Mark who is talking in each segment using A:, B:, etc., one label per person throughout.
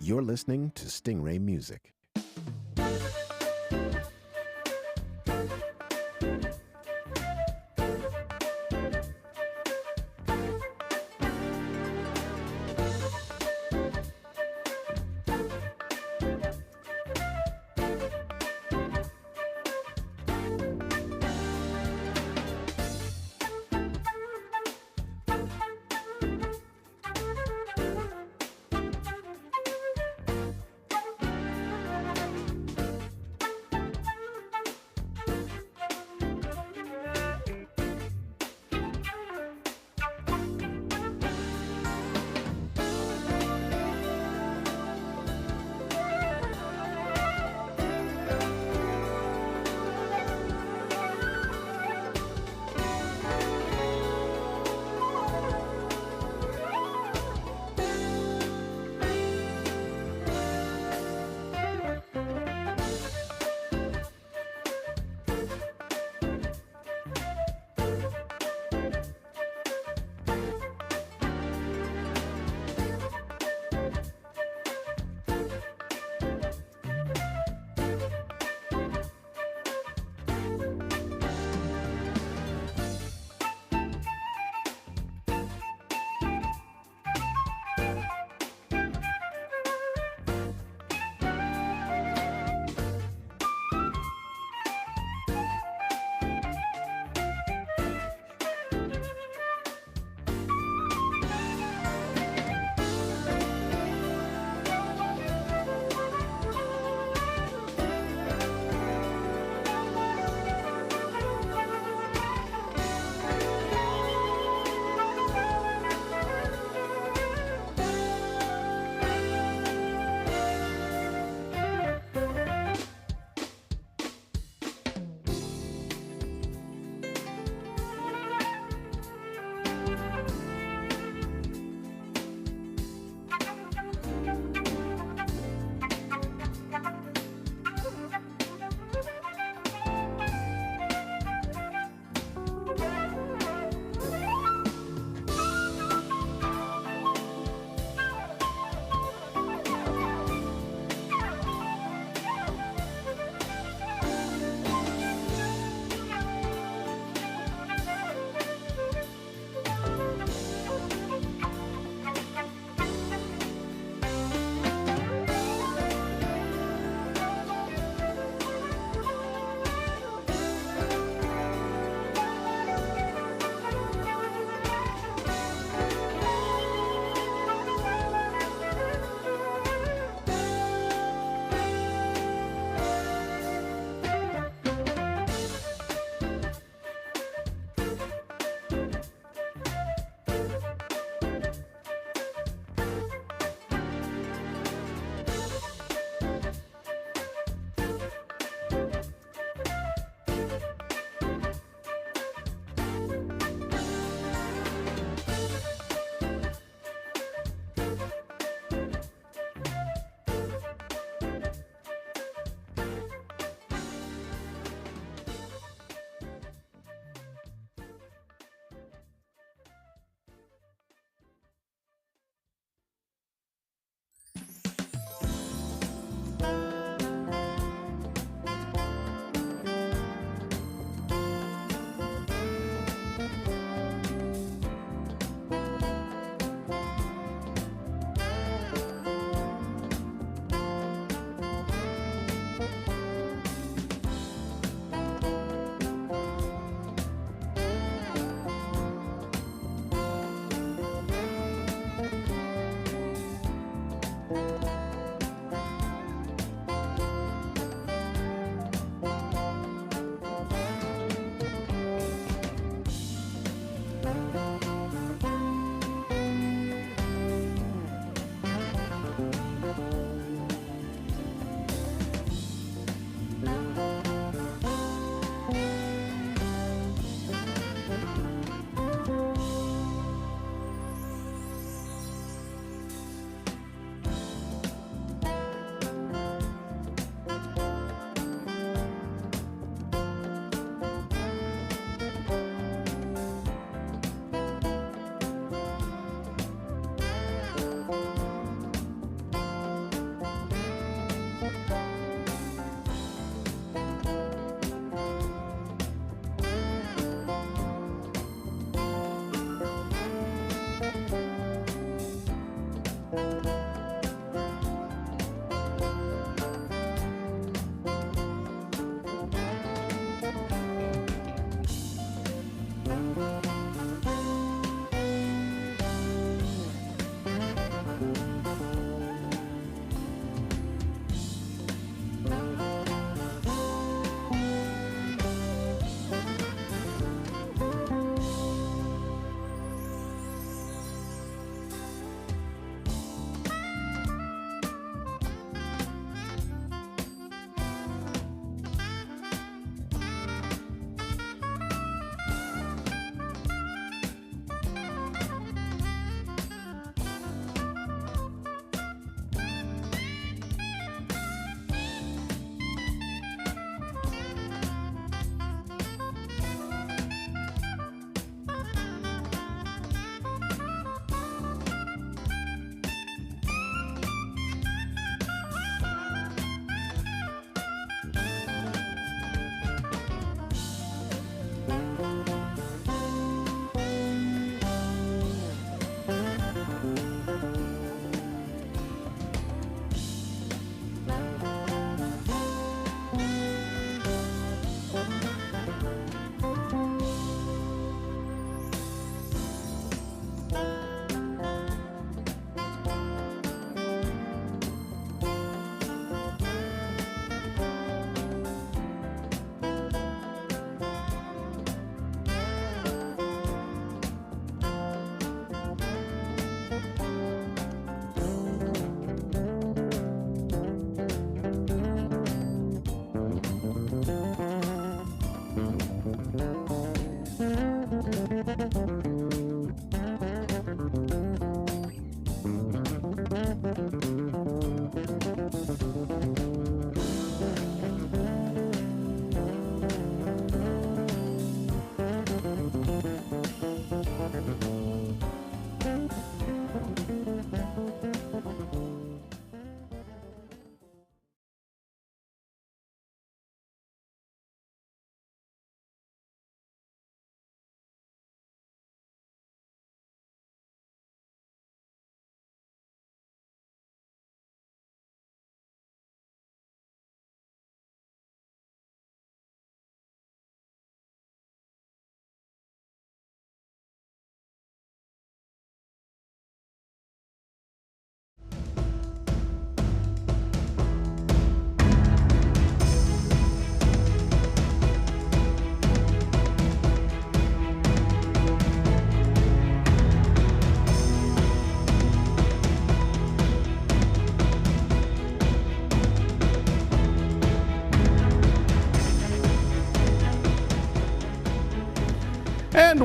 A: You're listening to Stingray Music.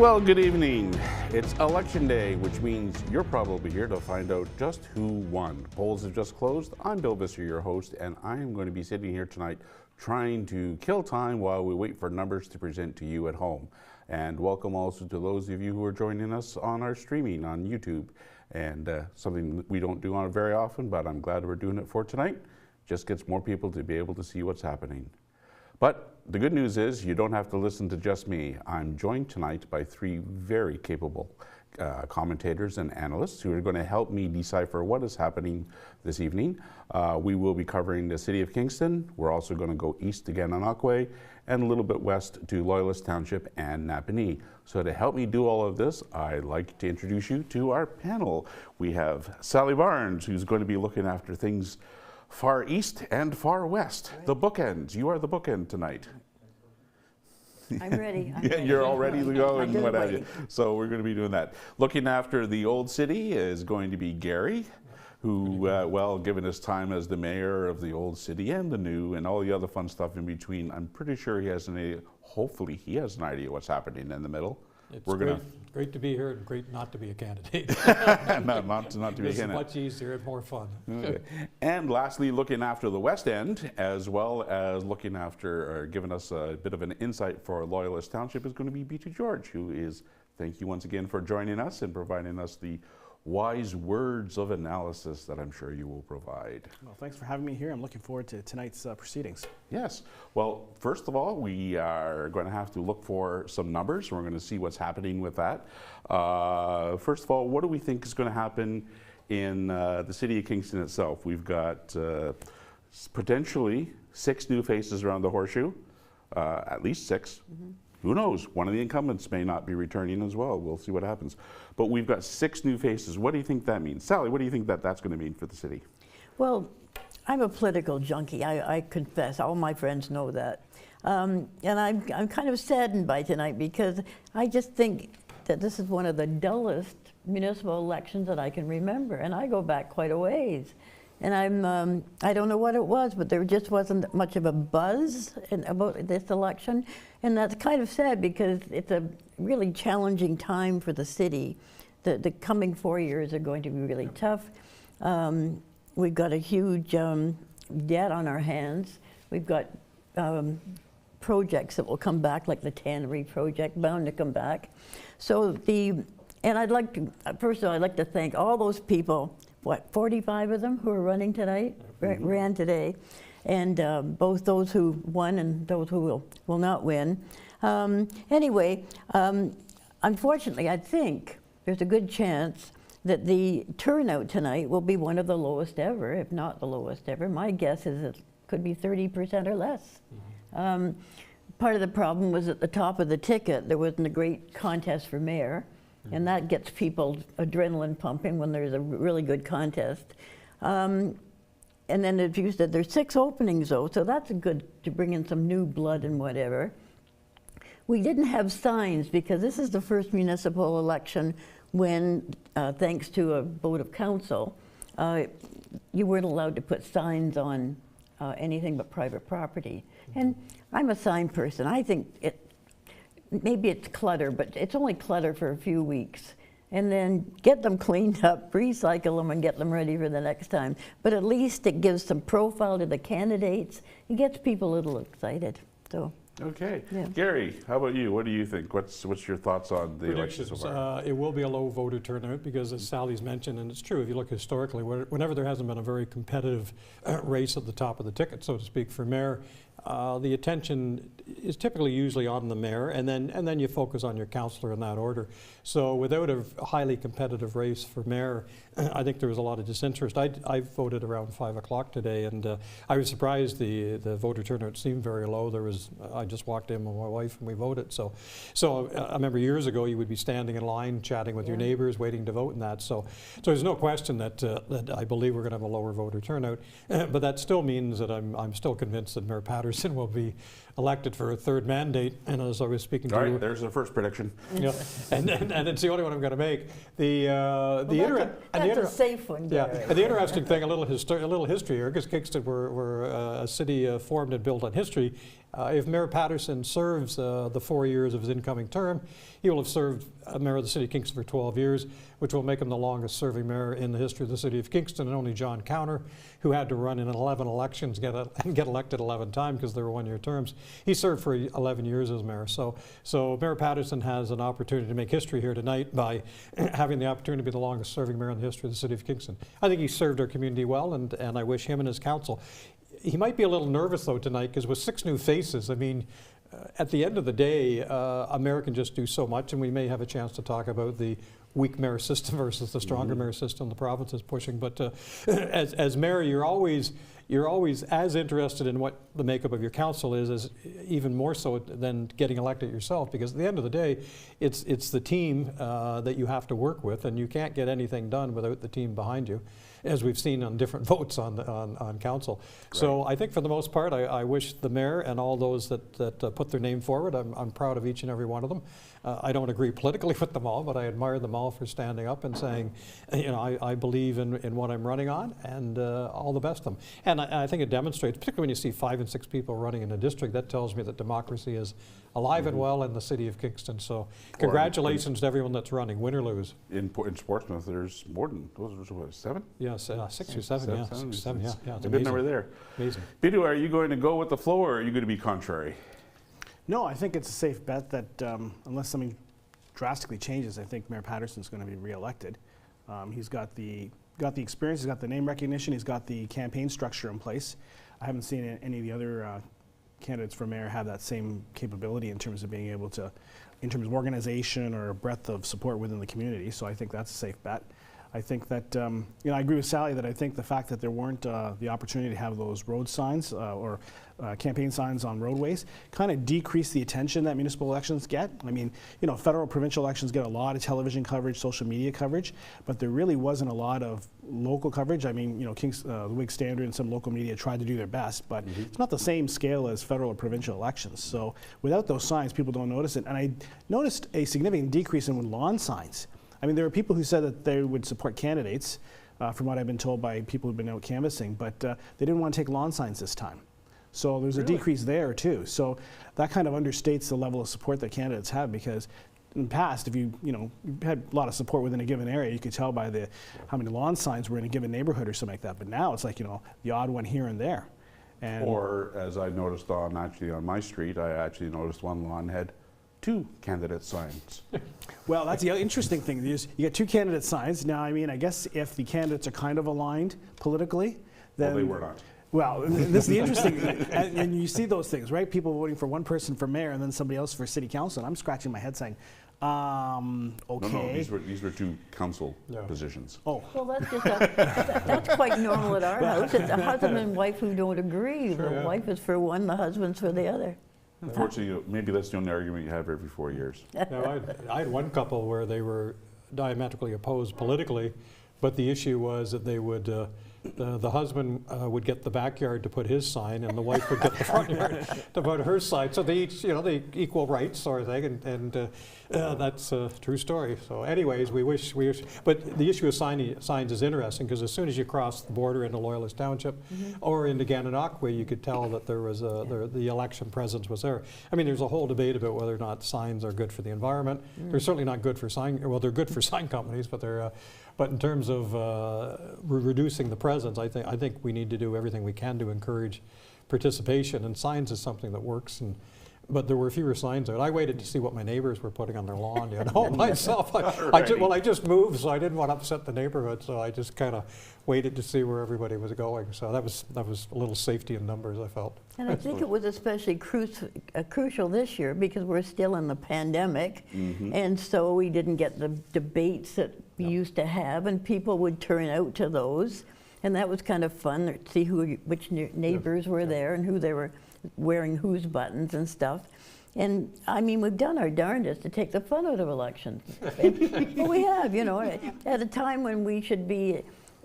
B: well, good evening. It's election day, which means you're probably here to find out just who won. Polls have just closed. I'm Bill Visser, your host, and I am going to be sitting here tonight trying to kill time while we wait for numbers to present to you at home. And welcome also to those of you who are joining us on our streaming on YouTube. And something we don't do on it very often, but I'm glad we're doing it for tonight. Just gets more people to be able to see what's happening. But the good news is you don't have to listen to just me. I'm joined tonight by three very capable commentators and analysts who are going to help me decipher what is happening this evening. We will be covering the city of Kingston. We're also going to go east to Gananokwe and a little bit west to Loyalist Township and Napanee. So to help me do all of this, I'd like to introduce you to our panel. We have Sally Barnes, who's going to be looking after things far east and far west. Right. The bookends. You are the bookend tonight.
C: I'm ready.
B: You're all ready to go and what have you. So we're going to be doing that. Looking after the old city is going to be Gary, who, well, given his time as the mayor of the old city and the new and all the other fun stuff in between, I'm pretty sure he has hopefully he has an idea what's happening in the middle.
D: It's great to be here and great not to be a candidate.
B: not to be a candidate.
D: It's much easier and more fun.
B: Okay. And lastly, looking after the West End, as well as looking after or giving us a bit of an insight for Loyalist Township is going to be B.T. George, who is, thank you once again for joining us and providing us the wise words of analysis that I'm sure you will provide.
E: Well, thanks for having me here. I'm looking forward to tonight's proceedings.
B: Yes. Well, first of all, we are going to have to look for some numbers. We're going to see what's happening with that. First of all, what do we think is going to happen in the city of Kingston itself? We've got potentially 6 new faces around the horseshoe, at least 6. Mm-hmm. Who knows? One of the incumbents may not be returning as well. We'll see what happens. But we've got 6 new faces. What do you think that means? Sally, what do you think that's going to mean for the city?
C: Well, I'm a political junkie. I confess. All my friends know that. And I'm kind of saddened by tonight because I just think that this is one of the dullest municipal elections that I can remember. And I go back quite a ways. And I don't know what it was, but there just wasn't much of a buzz about this election. And that's kind of sad because it's a really challenging time for the city. The coming 4 years are going to be really tough. We've got a huge debt on our hands. We've got projects that will come back, like the Tannery project, bound to come back. So and I'd like to, first of all, I'd like to thank all those people, 45 of them who are running tonight, ran today, and both those who won and those who will not win. Anyway, unfortunately, I think there's a good chance that the turnout tonight will be one of the lowest ever, if not the lowest ever. My guess is it could be 30% or less. Mm-hmm. Part of the problem was at the top of the ticket, there wasn't a great contest for mayor. And that gets people adrenaline pumping when there's a really good contest. And then as you said, there's 6 openings though, so that's good to bring in some new blood and whatever. We didn't have signs because this is the first municipal election when, thanks to a vote of council, you weren't allowed to put signs on anything but private property. And I'm a sign person. I think maybe it's clutter, but it's only clutter for a few weeks. And then get them cleaned up, recycle them, and get them ready for the next time. But at least it gives some profile to the candidates. It gets people a little excited. So.
B: Okay.
C: Yeah.
B: Gary, how about you? What do you think? What's your thoughts on the election so far?
D: It will be a low voter turnout because, as Sally's mentioned, and it's true, if you look historically, whenever there hasn't been a very competitive race at the top of the ticket, so to speak, for mayor, the attention is typically usually on the mayor, and then you focus on your councillor in that order. So without a highly competitive race for mayor, I think there was a lot of disinterest. I voted around 5 o'clock today, and I was surprised the voter turnout seemed very low. I just walked in with my wife and we voted. So I remember years ago you would be standing in line, chatting with your neighbors, waiting to vote and that. So there's no question that I believe we're going to have a lower voter turnout, but that still means that I'm still convinced that Mayor Patterson will be elected for a 3rd mandate. And as I was speaking to you,
B: there's the first prediction.
D: Yeah, and it's the only one I'm going to make.
C: That's a safe one, Gary.
D: Yeah, and the interesting thing, a little history here, because Kingston were a city formed and built on history. If Mayor Patterson serves the 4 years of his incoming term, he will have served mayor of the city of Kingston for 12 years, which will make him the longest serving mayor in the history of the city of Kingston, and only John Counter, who had to run in 11 elections and get elected 11 times because they were one-year terms. He served for 11 years as mayor. So Mayor Patterson has an opportunity to make history here tonight by having the opportunity to be the longest serving mayor in the history of the city of Kingston. I think he served our community well, and I wish him and his council. He might be a little nervous though tonight because with 6 new faces, I mean, at the end of the day, a mayor can just do so much, and we may have a chance to talk about the weak mayor system versus the stronger mayor system the province is pushing. But as mayor, you're always as interested in what the makeup of your council is, as even more so than getting elected yourself, because at the end of the day, it's the team that you have to work with, and you can't get anything done without the team behind you, as we've seen on different votes on council. Right. So I think for the most part, I wish the mayor and all those that put their name forward, I'm proud of each and every one of them. I don't agree politically with them all, but I admire them all for standing up and saying, you know, I believe in what I'm running on, and all the best of them. And I think it demonstrates, particularly when you see 5 and 6 people running in a district, that tells me that democracy is alive and well in the city of Kingston. So congratulations to everyone that's running, win or lose.
B: In Portsmouth, there's more than, those are what, 7?
D: Yes, 6 or 7, yeah. 6 or 7, yeah.
B: It's a good number there.
D: Amazing.
B: Bidu, are you going to go with the flow, or are you going to be contrary?
E: No, I think it's a safe bet that unless something drastically changes, I think Mayor Patterson's going to be re-elected. He's got the experience, he's got the name recognition, he's got the campaign structure in place. I haven't seen any of the other candidates for mayor have that same capability in terms of being able to, in terms of organization or breadth of support within the community. So I think that's a safe bet. I think that, you know, I agree with Sally that I think the fact that there weren't the opportunity to have those road signs or campaign signs on roadways kind of decreased the attention that municipal elections get. I mean, you know, federal, provincial elections get a lot of television coverage, social media coverage, but there really wasn't a lot of local coverage. I mean, you know, the Whig Standard and some local media tried to do their best, but it's not the same scale as federal or provincial elections. So without those signs, people don't notice it. And I noticed a significant decrease in lawn signs. I mean, there were people who said that they would support candidates, from what I've been told by people who've been out canvassing, but they didn't want to take lawn signs this time. So there's a decrease there too. So that kind of understates the level of support that candidates have, because in the past, if you had a lot of support within a given area, you could tell by how many lawn signs were in a given neighborhood or something like that. But now it's like, you know, the odd one here and there. And
B: or as I noticed on my street, I actually noticed one lawn had 2 candidate signs.
E: Well, that's the interesting thing. You get 2 candidate signs. Now, I mean, I guess if the candidates are kind of aligned politically, then...
B: Well, they were not.
E: Well, this is the interesting thing. And you see those things, right? People voting for one person for mayor and then somebody else for city council. And I'm scratching my head saying, okay.
B: No, these were 2 council positions.
E: Oh.
C: Well, that's just that's quite normal at our house. It's a husband and wife who don't agree. The wife is for one, the husband's for the other.
B: Unfortunately, maybe that's the only argument you have every 4 years.
D: No, I had one couple where they were diametrically opposed politically, but the issue was that they would, the husband would get the backyard to put his sign, and the wife would get the front yard to put her sign. So they each, they equal rights sort of thing, and that's a true story. So anyways, we wish, but the issue of signs is interesting, because as soon as you cross the border into Loyalist Township or into Gananokwe, you could tell that there was the election presence was there. I mean, there's a whole debate about whether or not signs are good for the environment. They're certainly not good for well, they're good for sign companies, but they're, but in terms of reducing the presence, I think we need to do everything we can to encourage participation, and signs is something that works. But there were fewer signs out. I waited to see what my neighbors were putting on their lawn. Myself, I just moved, so I didn't want to upset the neighborhood. So I just kind of waited to see where everybody was going. So that was a little safety in numbers, I felt.
C: And I think it was especially crucial this year because we're still in the pandemic, and so we didn't get the debates that we used to have, and people would turn out to those, and that was kind of fun to see which neighbors were there and who they were wearing whose buttons and stuff. And I mean, we've done our darndest to take the fun out of elections. Well, we have, at a time when we should be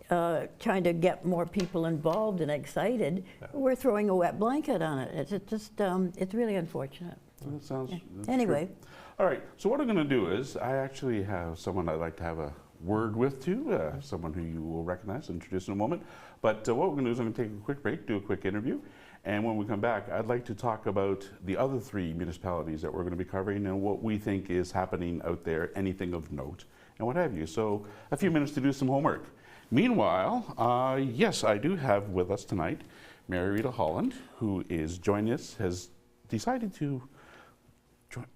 C: trying to get more people involved and excited, we're throwing a wet blanket on it. It's just, it's really unfortunate.
B: That sounds
C: anyway.
B: True. All right, so what I'm going to do is I actually have someone I'd like to have a word with too, someone who you will recognize and introduce in a moment. But what we're going to do is I'm going to take a quick break, do a quick interview, And when we come back, I'd like to talk about the other 3 municipalities that we're going to be covering and what we think is happening out there, anything of note, and what have you. So a few minutes to do some homework. Meanwhile, yes, I do have with us tonight Mary Rita Holland, who is joining us, has decided to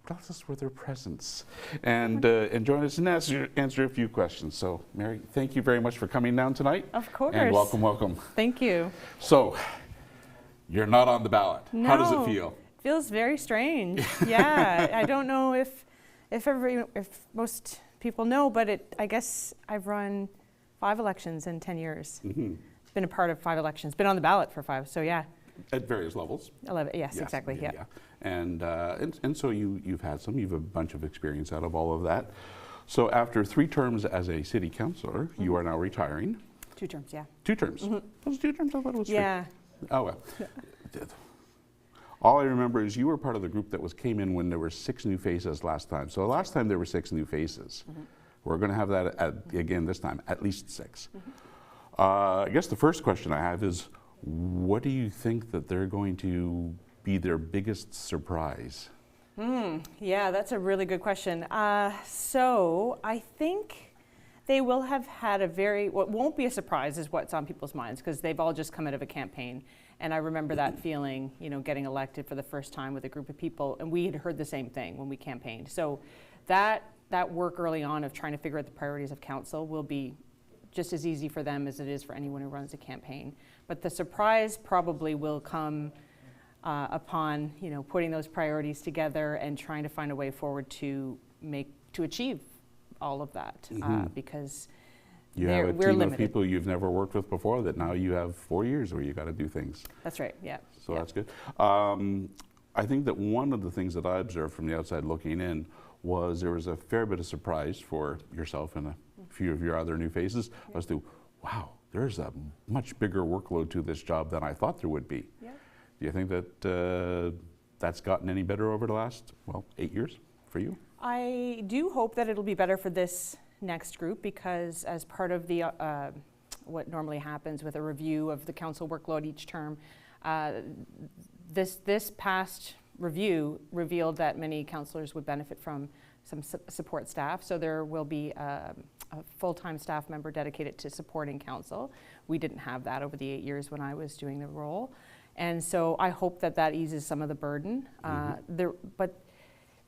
B: bless us with her presence and join us and answer a few questions. So, Mary, thank you very much for coming down tonight.
F: Of course.
B: And welcome, welcome.
F: Thank you.
B: So, you're not on the ballot.
F: No,
B: how does it feel?
F: It feels very strange. Yeah, I don't know if most people know, but I guess I've run 5 elections in 10 years.
B: Mm-hmm.
F: Been a part of 5 elections. Been on the ballot for 5. So yeah.
B: At various levels.
F: 11. Yes, exactly. Yeah.
B: And so you've had some. You've a bunch of experience out of all of that. So after 3 terms as a city councillor, you are now retiring.
F: 2 terms. Yeah.
B: 2 terms. Was it 2 terms? I thought it was 3.
F: Yeah.
B: Oh well. All I remember is you were part of the group that came in when there were 6 new faces last time. So last time there were 6 new faces. We're going to have that again this time, at least 6. I guess the first question I have is, what do you think that they're going to be their biggest surprise?
F: Yeah, that's a really good question. So I think they will have had what won't be a surprise is what's on people's minds, because they've all just come out of a campaign. And I remember that feeling, getting elected for the first time with a group of people, and we had heard the same thing when we campaigned. So that work early on of trying to figure out the priorities of council will be just as easy for them as it is for anyone who runs a campaign. But the surprise probably will come upon putting those priorities together and trying to find a way forward to achieve all of that, because
B: you have a team of people you've never worked with before that now you have 4 years where you got to do things.
F: That's right. Yeah.
B: So that's good. I think that one of the things that I observed from the outside looking in was there was a fair bit of surprise for yourself and a few of your other new faces as to, wow, there's a much bigger workload to this job than I thought there would be.
F: Yeah.
B: Do you think that that's gotten any better over the last, 8 years for you?
F: I do hope that it'll be better for this next group, because as part of the what normally happens with a review of the council workload each term, this past review revealed that many councillors would benefit from some support staff. So there will be a full-time staff member dedicated to supporting council. We didn't have that over the 8 years when I was doing the role. And so I hope that eases some of the burden.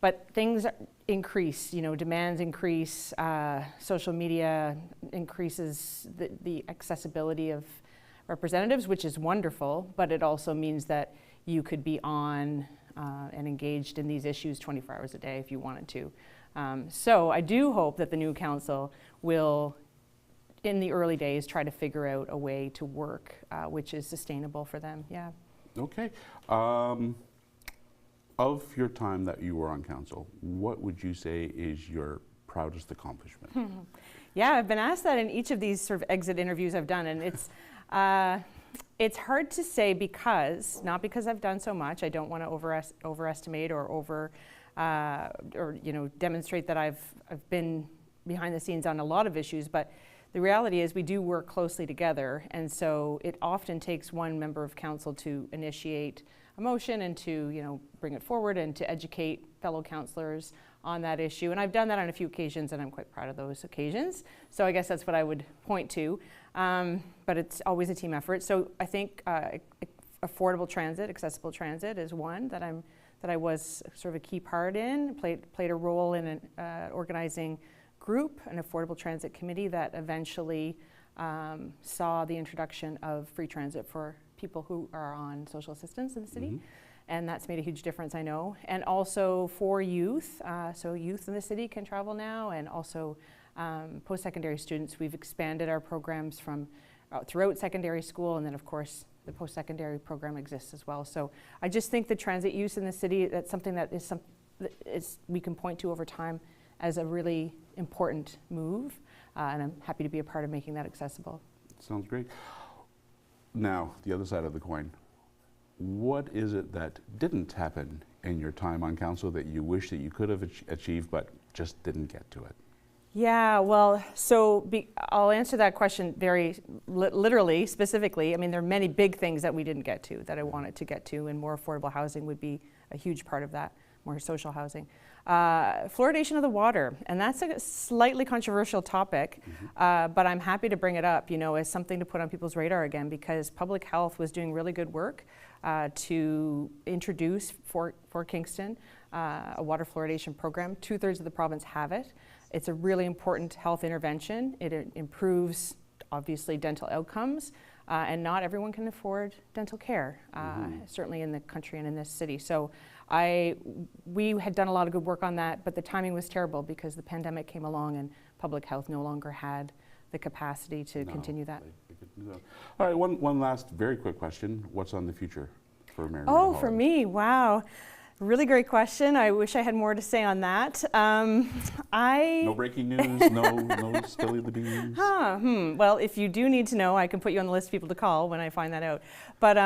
F: But things increase, demands increase, social media increases the accessibility of representatives, which is wonderful, but it also means that you could be on and engaged in these issues 24 hours a day if you wanted to. So I do hope that the new council will, in the early days, try to figure out a way to work which is sustainable for them. Yeah.
B: Okay. Of your time that you were on council, what would you say is your proudest accomplishment?
F: Yeah, I've been asked that in each of these sort of exit interviews I've done, and it's hard to say, not because I've done so much. I don't want to overestimate or demonstrate that I've been behind the scenes on a lot of issues, but the reality is we do work closely together, and so it often takes one member of council to initiate a motion and to bring it forward and to educate fellow councillors on that issue. And I've done that on a few occasions, and I'm quite proud of those occasions. So I guess that's what I would point to. But it's always a team effort. So I think affordable transit, accessible transit is one that I was sort of a key part in, played a role in an organizing group, an affordable transit committee that eventually saw the introduction of free transit for people who are on social assistance in the city. And that's made a huge difference, I know. And also for youth, so youth in the city can travel now, and also post-secondary students. We've expanded our programs from throughout secondary school, and then of course the post-secondary program exists as well. So I just think the transit use in the city, that's something that we can point to over time as a really important move, and I'm happy to be a part of making that accessible.
B: Sounds great. Now, the other side of the coin. What is it that didn't happen in your time on council that you wish that you could have achieved but just didn't get to it?
F: Yeah, well, so I'll answer that question very literally, specifically. I mean, there are many big things that we didn't get to that I wanted to get to, and more affordable housing would be a huge part of that, more social housing. Fluoridation of the water, and that's a slightly controversial topic, but I'm happy to bring it up, you know, as something to put on people's radar again, because public health was doing really good work to introduce for Kingston a water fluoridation program. 2/3 of the province have it. It's a really important health intervention. It improves, obviously, dental outcomes, and not everyone can afford dental care, certainly in the country and in this city. So we had done a lot of good work on that, but the timing was terrible because the pandemic came along and public health no longer had the capacity to continue that.
B: All right, one last very quick question. What's on the future for Mayor?
F: Oh, for me, wow. Really great question. I wish I had more to say on that. No breaking news, no spilling the beans. Well, if you do need to know, I can put you on the list of people to call when I find that out. But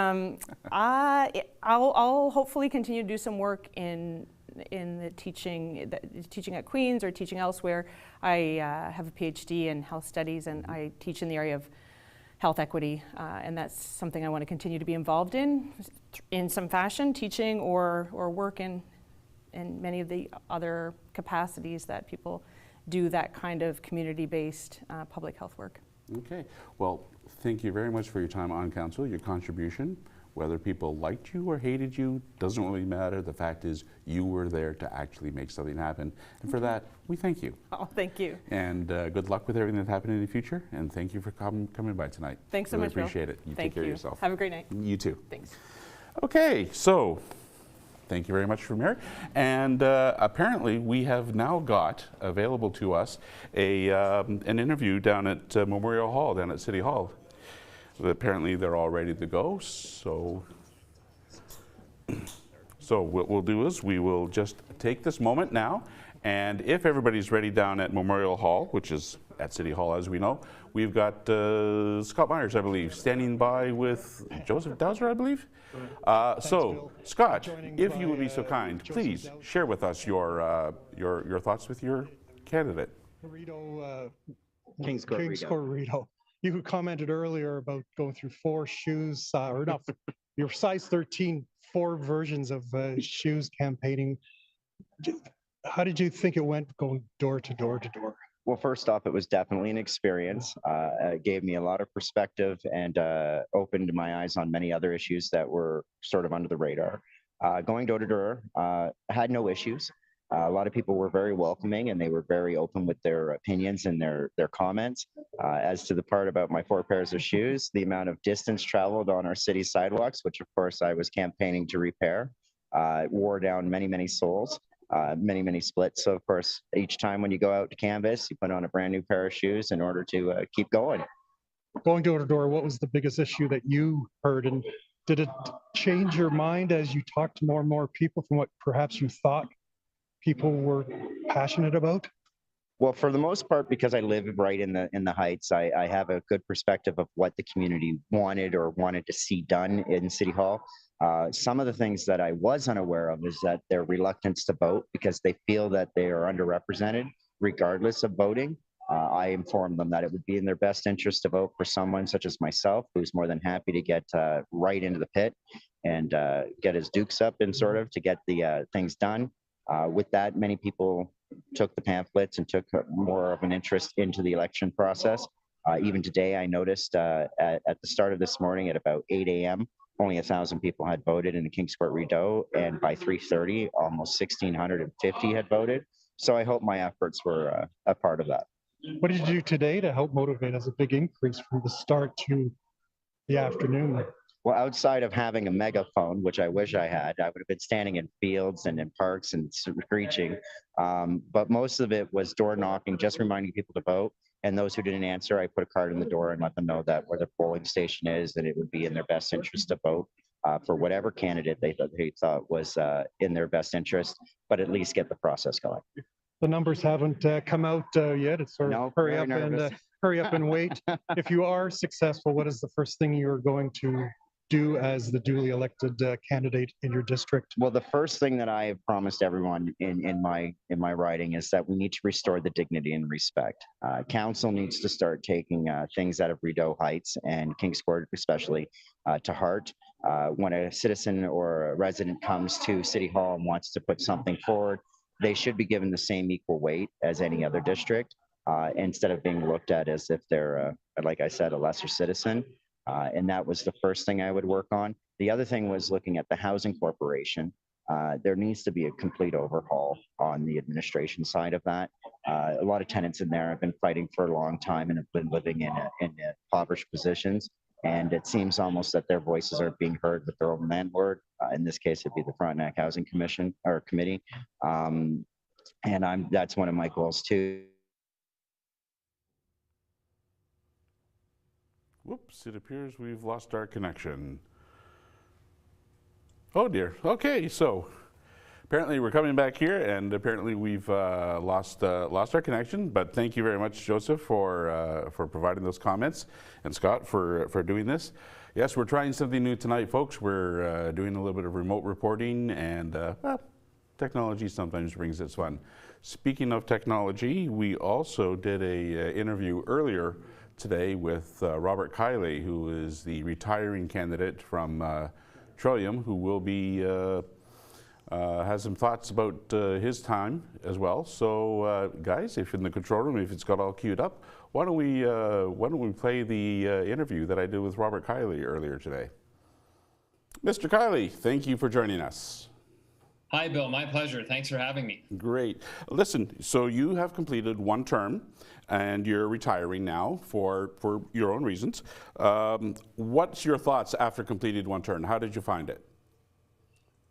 F: I'll hopefully continue to do some work in the teaching at Queen's or teaching elsewhere. I have a PhD in health studies, and I teach in the area of health equity, and that's something I want to continue to be involved in some fashion, teaching or work in many of the other capacities that people do that kind of community-based public health work.
B: Okay, well, thank you very much for your time on council, your contribution. Whether people liked you or hated you doesn't really matter. The fact is you were there to actually make something happen. And for that, we thank you.
F: Oh, thank you.
B: And good luck with everything that's happening in the future. And thank you for coming by tonight.
F: Thanks so
B: really
F: much, Bill.
B: appreciate it. You
F: Thank
B: take care
F: you.
B: of yourself.
F: Have a great night.
B: You too.
F: Thanks.
B: Okay, so thank you very much for Mayor. And apparently we have now got available to us an interview down at Memorial Hall, down at City Hall. Apparently they're all ready to go, so what we'll do is we will just take this moment now, and if everybody's ready down at Memorial Hall, which is at City Hall as we know, we've got Scott Myers, I believe, standing by with Joseph Dowser, I believe. So Scott, if you would be so kind, please share with us your thoughts with your candidate.
G: Rita,
H: King's Court
G: Rita. You commented earlier about going through 4 shoes, or not, your size 13, 4 versions of shoes campaigning. How did you think it went going door to door to door?
H: Well, first off, it was definitely an experience. It gave me a lot of perspective and opened my eyes on many other issues that were sort of under the radar. Going door to door, had no issues. A lot of people were very welcoming, and they were very open with their opinions and their comments. As to the part about my 4 pairs of shoes, the amount of distance traveled on our city sidewalks, which of course I was campaigning to repair, wore down many, many soles, many splits. So of course, each time when you go out to canvass, you put on a brand new pair of shoes in order to keep going.
G: Going door to door, what was the biggest issue that you heard, and did it change your mind as you talked to more and more people from what perhaps you thought people were passionate about?
H: Well, for the most part, because I live right in the Heights, I have a good perspective of what the community wanted to see done in City Hall. Some of the things that I was unaware of is that their reluctance to vote because they feel that they are underrepresented regardless of voting. I informed them that it would be in their best interest to vote for someone such as myself, who's more than happy to get right into the pit and get his dukes up and sort of to get the things done. With that, many people took the pamphlets and took more of an interest into the election process. Even today, I noticed at the start of this morning at about 8 a.m., only 1,000 people had voted in the King's Court Rideau, and by 3:30, almost 1,650 had voted. So I hope my efforts were a part of that.
G: What did you do today to help motivate as a big increase from the start to the afternoon?
H: Well, outside of having a megaphone, which I wish I had, I would have been standing in fields and in parks and screeching. But most of it was door knocking, just reminding people to vote. And those who didn't answer, I put a card in the door and let them know that where the polling station is, and it would be in their best interest to vote for whatever candidate they thought was in their best interest, but at least get the process going.
G: The numbers haven't come out yet. It's sort of hurry up and wait. If you are successful, what is the first thing you're going to do as the duly elected candidate in your district?
H: Well, the first thing that I have promised everyone in my writing is that we need to restore the dignity and respect. Council needs to start taking things out of Rideau Heights and Kings Court especially to heart. When a citizen or a resident comes to City Hall and wants to put something forward, they should be given the same equal weight as any other district, instead of being looked at as if they're, like I said, a lesser citizen. And that was the first thing I would work on. The other thing was looking at the housing corporation. There needs to be a complete overhaul on the administration side of that. A lot of tenants in there have been fighting for a long time and have been living in impoverished positions. And it seems almost that their voices are being heard with their own landlord. In this case, it'd be the Frontenac Housing Commission or Committee. And that's one of my goals too.
B: Whoops, it appears we've lost our connection. Oh dear. Okay, so apparently we're coming back here, and apparently we've lost our connection. But thank you very much, Joseph, for providing those comments, and Scott for doing this. Yes, we're trying something new tonight, folks. We're doing a little bit of remote reporting, and well, technology sometimes brings its fun. Speaking of technology, we also did a interview earlier today with Robert Kiley, who is the retiring candidate from Trillium, who will be has some thoughts about his time as well. So, guys, if in the control room, if it's got all queued up, why don't we play the interview that I did with Robert Kiley earlier today? Mr. Kiley, thank you for joining us.
I: Hi, Bill. My pleasure. Thanks for having me.
B: Great. Listen, so you have completed one term, and you're retiring now for your own reasons. What's your thoughts after completed one term? How did you find it?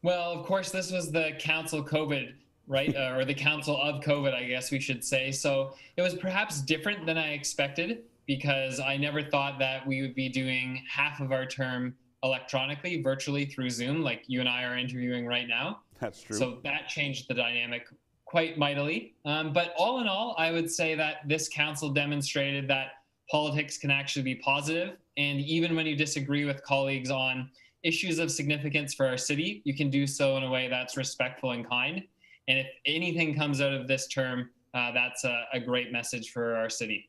I: Well, of course, this was the council COVID, right? Or the council of COVID, I guess we should say. So it was perhaps different than I expected, because I never thought that we would be doing half of our term electronically, virtually through Zoom, like you and I are interviewing right now.
B: That's true.
I: So that changed the dynamic quite mightily. But all in all, I would say that this council demonstrated that politics can actually be positive. And even when you disagree with colleagues on issues of significance for our city, you can do so in a way that's respectful and kind. And if anything comes out of this term, that's a great message for our city.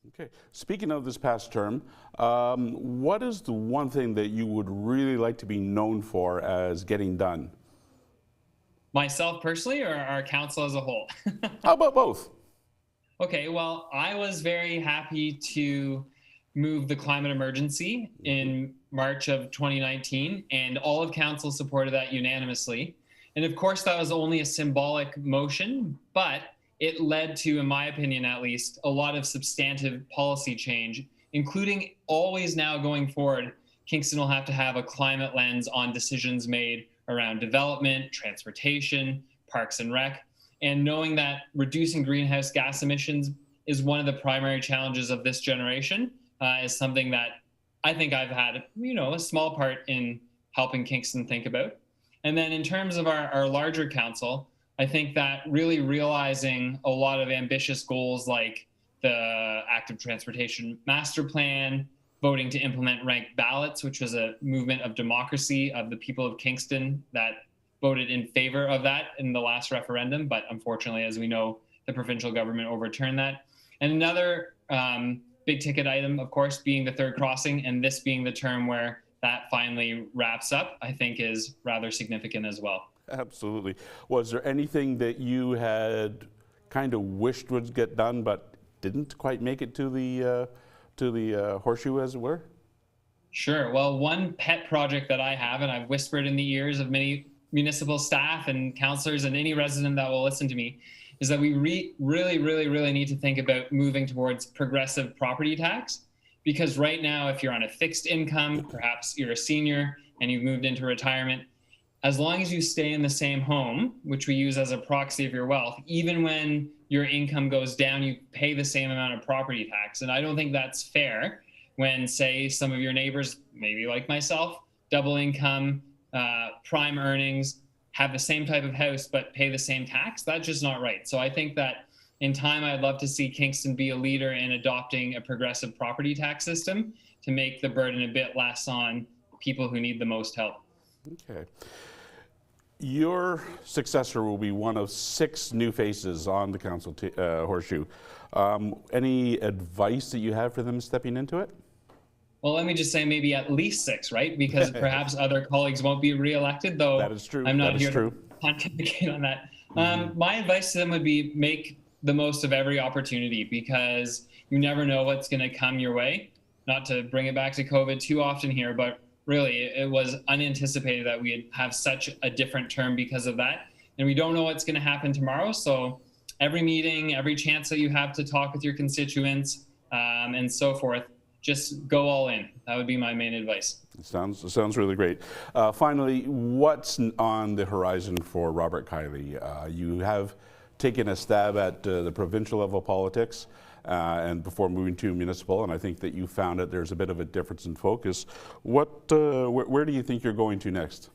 B: Okay. Speaking of this past term, what is the one thing that you would really like to be known for as getting done?
I: Myself personally, or our council as a whole?
B: How about both?
I: Okay, well, I was very happy to move the climate emergency in March of 2019, and all of council supported that unanimously. And of course, that was only a symbolic motion, but it led to, in my opinion at least, a lot of substantive policy change, including always now going forward, Kingston will have to have a climate lens on decisions made around development, transportation, parks and rec, and knowing that reducing greenhouse gas emissions is one of the primary challenges of this generation is something that I think I've had, a small part in helping Kingston think about. And then in terms of our larger council, I think that really realizing a lot of ambitious goals like the active transportation master plan, voting to implement ranked ballots, which was a movement of democracy of the people of Kingston that voted in favor of that in the last referendum. But unfortunately, as we know, the provincial government overturned that. And another big ticket item, of course, being the third crossing, and this being the term where that finally wraps up, I think is rather significant as well.
B: Absolutely. Was there anything that you had kind of wished would get done but didn't quite make it to the horseshoe, as it were?
I: Sure. Well, one pet project that I have, and I've whispered in the ears of many municipal staff and councillors and any resident that will listen to me, is that we really need to think about moving towards progressive property tax. Because right now, if you're on a fixed income, perhaps you're a senior and you've moved into retirement, as long as you stay in the same home, which we use as a proxy of your wealth, even when your income goes down, you pay the same amount of property tax. And I don't think that's fair when, say, some of your neighbors, maybe like myself, double income, prime earnings, have the same type of house but pay the same tax. That's just not right. So I think that in time, I'd love to see Kingston be a leader in adopting a progressive property tax system to make the burden a bit less on people who need the most help.
B: Okay. Your successor will be one of 6 new faces on the council horseshoe. Any advice that you have for them stepping into it?
I: Well, let me just say maybe at least 6, right? Because perhaps other colleagues won't be reelected, though.
B: That is true.
I: I'm not here
B: to
I: pontificate on that. My advice to them would be make the most of every opportunity, because you never know what's going to come your way. Not to bring it back to COVID too often here, but really it was unanticipated that we'd have such a different term because of that. And we don't know what's going to happen tomorrow. So every meeting, every chance that you have to talk with your constituents and so forth, just go all in. That would be my main advice.
B: It sounds really great. Finally, what's on the horizon for Robert Kiley? You have taken a stab at the provincial level politics and before moving to municipal, and I think that you found that there's a bit of a difference in focus. Where do you think you're going to next?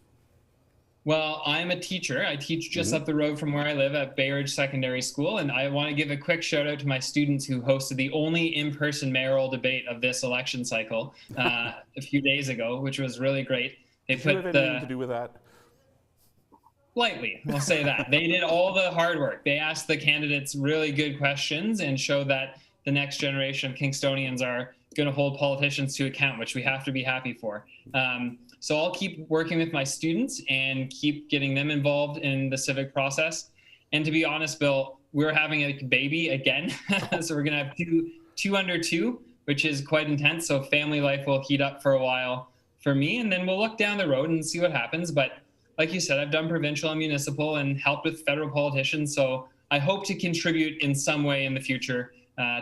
I: Well, I'm a teacher. I teach just up the road from where I live at Bay Ridge Secondary School, and I want to give a quick shout out to my students who hosted the only in-person mayoral debate of this election cycle a few days ago, which was really great. They
B: put anything to do with that?
I: Lightly, we'll say that. They did all the hard work. They asked the candidates really good questions and showed that the next generation of Kingstonians are going to hold politicians to account, which we have to be happy for. So I'll keep working with my students and keep getting them involved in the civic process. And to be honest, Bill, we're having a baby again. So we're going to have two under 2, which is quite intense. So family life will heat up for a while for me, and then we'll look down the road and see what happens. But like you said, I've done provincial and municipal and helped with federal politicians. So I hope to contribute in some way in the future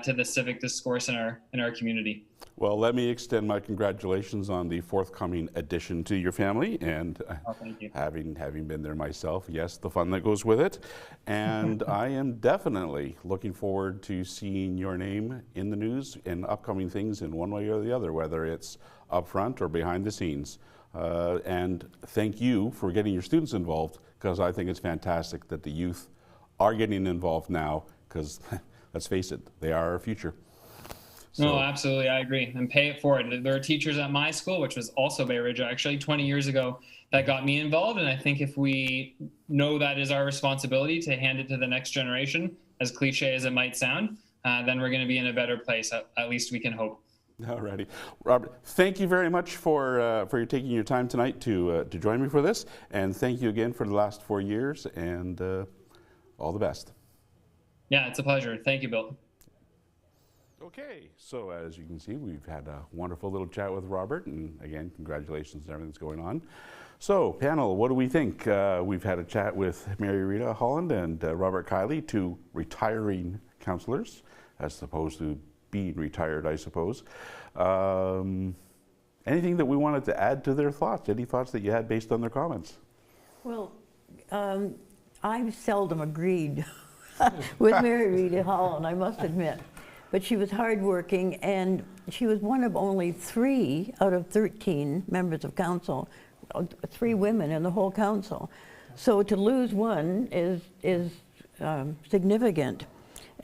I: to the civic discourse in our community.
B: Well, let me extend my congratulations on the forthcoming addition to your family, and
I: thank you.
B: having been there myself, yes, the fun that goes with it. And I am definitely looking forward to seeing your name in the news and upcoming things in one way or the other, whether it's up front or behind the scenes. And thank you for getting your students involved, because I think it's fantastic that the youth are getting involved now, because let's face it, they are our future. So.
I: No, absolutely, I agree. And pay it forward. There are teachers at my school, which was also Bay Ridge, actually 20 years ago, that got me involved. And I think if we know that is our responsibility to hand it to the next generation, as cliche as it might sound, then we're going to be in a better place. At least we can hope.
B: All righty. Robert, thank you very much for taking your time tonight to join me for this. And thank you again for the last 4 years, and all the best.
I: Yeah, it's a pleasure. Thank you, Bill.
B: Okay, so as you can see, we've had a wonderful little chat with Robert, and again, congratulations on everything that's going on. So, panel, what do we think? We've had a chat with Mary Rita Holland and Robert Kiley, 2 retiring councillors, as opposed to being retired, I suppose. Anything that we wanted to add to their thoughts? Any thoughts that you had based on their comments?
C: Well, I've seldom agreed with Mary Rita Holland, I must admit. But she was hardworking, and she was one of only 3 out of 13 members of council, 3 women in the whole council. So to lose one is significant.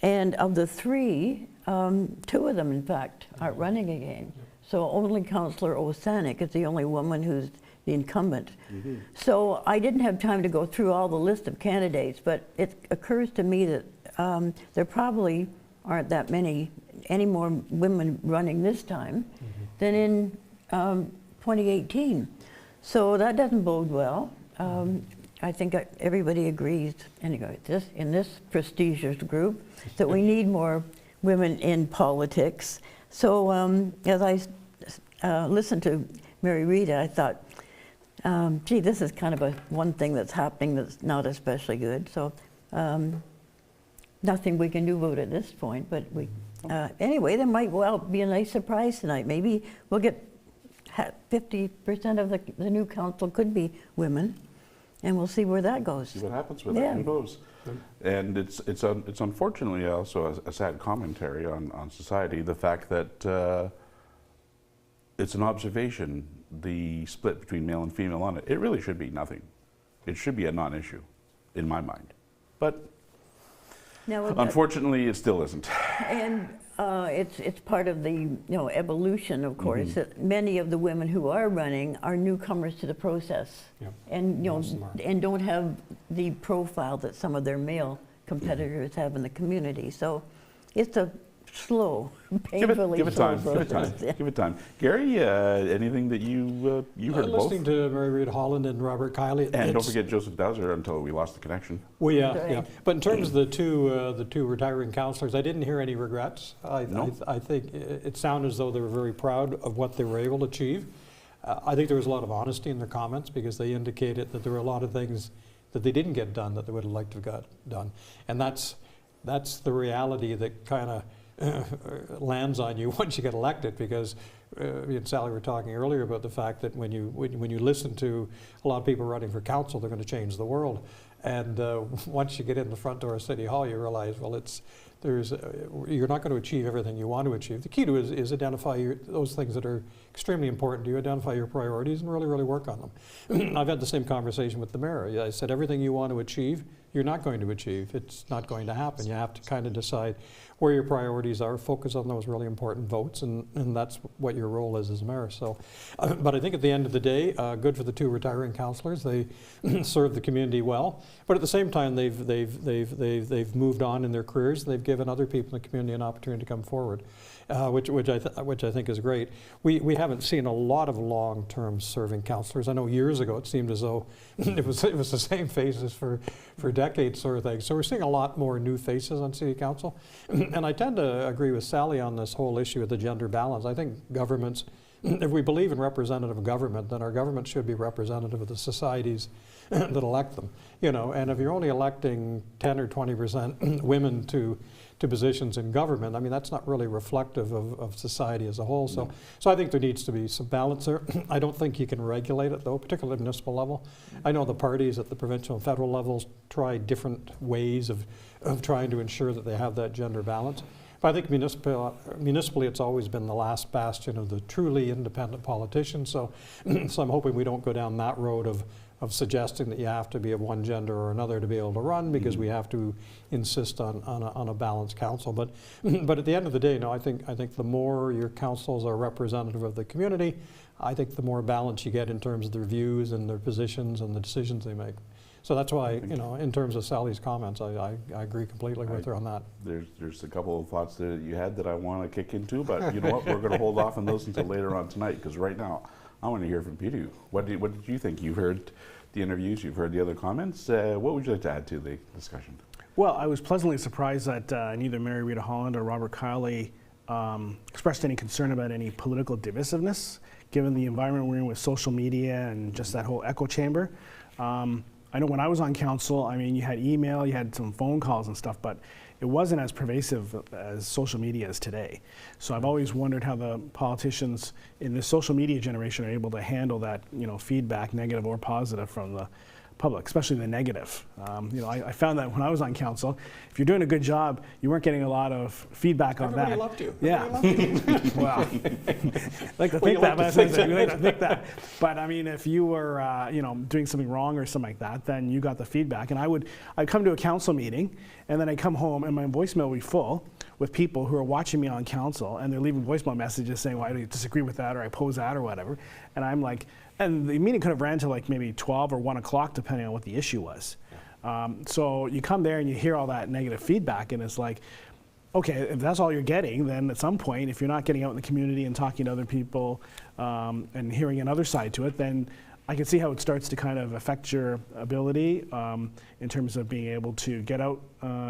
C: And of the 3, 2 of them, in fact, aren't running again. So only Councillor Osanic is the only woman who's the incumbent. So I didn't have time to go through all the list of candidates, but it occurs to me that there probably aren't that any more women running this time than in 2018. So that doesn't bode well. I think everybody agrees, anyway, in this prestigious group, that we need more women in politics. So as I listened to Mary Rita, I thought, gee, this is kind of one thing that's happening that's not especially good. So nothing we can do about it at this point, but anyway, there might well be a nice surprise tonight. Maybe we'll get 50% of the new council could be women, and we'll see where that goes.
B: See what happens with it. Who knows? And it's unfortunately also a sad commentary on society, the fact that it's an observation, the split between male and female on it. It really should be nothing. It should be a non-issue, in my mind. But unfortunately, it still isn't.
C: And it's part of the evolution, of course. That many of the women who are running are newcomers to the process, and and don't have the profile that some of their male competitors have in the community. So it's a slow, painfully
B: give it
C: slow
B: time.
C: process.
B: Give it time. Gary, anything that you heard both?
D: Listening to Mary Rita Holland and Robert Kiley.
B: And don't forget Joseph Dowser until we lost the connection.
D: Well, yeah. But in terms of the two retiring councillors, I didn't hear any regrets. I think it sounded as though they were very proud of what they were able to achieve. I think there was a lot of honesty in their comments because they indicated that there were a lot of things that they didn't get done that they would have liked to have got done. And that's the reality that kind of lands on you once you get elected, because me and Sally were talking earlier about the fact that when you listen to a lot of people running for council, they're going to change the world. And once you get in the front door of City Hall, you realize, well, you're not going to achieve everything you want to achieve. The key to it is identify those things that are extremely important to you, identify your priorities, and really, really work on them. I've had the same conversation with the mayor. I said, everything you want to achieve, you're not going to achieve. It's not going to happen. You have to kind of decide where your priorities are, focus on those really important votes, and that's what your role is as mayor. So, but I think at the end of the day, good for the two retiring councillors. They served the community well, but at the same time, they've moved on in their careers. They've given other people in the community an opportunity to come forward, which I think is great. We haven't seen a lot of long-term serving councillors. I know years ago it seemed as though it was the same faces for decades, sort of thing. So we're seeing a lot more new faces on city council. And I tend to agree with Sally on this whole issue of the gender balance. I think governments, if we believe in representative government, then our government should be representative of the societies that elect them. And if you're only electing 10 or 20% women to positions in government, I mean, that's not really reflective of society as a whole. So I think there needs to be some balance there. I don't think you can regulate it, though, particularly at the municipal level. I know the parties at the provincial and federal levels try different ways of trying to ensure that they have that gender balance. But I think municipally, it's always been the last bastion of the truly independent politicians. So I'm hoping we don't go down that road of suggesting that you have to be of one gender or another to be able to run, because we have to insist on a balanced council. But at the end of the day, no, I think the more your councils are representative of the community, I think the more balance you get in terms of their views and their positions and the decisions they make. So that's why, in terms of Sally's comments, I agree completely with her on that.
B: There's a couple of thoughts that you had that I want to kick into, but you know what? We're going to hold off on those until later on tonight, because right now I want to hear from Peter. What did you think? You heard the interviews, you've heard the other comments. What would you like to add to the discussion?
E: Well, I was pleasantly surprised that neither Mary Rita Holland or Robert Kiley expressed any concern about any political divisiveness, given the environment we're in with social media and just that whole echo chamber. I know when I was on council, I mean, you had email, you had some phone calls and stuff, but it wasn't as pervasive as social media is today. So I've always wondered how the politicians in this social media generation are able to handle that, feedback, negative or positive, from the public, especially the negative. I found that when I was on council, if you're doing a good job, you weren't getting a lot of feedback on that.
D: Everybody loved you.
E: Yeah.
D: Well,
E: like to think that, but we like to think that. But I mean, if you were, doing something wrong or something like that, then you got the feedback. And I'd come to a council meeting, and then I'd come home, and my voicemail would be full with people who are watching me on council, and they're leaving voicemail messages saying, "Why do you disagree with that?" or "I oppose that," or whatever. And I'm like, and the meeting could have ran to like maybe 12 or 1 o'clock, depending on what the issue was. So you come there and you hear all that negative feedback, and it's like, okay, if that's all you're getting, then at some point, if you're not getting out in the community and talking to other people and hearing another side to it, then I can see how it starts to kind of affect your ability in terms of being able to get out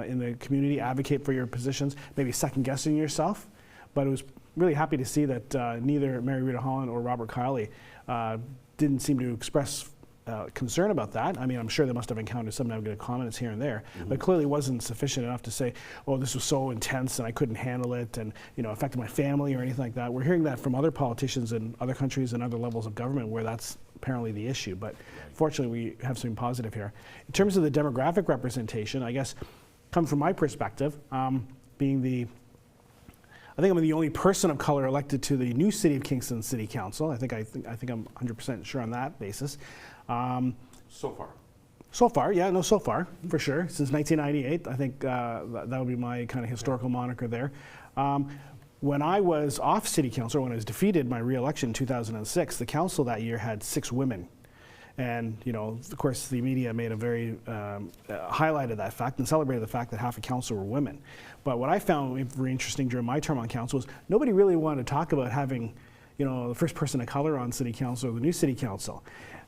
E: in the community, advocate for your positions, maybe second guessing yourself. But I was really happy to see that neither Mary Rita Holland or Robert Kiley didn't seem to express concern about that. I mean, I'm sure they must have encountered some negative comments here and there, but clearly wasn't sufficient enough to say, oh, this was so intense and I couldn't handle it and, affected my family or anything like that. We're hearing that from other politicians in other countries and other levels of government where that's apparently the issue, but fortunately we have something positive here. In terms of the demographic representation, I guess, come from my perspective, I think I'm the only person of color elected to the new City of Kingston City Council. I think I'm 100% sure on that basis.
B: So far.
E: So far, yeah, no, so far, for sure. Since 1998, I think that would be my kind of historical moniker there. When I was off city council, when I was defeated my re-election in 2006, the council that year had 6 women. And, you know, of course, the media made a very, highlighted that fact and celebrated the fact that half of council were women. But what I found very interesting during my term on council was nobody really wanted to talk about having, you know, the first person of color on city council or the new city council.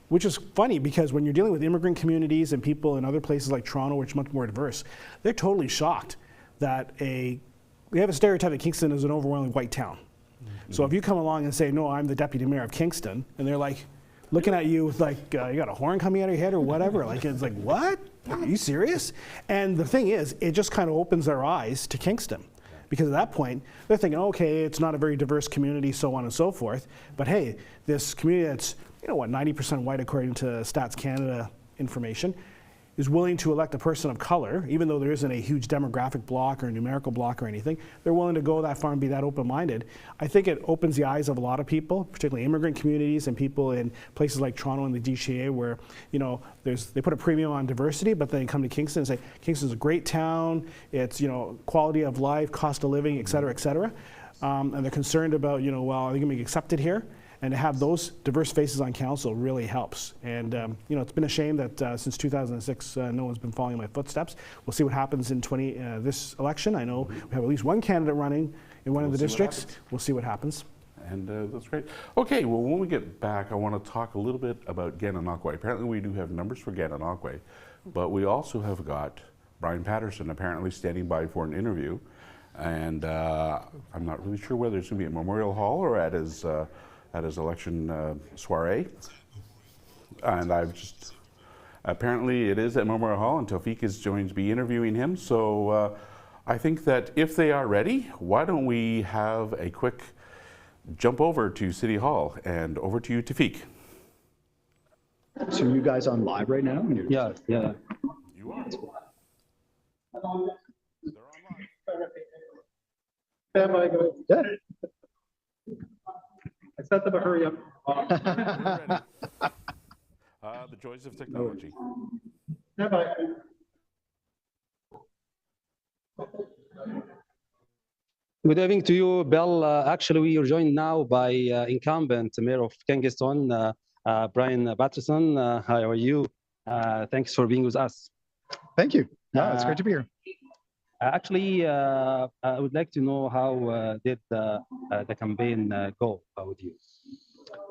E: Which is funny because when you're dealing with immigrant communities and people in other places like Toronto, which are much more diverse, they're totally shocked that we have a stereotype that Kingston is an overwhelmingly white town. Mm-hmm. So if you come along and say, no, I'm the deputy mayor of Kingston, and they're like, looking at you with like, you got a horn coming out of your head or whatever, like it's like, what? Are you serious? And the thing is, it just kind of opens their eyes to Kingston. Because at that point, they're thinking, okay, it's not a very diverse community, so on and so forth. But hey, this community that's, you know what, 90% white according to Stats Canada information, is willing to elect a person of color, even though there isn't a huge demographic block or numerical block or anything, they're willing to go that far and be that open-minded. I think it opens the eyes of a lot of people, particularly immigrant communities and people in places like Toronto and the GTA where, you know, they put a premium on diversity, but then come to Kingston and say, Kingston's a great town, it's, you know, quality of life, cost of living, et cetera, et cetera. And they're concerned about, you know, well, are they gonna be accepted here? And to have those diverse faces on council really helps. And you know, it's been a shame that since 2006, no one's been following my footsteps. We'll see what happens in this election. I know we have at least one candidate running in one of the districts. We'll see what happens.
B: And that's great. Okay, well, when we get back, I want to talk a little bit about Gananokwe. Apparently, we do have numbers for Gananokwe, but we also have got Brian Patterson apparently standing by for an interview. And I'm not really sure whether it's going to be at Memorial Hall or at his election soiree. And apparently it is at Memorial Hall, and Tawfiq is going to be interviewing him. So I think that if they are ready, why don't we have a quick jump over to City Hall, and over to you, Tawfiq.
J: So you guys on live right now?
K: Yeah.
B: You are. They're online.
J: Yeah.
K: I set them a hurry up.
B: The joys of technology.
K: Good evening to you, Bill. Actually, we are joined now by incumbent Mayor of Kingston, Brian Patterson. How are you? Thanks for being with us.
J: Thank you. No, it's great to be here.
K: Actually, I would like to know how did the campaign go with you?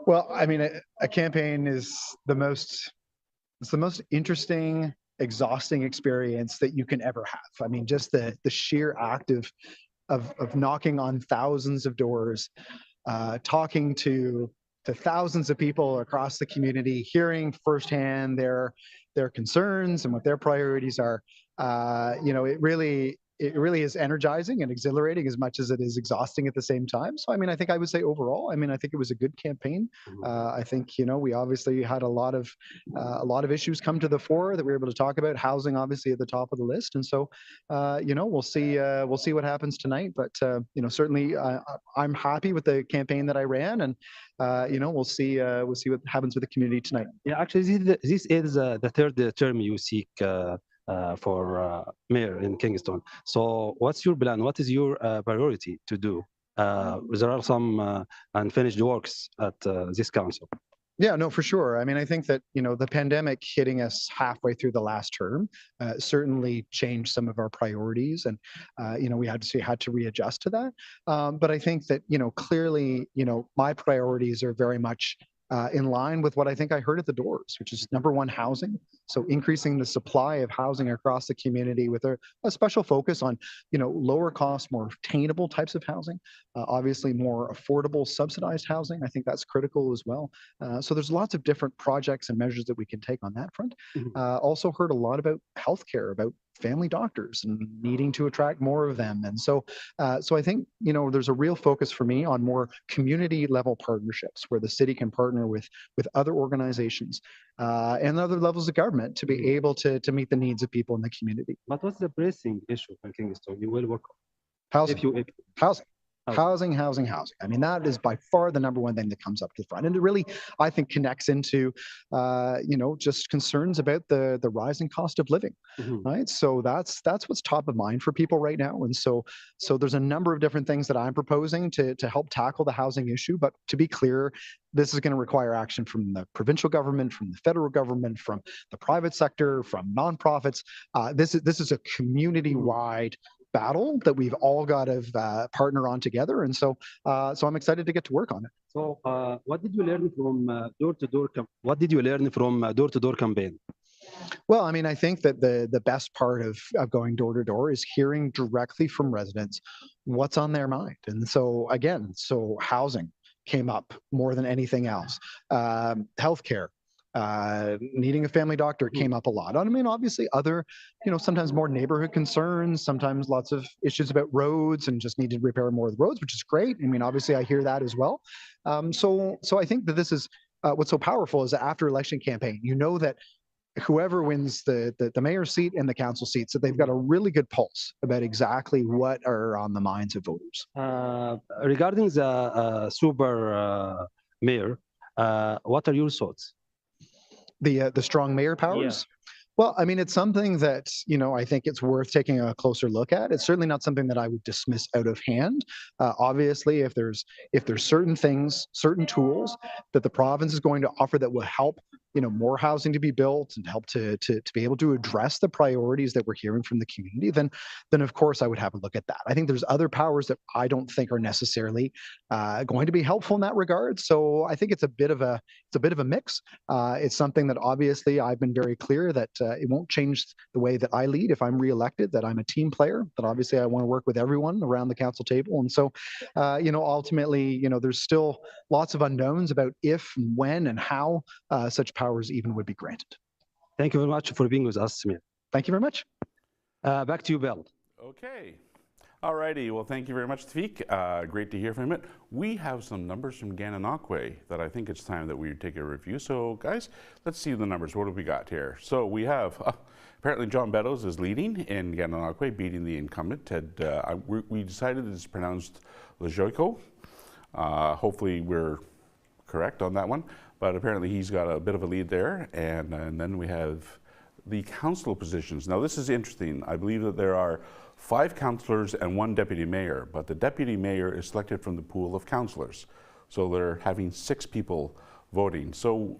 J: Well, I mean, a campaign is the most interesting, exhausting experience that you can ever have. I mean, just the sheer act of knocking on thousands of doors, talking to thousands of people across the community, hearing firsthand their concerns and what their priorities are. You know, it really is energizing and exhilarating as much as it is exhausting at the same time. So, I mean, I think I would say overall, I mean, I think it was a good campaign. I think, you know, we obviously had a lot of issues come to the fore that we were able to talk about. Housing, obviously, at the top of the list, and so, you know, we'll see what happens tonight. But you know, certainly, I'm happy with the campaign that I ran, and you know, we'll see what happens with the community tonight.
K: Yeah, actually, this is the third term you seek for mayor in Kingston. So what's your plan? What is your priority to do? There are some unfinished works at this council.
J: Yeah, no, for sure. I mean, I think that, you know, the pandemic hitting us halfway through the last term certainly changed some of our priorities, and you know, we had to readjust to that. But I think that, you know, clearly, you know, my priorities are very much in line with what I think I heard at the doors, which is number one, housing. So increasing the supply of housing across the community with a special focus on, you know, lower cost, more attainable types of housing, obviously more affordable, subsidized housing. I think that's critical as well. So there's lots of different projects and measures that we can take on that front. Also heard a lot about healthcare, about family doctors and needing to attract more of them. And so, so I think, you know, there's a real focus for me on more community level partnerships where the city can partner with other organizations and other levels of government to be able to meet the needs of people in the community.
K: But what's the pressing issue in Kingston you will work on?
J: Housing. Housing. Housing, housing, housing. I mean, that is by far the number one thing that comes up to the front. And it really, I think, connects into, just concerns about the rising cost of living, right? So that's what's top of mind for people right now. And so there's a number of different things that I'm proposing to help tackle the housing issue. But to be clear, this is going to require action from the provincial government, from the federal government, from the private sector, from nonprofits. This is a community-wide battle that we've all got to partner on together, and so I'm excited to get to work on it.
K: So, what did you learn from door-to-door? What did you learn from door-to-door campaign?
J: Well, I mean, I think that the best part of going door to door is hearing directly from residents what's on their mind, and so again, housing came up more than anything else. Healthcare. Needing a family doctor came up a lot. I mean, obviously other, sometimes more neighborhood concerns, sometimes lots of issues about roads and just need to repair more of the roads, which is great. I mean, obviously I hear that as well. So I think that this is what's so powerful is that after election campaign, that whoever wins the mayor's seat and the council seats, that they've got a really good pulse about exactly what are on the minds of voters.
K: Regarding the super mayor, what are your thoughts?
J: The strong mayor powers? Yeah. Well, I mean, it's something that, I think it's worth taking a closer look at. It's certainly not something that I would dismiss out of hand. Obviously, if there's certain things, certain tools that the province is going to offer that will help, more housing to be built and help to be able to address the priorities that we're hearing from the community, then of course I would have a look at that. I think there's other powers that I don't think are necessarily going to be helpful in that regard. So I think it's a bit of a mix. It's something that obviously I've been very clear that it won't change the way that I lead if I'm reelected, that I'm a team player, that obviously I want to work with everyone around the council table. And so, ultimately, there's still lots of unknowns about if, when, and how such powers even would be granted.
K: Thank you very much for being with us, Samir.
J: Thank you very much.
K: Back to you, Bill.
B: Okay. All righty. Well, thank you very much, Tafik. Great to hear from it. We have some numbers from Gananokwe that I think it's time that we take a review. So, guys, let's see the numbers. What have we got here? So we have, apparently John Beddoes is leading in Gananokwe, beating the incumbent. We decided it's pronounced Lejoiko. Hopefully we're correct on that one. But apparently he's got a bit of a lead there. And then we have the council positions. Now, this is interesting. I believe that there are 5 councillors and 1 deputy mayor, but the deputy mayor is selected from the pool of councillors. So they're having 6 people voting. So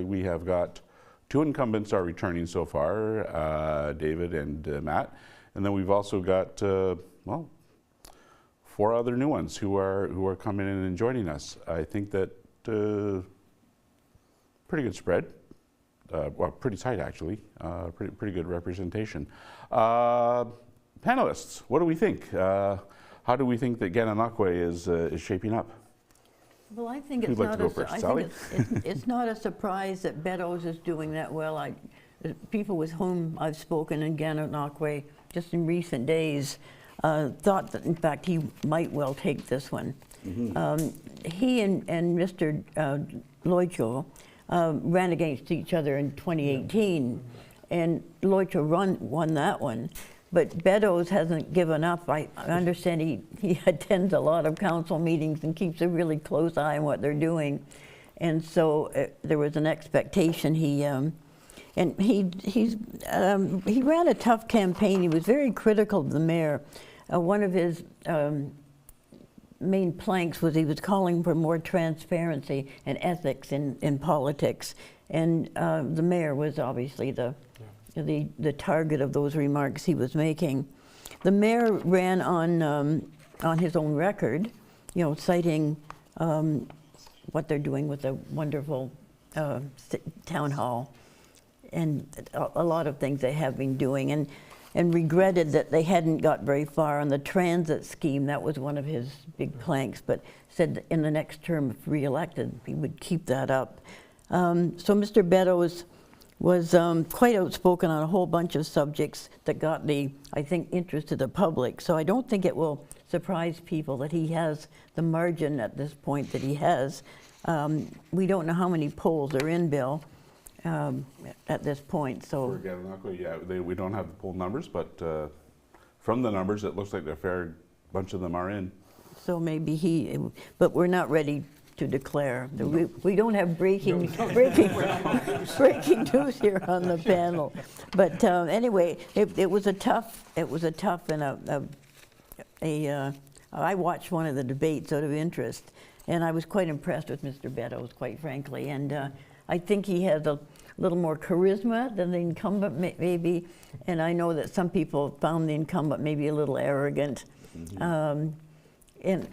B: we have got 2 incumbents are returning so far, David and Matt. And then we've also got, 4 other new ones who are coming in and joining us. I think that pretty good spread. Well, pretty tight actually. Pretty good representation. Panelists, what do we think? How do we think that Gananokwe is shaping up?
C: Well, I think it's not a surprise that Beddoes is doing that well. People with whom I've spoken in Gananokwe just in recent days thought that, in fact, he might well take this one. Mm-hmm. He and Mr. Loicho ran against each other in 2018, and Loicho won that one. But Beddoes hasn't given up. I understand he attends a lot of council meetings and keeps a really close eye on what they're doing. And so there was an expectation. He ran a tough campaign. He was very critical of the mayor. One of his main planks was he was calling for more transparency and ethics in politics. And the mayor was obviously the target of those remarks he was making. The mayor ran on his own record, citing what they're doing with the wonderful town hall and a lot of things they have been doing, and regretted that they hadn't got very far on the transit scheme. That was one of his big planks, but said that in the next term, if re-elected, he would keep that up. So Mr. Beddoes was quite outspoken on a whole bunch of subjects that got the, I think, interest of the public. So I don't think it will surprise people that he has the margin at this point that he has. We don't know how many polls are in, Bill, at this point. So
B: we don't have the poll numbers, but from the numbers, it looks like a fair bunch of them are in.
C: So maybe he, but we're not ready to declare. We don't have breaking news here on the panel. But anyway, it was a tough and I watched one of the debates out of interest, and I was quite impressed with Mr. Beddoes, quite frankly. And I think he has a little more charisma than the incumbent maybe. And I know that some people found the incumbent maybe a little arrogant. And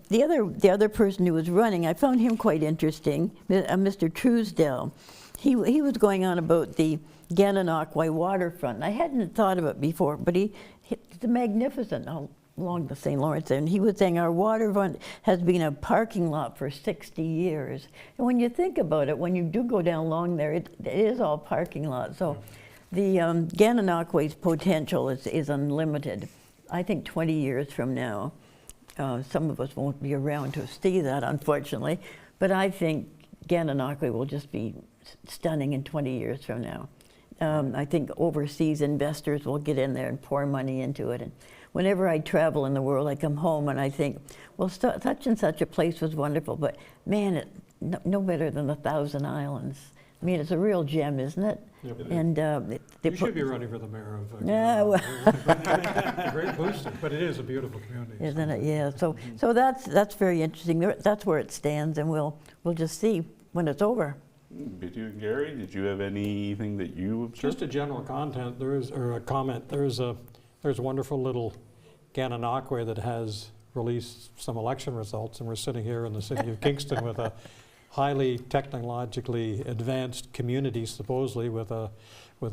C: the other person who was running, I found him quite interesting, Mr. Truesdell. He was going on about the Gananokwe waterfront. And I hadn't thought of it before, but it's magnificent along the St. Lawrence. And he was saying our waterfront has been a parking lot for 60 years. And when you think about it, when you do go down along there, it is all parking lot. So the Gananokwe's potential is unlimited. I think 20 years from now, some of us won't be around to see that, unfortunately, but I think Gananokwe will just be stunning in 20 years from now. I think overseas investors will get in there and pour money into it. And whenever I travel in the world, I come home and I think, well, such and such a place was wonderful, but man, no better than the Thousand Islands. I mean, it's a real gem, isn't it?
D: Yep.
C: And
D: you should be running for the mayor of
C: yeah, well.
D: a great booster, but it is a beautiful community.
C: Isn't it? Yeah. So that's very interesting. That's where it stands, and we'll just see when it's over.
B: Bidu and Gary, did you have anything that you observed?
D: Just a general comment. Or a comment. There's a wonderful little Gananokwe that has released some election results, and we're sitting here in the city of Kingston with a highly technologically advanced community, supposedly with a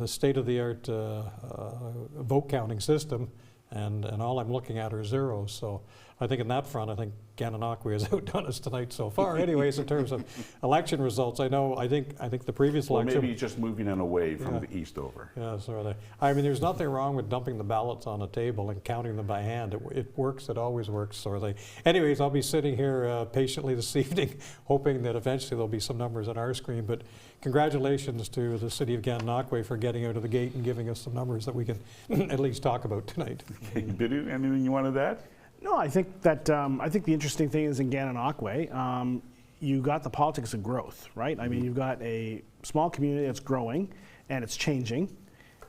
D: state-of-the-art vote counting system, and all I'm looking at are zeros. So I think in that front, I think Gananokwe has outdone us tonight so far. Anyways, in terms of election results, I think the previous election.
B: Maybe just moving it away from the east over.
D: Yeah, sort of. I mean, there's nothing wrong with dumping the ballots on a table and counting them by hand. It works. It always works, sort of thing. Anyways, I'll be sitting here patiently this evening, hoping that eventually there'll be some numbers on our screen. But congratulations to the city of Gananokwe for getting out of the gate and giving us some numbers that we can at least talk about tonight.
B: Okay, Bidu, anything you wanted to add?
E: No, I think that I think the interesting thing is in Gananokwe, you got the politics of growth, right? I mean, you've got a small community that's growing and it's changing,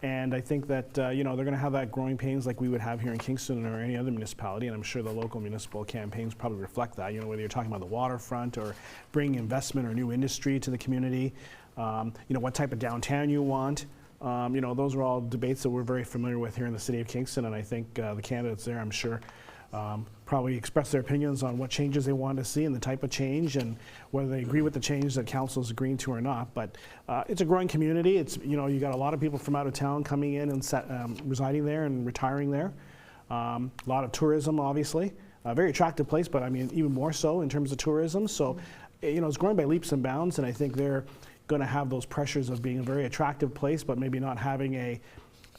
E: and I think that they're going to have that growing pains like we would have here in Kingston or any other municipality, and I'm sure the local municipal campaigns probably reflect that. You know, whether you're talking about the waterfront or bringing investment or new industry to the community, what type of downtown you want. Those are all debates that we're very familiar with here in the city of Kingston, and I think the candidates there, I'm sure, probably express their opinions on what changes they want to see and the type of change and whether they agree with the change that council is agreeing to or not. But it's a growing community. It's, you got a lot of people from out of town coming in and residing there and retiring there. A lot of tourism, obviously. A very attractive place, but I mean, even more so in terms of tourism. So, it's growing by leaps and bounds, and I think they're going to have those pressures of being a very attractive place, but maybe not having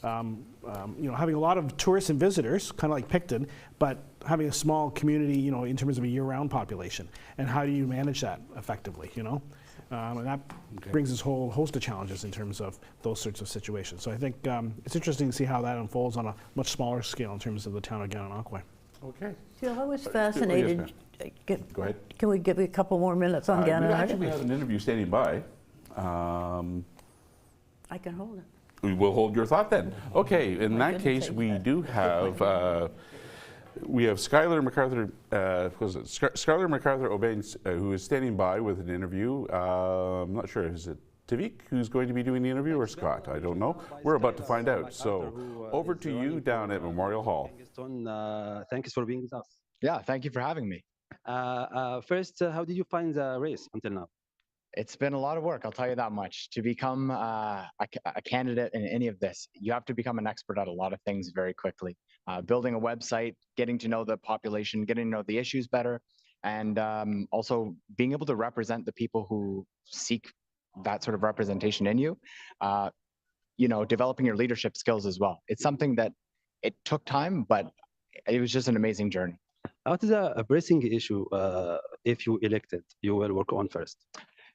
E: having a lot of tourists and visitors, kind of like Picton, but having a small community, in terms of a year-round population. And how do you manage that effectively, And that brings this whole host of challenges in terms of those sorts of situations. So I think it's interesting to see how that unfolds on a much smaller scale in terms of the town of Gananokwe.
B: Okay.
C: I was fascinated.
B: Go ahead.
C: Can we give you a couple more minutes on Gananokwe?
B: We have an interview standing by.
C: I can hold it.
B: We will hold your thought then. Okay, in that case, we do have Skylar MacArthur. Skylar MacArthur Obanes, who is standing by with an interview. I'm not sure. Is it Tavik who's going to be doing the interview or Scott? I don't know. We're about to find out. So over to you down at Memorial Hall.
K: Thanks for being with us.
H: Yeah, thank you for having me.
K: First, how did you find the race until now?
H: It's been a lot of work, I'll tell you that much. To become a candidate in any of this, you have to become an expert at a lot of things very quickly. Building a website, getting to know the population, getting to know the issues better, and also being able to represent the people who seek that sort of representation in you. Developing your leadership skills as well. It's something that it took time, but it was just an amazing journey.
K: What is a pressing issue if you elected you will work on first?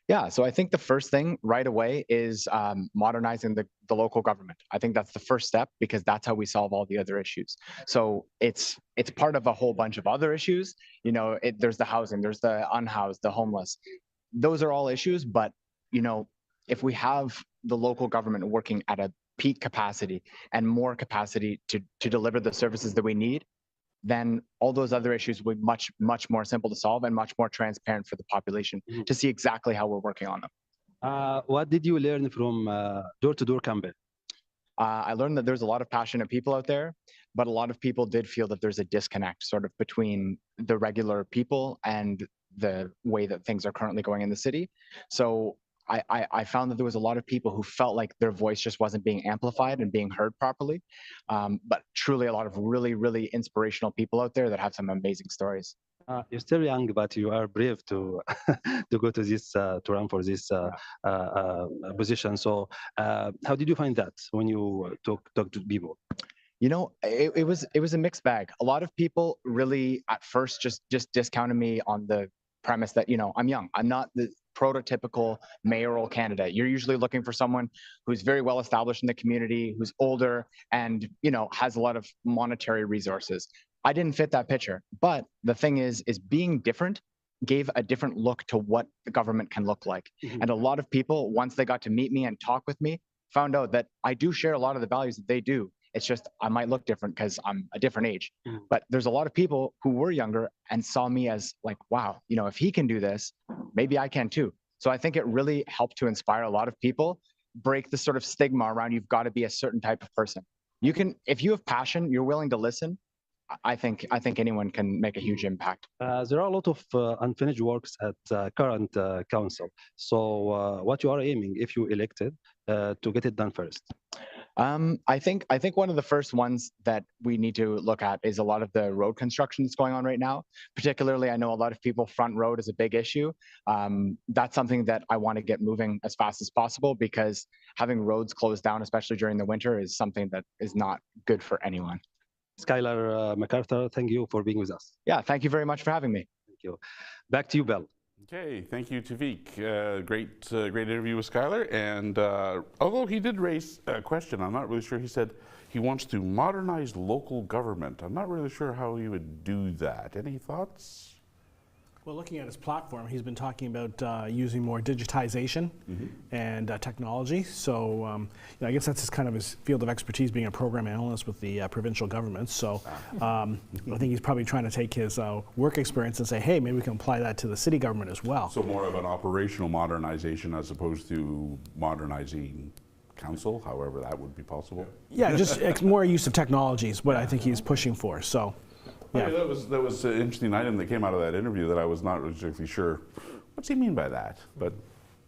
L: Yeah, so I think the first thing right away is modernizing the local government. I think that's the first step because that's how we solve all the other issues. So it's part of a whole bunch of other issues. You know, there's the housing, there's the unhoused, the homeless. Those are all issues, but you know, if we have the local government working at a peak capacity and more capacity to deliver the services that we need, then all those other issues will be much more simple to solve and much more transparent for the population to see exactly how we're working on them.
K: What did you learn from door-to-door campaign?
L: I learned that there's a lot of passionate people out there, but a lot of people did feel that there's a disconnect sort of between the regular people and the way that things are currently going in the city. So I found that there was a lot of people who felt like their voice just wasn't being amplified and being heard properly. But truly a lot of really, really inspirational people out there that have some amazing stories.
K: You're still young, but you are brave to to go to this to run for this position. So, how did you find that when you talk to people?
L: You know, it was a mixed bag. A lot of people really at first just discounted me on the premise that, you know, I'm young. I'm not the prototypical mayoral candidate. You're usually looking for someone who's very well established in the community, who's older, and, you know, has a lot of monetary resources. I didn't fit that picture. But the thing is being different gave a different look to what the government can look like. And a lot of people, once they got to meet me and talk with me, found out that I do share a lot of the values that they do. It's just I might look different because I'm a different age. But there's a lot of people who were younger and saw me as like, wow, you know, if he can do this, maybe I can too. So I think it really helped to inspire a lot of people, break the sort of stigma around you've got to be a certain type of person. You can, if you have passion, you're willing to listen, I think anyone can make a huge impact.
K: There are a lot of unfinished works at current council. So what you are aiming, if you elected, to get it done first?
L: I think one of the first ones that we need to look at is a lot of the road construction that's going on right now. Particularly, I know a lot of people, Front Road is a big issue. That's something that I want to get moving as fast as possible because having roads closed down, especially during the winter, is something that is not good for anyone.
K: Skylar MacArthur, thank you for being with us.
L: Yeah, thank you very much for having me.
K: Thank you. Back to you, Bill.
B: Okay, thank you, Tavik. Great interview with Skylar. And although he did raise a question, I'm not really sure. He said he wants to modernize local government. I'm not really sure how he would do that. Any thoughts?
E: Well, looking at his platform, he's been talking about using more digitization and technology. So you know, I guess that's kind of his field of expertise, being a program analyst with the provincial government. So I think he's probably trying to take his work experience and say, hey, maybe we can apply that to the city government as well.
B: So more of an operational modernization as opposed to modernizing council, however that would be possible.
E: Yeah, just more use of technology is what I think he's pushing for. So.
B: Yeah. Okay, that was an interesting item that came out of that interview that I was not exactly sure what's he mean by that, but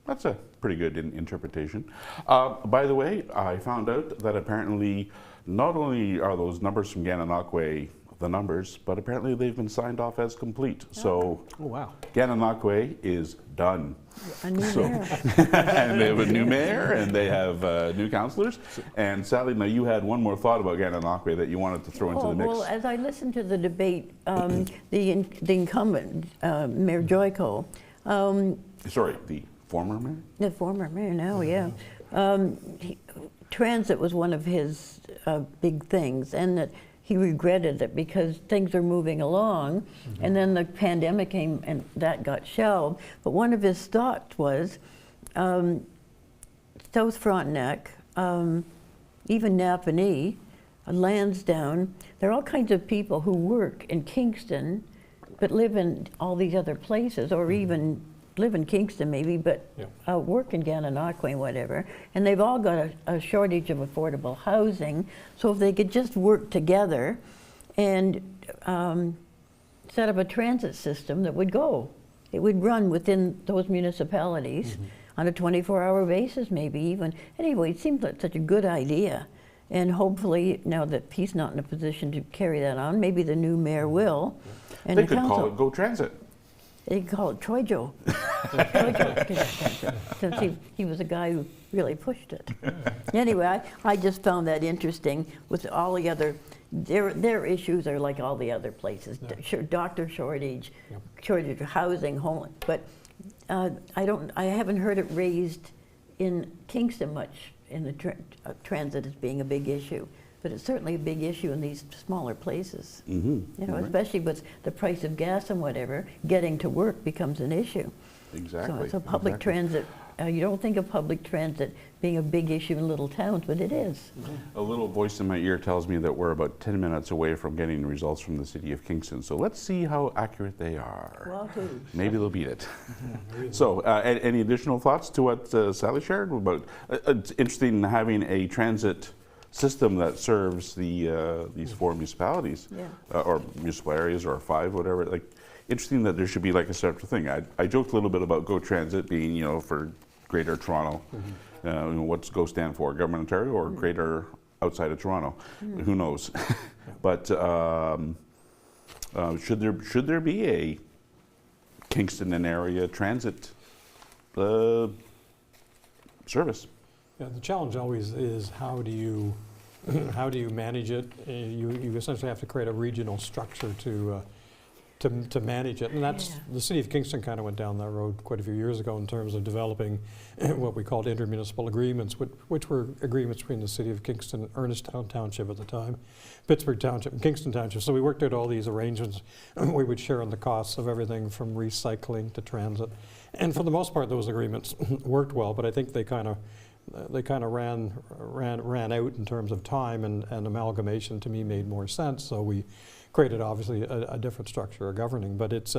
B: that's a pretty good interpretation. By the way, I found out that apparently not only are those numbers from Gananokwe the numbers, but apparently they've been signed off as complete. So
E: wow.
B: Gananokwe is done.
C: A new mayor.
B: And they have a new mayor and they have new councillors. And Sally, now you had one more thought about Gananokwe that you wanted to throw into the mix.
C: Well, as I listened to the debate, the incumbent, Mayor Joyko.
B: Sorry, the former mayor?
C: The former mayor now, yeah. Transit was one of his big things, and that he regretted it because things are moving along, and then the pandemic came and that got shelved. But one of his thoughts was South Frontenac, even Napanee, Lansdowne, there are all kinds of people who work in Kingston but live in all these other places, or even live in Kingston maybe, but work in Gananokwe and whatever. And they've all got a shortage of affordable housing. So if they could just work together and set up a transit system that would go. It would run within those municipalities on a 24-hour basis maybe even. Anyway, it seems like such a good idea. And hopefully, now that he's not in a position to carry that on, maybe the new mayor will. And
B: they could call it Go Transit.
C: They call it Troyjo. Since he was a guy who really pushed it. Anyway, I just found that interesting with all the other, their issues are like all the other places. Doctor shortage, shortage of housing, home, but I haven't heard it raised in Kingston much in the transit as being a big issue, but it's certainly a big issue in these smaller places. You know, especially with the price of gas and whatever, getting to work becomes an issue.
B: Exactly.
C: So public transit, you don't think of public transit being a big issue in little towns, but it is.
B: A little voice in my ear tells me that we're about 10 minutes away from getting results from the city of Kingston. So let's see how accurate they are.
C: Wahoo.
B: Maybe they'll beat it. So any additional thoughts to what Sally shared about? It's interesting having a transit system that serves the these 4 municipalities, or municipal areas, or 5, whatever. Like, interesting that there should be like a central thing. I joked a little bit about Go Transit being, you know, for Greater Toronto. What's GO stand for? Government Ontario or Greater outside of Toronto? Who knows? But should there be a Kingston and area transit service?
D: Yeah, the challenge always is how do you manage it? You essentially have to create a regional structure to manage it, and that's the city of Kingston kind of went down that road quite a few years ago in terms of developing what we called intermunicipal agreements, which were agreements between the city of Kingston, Ernestown Township at the time, Pittsburgh Township, and Kingston Township. So we worked out all these arrangements. We would share on the costs of everything from recycling to transit, and for the most part, those agreements worked well. But I think they kind of ran out in terms of time, and amalgamation to me made more sense. So we created obviously a different structure of governing, but it's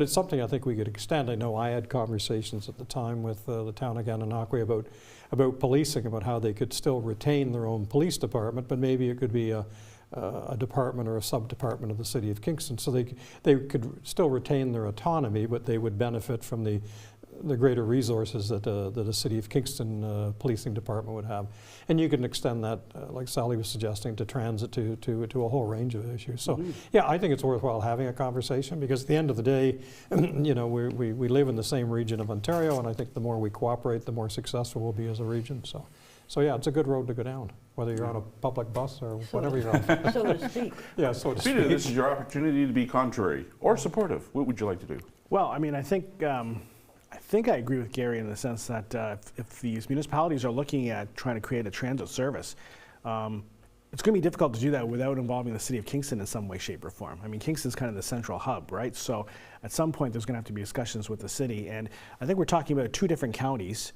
D: something I think we could extend. I know I had conversations at the time with the town of Gananokwe about policing, about how they could still retain their own police department, but maybe it could be a department or a sub-department of the city of Kingston, so they could still retain their autonomy, but they would benefit from the greater resources that the city of Kingston policing department would have. And you can extend that, like Sally was suggesting, to transit, to a whole range of issues. So yeah, I think it's worthwhile having a conversation, because at the end of the day, you know, we live in the same region of Ontario, and I think the more we cooperate, the more successful we'll be as a region. So yeah, it's a good road to go down, whether you're on a public bus or whatever you're on.
C: So to speak.
B: Yeah, so to speak. Rita, this is your opportunity to be contrary or supportive. What would you like to do?
E: Well, I mean, I think I agree with Gary in the sense that if these municipalities are looking at trying to create a transit service, it's going to be difficult to do that without involving the city of Kingston in some way, shape, or form. I mean, Kingston's kind of the central hub, right? So at some point, there's going to have to be discussions with the city. And I think we're talking about 2 different counties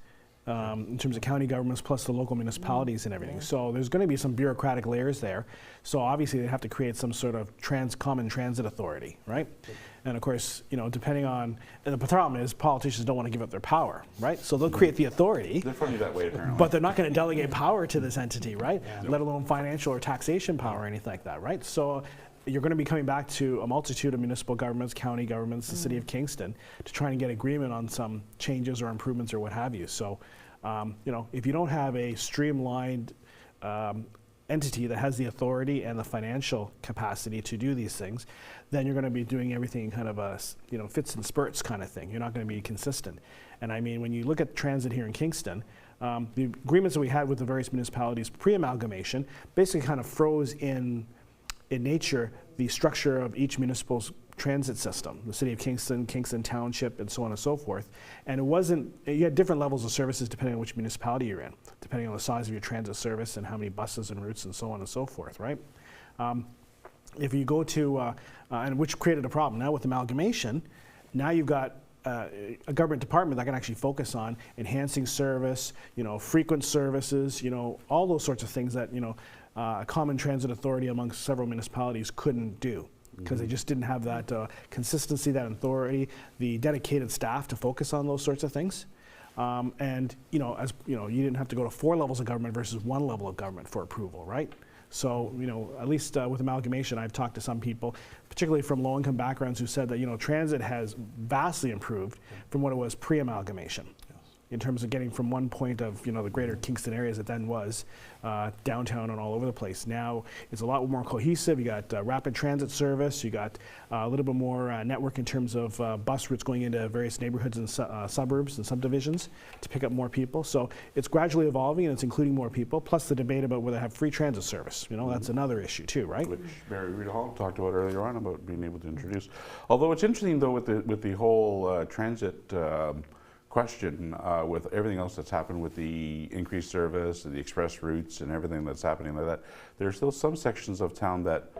E: in terms of county governments plus the local municipalities and everything. So there's going to be some bureaucratic layers there. So obviously, they have to create some sort of common transit authority, right? And of course, you know, depending on, and the problem is politicians don't want to give up their power, right? So they'll create the authority.
B: They're funny that way, apparently.
E: But they're not going to delegate power to this entity, right? Let alone financial or taxation power or anything like that, right? So you're going to be coming back to a multitude of municipal governments, county governments, the city of Kingston, to try and get agreement on some changes or improvements or what have you. So, you know, if you don't have a streamlined entity that has the authority and the financial capacity to do these things, then you're going to be doing everything in kind of a, you know, fits and spurts kind of thing. You're not going to be consistent. And I mean, when you look at transit here in Kingston, the agreements that we had with the various municipalities pre-amalgamation basically kind of froze in nature the structure of each municipal's transit system, the city of Kingston, Kingston Township, and so on and so forth. And it wasn't, you had different levels of services depending on which municipality you're in, depending on the size of your transit service and how many buses and routes and so on and so forth, right? If you go to, and which created a problem. Now with amalgamation, now you've got a government department that can actually focus on enhancing service, you know, frequent services, you know, all those sorts of things that, you know, a common transit authority amongst several municipalities couldn't do, because they just didn't have that consistency, that authority, the dedicated staff to focus on those sorts of things. And, you know, as you know, you didn't have to go to 4 levels of government versus 1 level of government for approval, right? So, you know, at least with amalgamation, I've talked to some people, particularly from low-income backgrounds, who said that, you know, transit has vastly improved from what it was pre-amalgamation. in terms of getting from one point of the greater Kingston area as it then was, downtown and all over the place. Now it's a lot more cohesive. You got rapid transit service. You got a little bit more network in terms of bus routes going into various neighborhoods and suburbs and subdivisions to pick up more people. So it's gradually evolving, and it's including more people. Plus the debate about whether to have free transit service. That's another issue too, right?
B: Which Rita Holland talked about earlier on about being able to introduce. Although it's interesting though with the whole transit question, with everything else that's happened with the increased service and the express routes and everything that's happening like that, there are still some sections of town that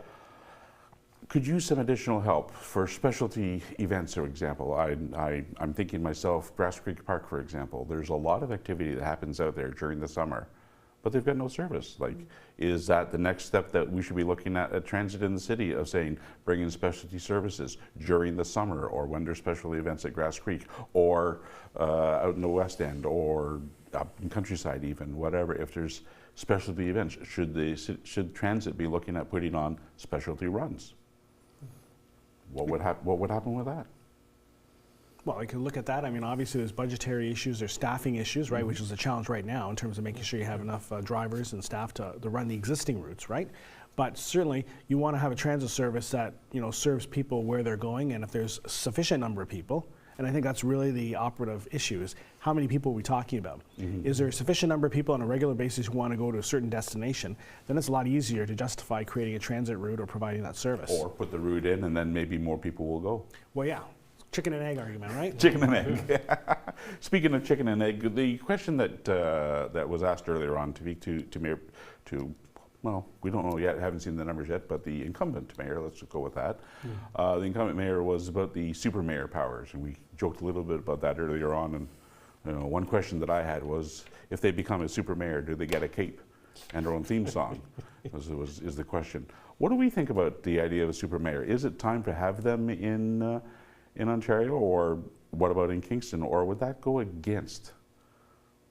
B: could use some additional help for specialty events, for example. I'm thinking myself, Grass Creek Park, for example. There's a lot of activity that happens out there during the summer, but they've got no service. Like, is that the next step that we should be looking at transit in the city, of saying, bring in specialty services during the summer, or when there's special events at Grass Creek, or out in the West End, or up in Countryside even, whatever. If there's specialty events, should transit be looking at putting on specialty runs? What would happen with that?
E: Well, I could look at that. I mean, obviously there's budgetary issues, there's staffing issues, right, which is a challenge right now in terms of making sure you have enough drivers and staff to run the existing routes, right? But certainly you want to have a transit service that, serves people where they're going, and if there's a sufficient number of people, and I think that's really the operative issue, is how many people are we talking about? Is there a sufficient number of people on a regular basis who want to go to a certain destination? Then it's a lot easier to justify creating a transit route or providing that service.
B: Or put the route in, and then maybe more people will go.
E: Well, yeah. Chicken and egg argument, right?
B: Chicken and egg. Speaking of chicken and egg, the question that was asked earlier on well, we don't know yet, haven't seen the numbers yet, but the incumbent mayor, let's just go with that. The incumbent mayor was about the super mayor powers, and we joked a little bit about that earlier on. And one question that I had was, if they become a super mayor, do they get a cape and their own theme song? is the question. What do we think about the idea of a super mayor? Is it time to have them in Ontario, or what about in Kingston, or would that go against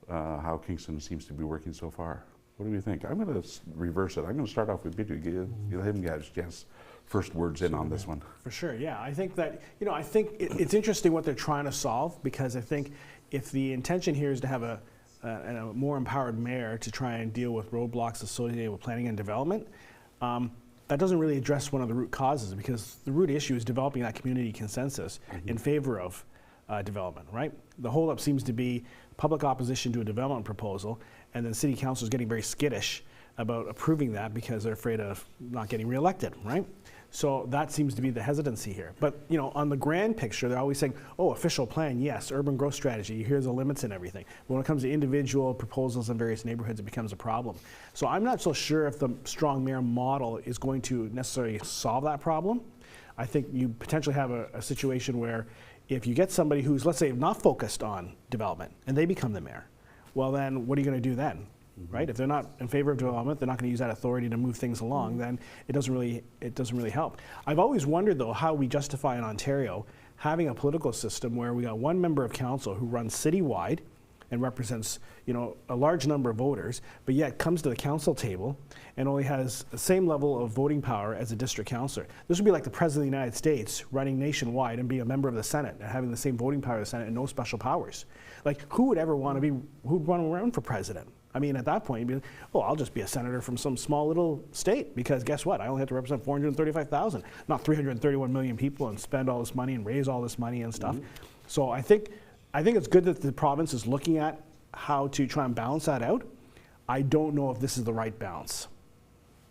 B: how Kingston seems to be working so far? What do you think? I'm going to reverse it. I'm going to start off with Bidu. Give him guys chance first words in on this one.
E: For sure, yeah. I think that, I think it's interesting what they're trying to solve, because I think if the intention here is to have a more empowered mayor to try and deal with roadblocks associated with planning and development, that doesn't really address one of the root causes, because the root issue is developing that community consensus in favor of development, right? The holdup seems to be public opposition to a development proposal, and then city council is getting very skittish about approving that because they're afraid of not getting reelected, right? So that seems to be the hesitancy here. But on the grand picture, they're always saying, oh, official plan, yes, urban growth strategy, here's the limits and everything. But when it comes to individual proposals in various neighborhoods, it becomes a problem. So I'm not so sure if the strong mayor model is going to necessarily solve that problem. I think you potentially have a situation where if you get somebody who's, let's say, not focused on development, and they become the mayor, well then, what are you going to do then? Right? If they're not in favor of development, they're not going to use that authority to move things along, then it doesn't really help. I've always wondered, though, how we justify in Ontario having a political system where we got one member of council who runs citywide and represents, a large number of voters, but yet comes to the council table and only has the same level of voting power as a district councillor. This would be like the President of the United States running nationwide and being a member of the Senate and having the same voting power as the Senate and no special powers. Like, who would ever want to who'd want to run for president? I mean, at that point, you'd be like, oh, I'll just be a senator from some small little state, because guess what? I only have to represent 435,000, not 331 million people, and spend all this money and raise all this money and stuff. So I think it's good that the province is looking at how to try and balance that out. I don't know if this is the right balance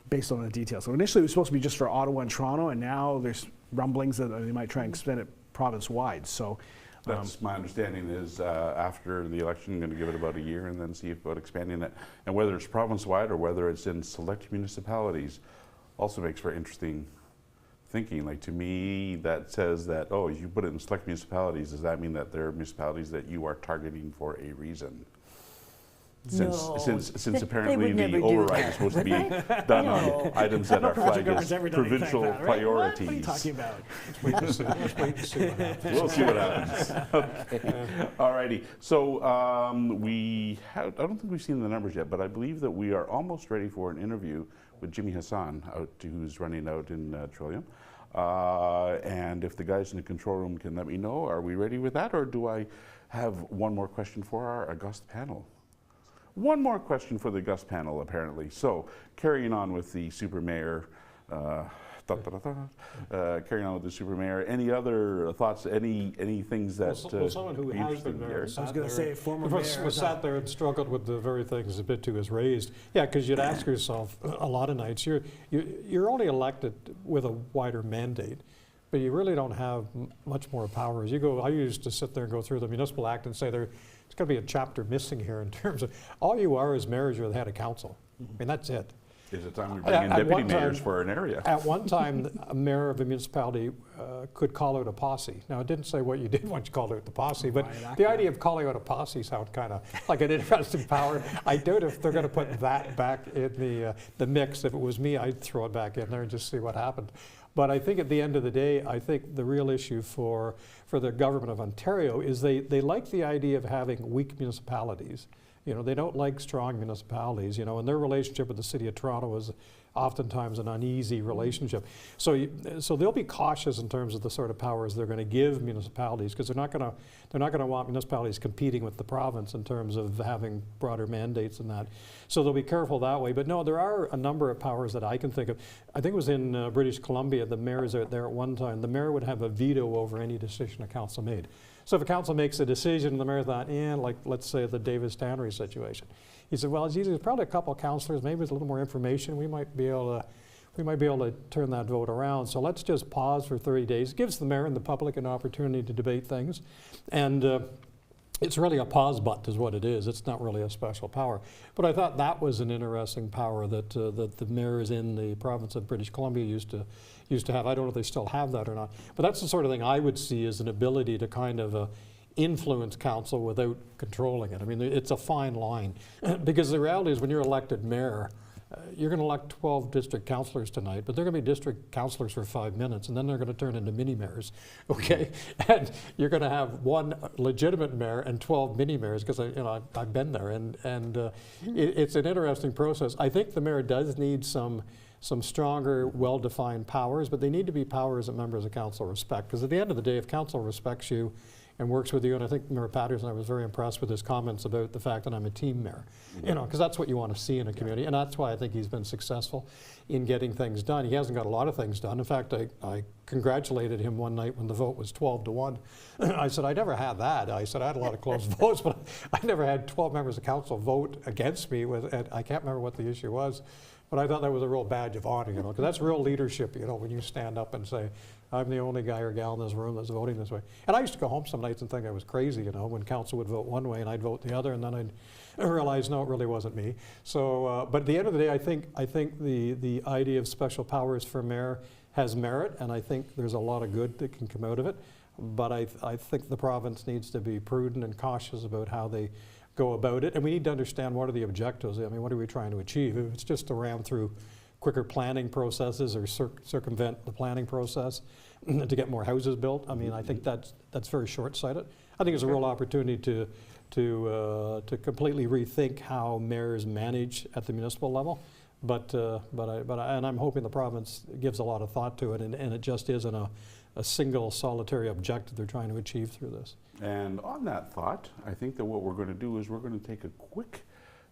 E: based on the details. So initially it was supposed to be just for Ottawa and Toronto, and now there's rumblings that they might try and expand it province-wide. So
B: that's my understanding is after the election, I'm going to give it about a year and then see about expanding it. And whether it's province-wide or whether it's in select municipalities also makes for interesting thinking. Like, to me, that says that, oh, if you put it in select municipalities, does that mean that there are municipalities that you are targeting for a reason? Since apparently the override is supposed to be done on items that are flagged as provincial priorities.
E: What are you talking about?
D: Let's wait and see what happens.
B: We'll see what happens. Okay. All righty. So I don't think we've seen the numbers yet, but I believe that we are almost ready for an interview with Jimmy Hassan, who's running out in Trillium. And if the guys in the control room can let me know, are we ready with that, or do I have one more question for our august panel? One more question for the august panel, apparently. So, carrying on with the super mayor, carrying on with the super mayor. Any other thoughts? Any things that?
D: Well, someone who has been mayor.
E: I was going to say former mayor.
D: Was sat there and struggled with the very things a bit too was raised. Yeah, because you'd ask yourself a lot of nights. You're only elected with a wider mandate, but you really don't have much more power. As you go, I used to sit there and go through the Municipal Act and say there's going to be a chapter missing here in terms of all you are as mayors. You're the head of council. I mean, that's it.
B: Is it time we bring in deputy mayors for an area?
D: At one time, a mayor of a municipality could call out a posse. Now, it didn't say what you did once you called out the posse, but the idea of calling out a posse sounds kind of like an interesting power. I doubt if they're going to put that back in the mix. If it was me, I'd throw it back in there and just see what happened. But I think at the end of the day, I think the real issue for the government of Ontario is they like the idea of having weak municipalities. You know, they don't like strong municipalities, you know, and their relationship with the City of Toronto is oftentimes an uneasy relationship. So they'll be cautious in terms of the sort of powers they're going to give municipalities, because they're not going to want municipalities competing with the province in terms of having broader mandates and that. So they'll be careful that way. But no, there are a number of powers that I can think of. I think it was in British Columbia, the mayors out there at one time, the mayor would have a veto over any decision a council made. So if a council makes a decision and the mayor thought, like let's say the Davis Tannery situation, he said, well, there's probably a couple of councillors, maybe with a little more information, we might be able to turn that vote around. So let's just pause for 30 days. It gives the mayor and the public an opportunity to debate things. And it's really a pause button is what it is. It's not really a special power. But I thought that was an interesting power that the mayors in the province of British Columbia used to have. I don't know if they still have that or not. But that's the sort of thing I would see as an ability to kind of influence council without controlling it. I mean, it's a fine line. Because the reality is when you're elected mayor, you're going to elect 12 district councillors tonight, but they're going to be district councillors for 5 minutes, and then they're going to turn into mini-mayors, okay? And you're going to have one legitimate mayor and 12 mini-mayors, because I've been there, and it's an interesting process. I think the mayor does need some stronger, well-defined powers, but they need to be powers that members of council respect, because at the end of the day, if council respects you and works with you, and I think Mayor Patterson, I was very impressed with his comments about the fact that I'm a team mayor, you know, because that's what you want to see in a community, and that's why I think he's been successful in getting things done. He hasn't got a lot of things done. In fact, I congratulated him one night when the vote was 12-1. I said, I never had that. I said, I had a lot of close votes, but I never had 12 members of council vote against me, and I can't remember what the issue was. But I thought that was a real badge of honor, you know, because that's real leadership, you know, when you stand up and say, I'm the only guy or gal in this room that's voting this way. And I used to go home some nights and think I was crazy, you know, when council would vote one way and I'd vote the other, and then I'd realize, no, it really wasn't me. So, but at the end of the day, I think the idea of special powers for mayor has merit, and I think there's a lot of good that can come out of it. But I think the province needs to be prudent and cautious about how they go about it, and we need to understand what are the objectives. I mean, what are we trying to achieve? If it's just to ram through quicker planning processes or circumvent the planning process to get more houses built, I mean, I think that's very short-sighted. I think it's a real opportunity to completely rethink how mayors manage at the municipal level. But I'm hoping the province gives a lot of thought to it, and it just isn't a single solitary objective they're trying to achieve through this.
B: And on that thought, I think that what we're going to do is we're going to take a quick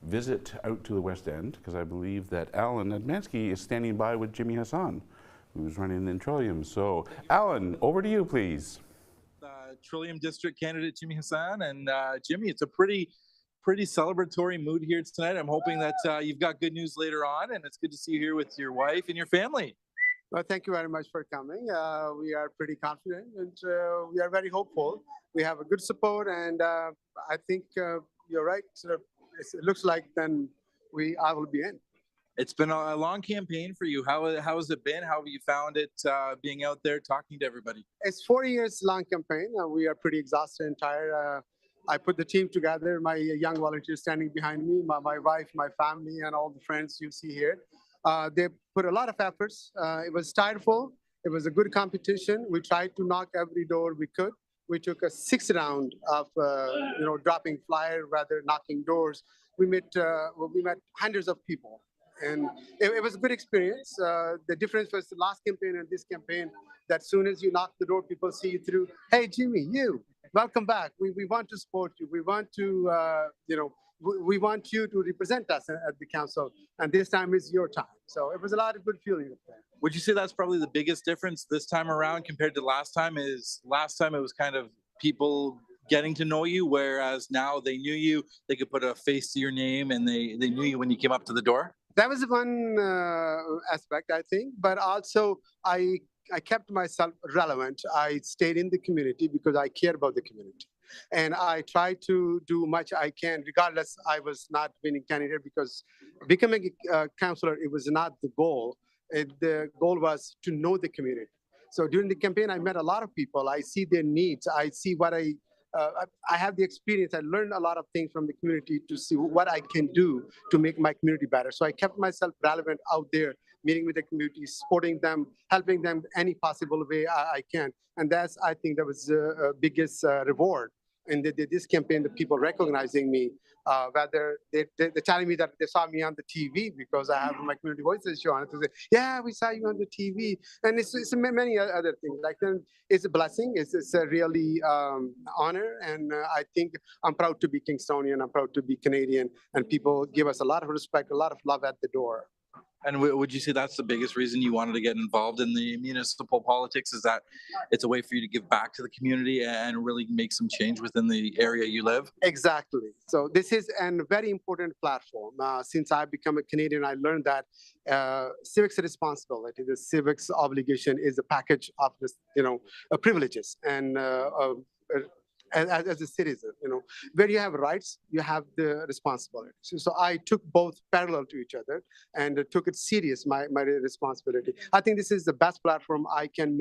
B: visit out to the West End, because I believe that Alan Admansky is standing by with Jimmy Hassan, who's running in Trillium. So, Alan, over to you, please.
M: Trillium District candidate Jimmy Hassan, and Jimmy, it's a pretty celebratory mood here tonight. I'm hoping that you've got good news later on, and it's good to see you here with your wife and your family.
N: Well, thank you very much for coming. We are pretty confident, and we are very hopeful. We have a good support, and I think you're right. It looks like then I will be in.
M: It's been a long campaign for you. How has it been? How have you found it being out there talking to everybody?
N: It's 4 years long campaign. We are pretty exhausted and tired. I put the team together, my young volunteers standing behind me, my wife, my family, and all the friends you see here. They put a lot of efforts. It was tireful. It was a good competition. We tried to knock every door we could. We took a 6th round of dropping flyer, rather knocking doors. We met hundreds of people, and it was a good experience. The difference was the last campaign and this campaign. that soon as you knock the door, people see you through. Hey, Jimmy, welcome back. We want to support you. We want to, we want you to represent us at the council, and this time is your time. So it was a lot of good feeling up there.
M: Would you say that's probably the biggest difference this time around compared to last time? Is last time it was kind of people getting to know you, whereas now they knew you, they could put a face to your name, and they knew you when you came up to the door?
N: That was one aspect, I think, but also I kept myself relevant. I stayed in the community because I care about the community. And I tried to do much I can, regardless I was not winning candidate, because becoming a councillor, it was not the goal. The goal was to know the community. So during the campaign, I met a lot of people. I see their needs. I see what I have the experience. I learned a lot of things from the community to see what I can do to make my community better. So I kept myself relevant out there, meeting with the community, supporting them, helping them any possible way I can. And that's, I think, that was the biggest reward in this campaign, the people recognizing me, whether they're telling me that they saw me on the TV because I have my community voices show on it. They say, yeah, we saw you on the TV. And it's many other things. Like, it's a blessing. It's a really honor. And I think I'm proud to be Kingstonian. I'm proud to be Canadian. And people give us a lot of respect, a lot of love at the door.
M: And would you say that's the biggest reason you wanted to get involved in the municipal politics, is that it's a way for you to give back to the community and really make some change within the area you live?
N: Exactly. So this is a very important platform. Since I become a Canadian, I learned that civics responsibility, the civics obligation is a package of this, privileges and as a citizen, where you have rights, you have the responsibility. So I took both parallel to each other and took it serious, my responsibility. I think this is the best platform I can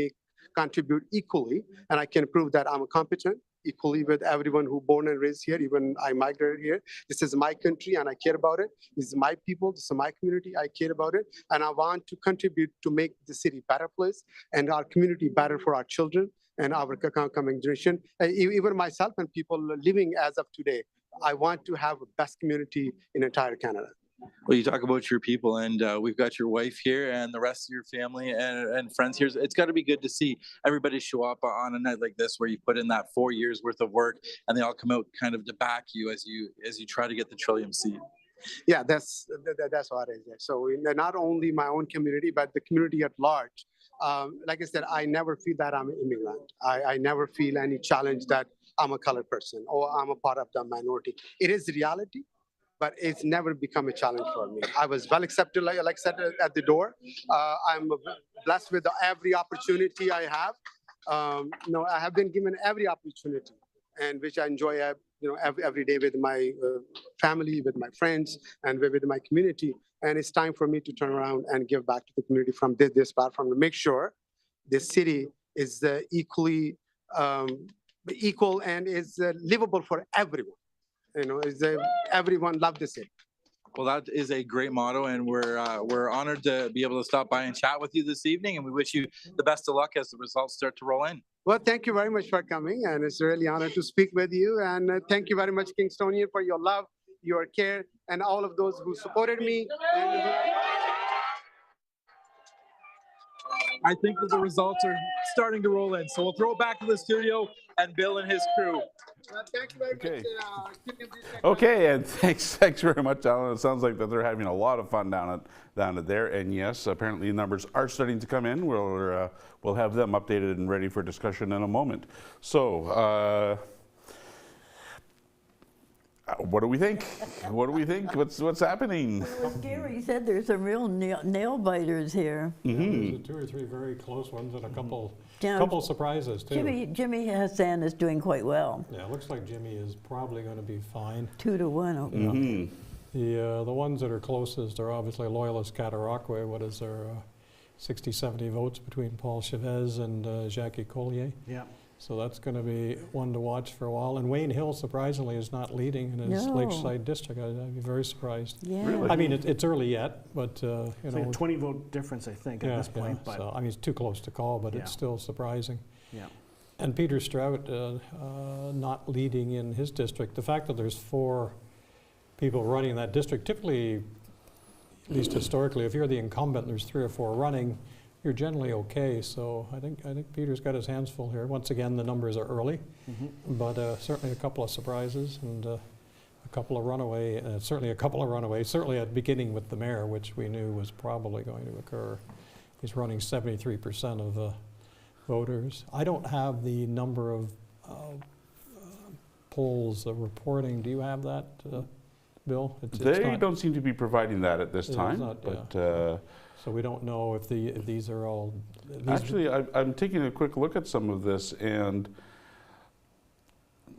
N: contribute equally, and I can prove that I'm competent equally with everyone who born and raised here, even I migrated here. This is my country and I care about it. This is my people, this is my community, I care about it. And I want to contribute to make the city a better place and our community better for our children and our coming generation. Even myself and people living as of today, I want to have the best community in entire Canada.
M: Well, you talk about your people, and we've got your wife here and the rest of your family and friends here. It's got to be good to see everybody show up on a night like this where you put in that 4 years worth of work and they all come out kind of to back you as you try to get the Trillium seat.
N: Yeah, that's what it is. So not only my own community, but the community at large. Like I said, I never feel that I'm an immigrant. I never feel any challenge that I'm a colored person or I'm a part of the minority. It is reality, but it's never become a challenge for me. I was well accepted, like I said, at the door. I'm blessed with every opportunity I have. I have been given every opportunity, and which I enjoy every day with my family, with my friends, and with my community. And it's time for me to turn around and give back to the community from this platform to make sure this city is equally equal and is livable for everyone. Everyone loves the city.
M: Well, that is a great motto, and we're honored to be able to stop by and chat with you this evening, and we wish you the best of luck as the results start to roll in.
N: Well, thank you very much for coming, and it's really an honor to speak with you, and thank you very much, Kingstonian, for your love, your care, and all of those who supported me.
M: I think that the results are starting to roll in, so we'll throw it back to the studio and Bill and his crew.
N: Thank you very much.
B: Okay, and thanks very much, Alan. It sounds like that they're having a lot of fun down at there, and yes, apparently numbers are starting to come in. We'll have them updated and ready for discussion in a moment. So. What do we think? What do we think? What's happening?
C: Well, Gary said there's some real nail biters here.
D: Yeah, there's 2 or 3 very close ones and a couple surprises too.
C: Jimmy Hassan is doing quite well.
D: Yeah, it looks like Jimmy is probably going to be fine.
C: 2-1. Okay.
D: The ones that are closest are obviously Loyalist Gananokwe. What is there? 60, 70 votes between Paul Chavez and Jackie Collier.
E: Yeah.
D: So that's going to be one to watch for a while. And Wayne Hill, surprisingly, is not leading in his Lakeside district. I'd be very surprised.
C: Yeah.
B: Really?
D: I mean, it's early yet, but
E: it's like a 20-vote difference, I think, at this point.
D: Yeah.
E: But
D: So I mean, it's too close to call, but it's still surprising.
E: Yeah.
D: And Peter Strout not leading in his district. The fact that there's 4 people running in that district, typically, at least historically, if you're the incumbent, and there's 3 or 4 running, you're generally okay. So I think Peter's got his hands full here. Once again, the numbers are early, but certainly a couple of surprises and a couple of runaway, certainly a couple of runaways, certainly at beginning with the mayor, which we knew was probably going to occur. He's running 73% of voters. I don't have the number of polls reporting. Do you have that, Bill?
B: They don't seem to be providing that at this time.
D: So we don't know if these are all.
B: Actually, I'm taking a quick look at some of this, and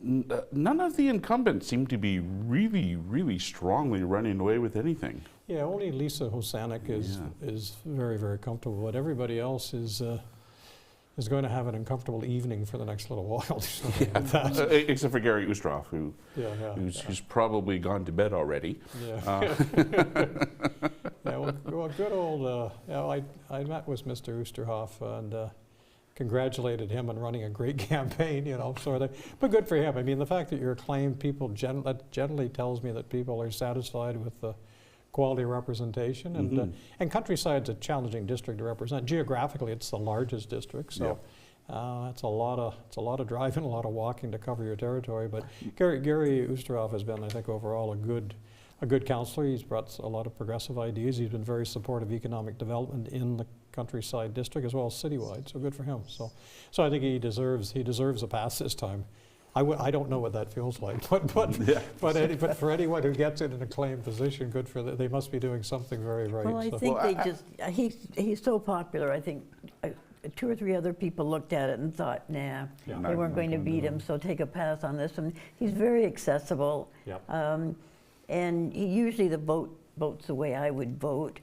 B: none of the incumbents seem to be really strongly running away with anything.
D: Yeah, only Lisa Osanic is very, very comfortable, but everybody else is going to have an uncomfortable evening for the next little while.
B: Except for Gary Ustroff, who's probably gone to bed already.
D: Well, good old. I met with Mr. Oosterhoff and congratulated him on running a great campaign. Sort of. But good for him. I mean, the fact that you're acclaimed, that generally tells me that people are satisfied with the quality representation, and Countryside's a challenging district to represent. Geographically, it's the largest district, so it's a lot of driving, a lot of walking to cover your territory. But Gary Oosterhoff has been, I think, overall a good councillor. He's brought a lot of progressive ideas. He's been very supportive of economic development in the Countryside district as well as citywide. So good for him. So I think he deserves a pass this time. I don't know what that feels like, but for anyone who gets in an acclaimed position, good for them. They must be doing something very right.
C: Well, I think he's so popular. I think 2 or 3 other people looked at it and thought, nah, they weren't going to beat him, so take a pass on this one. He's very accessible, and he usually votes the way I would vote.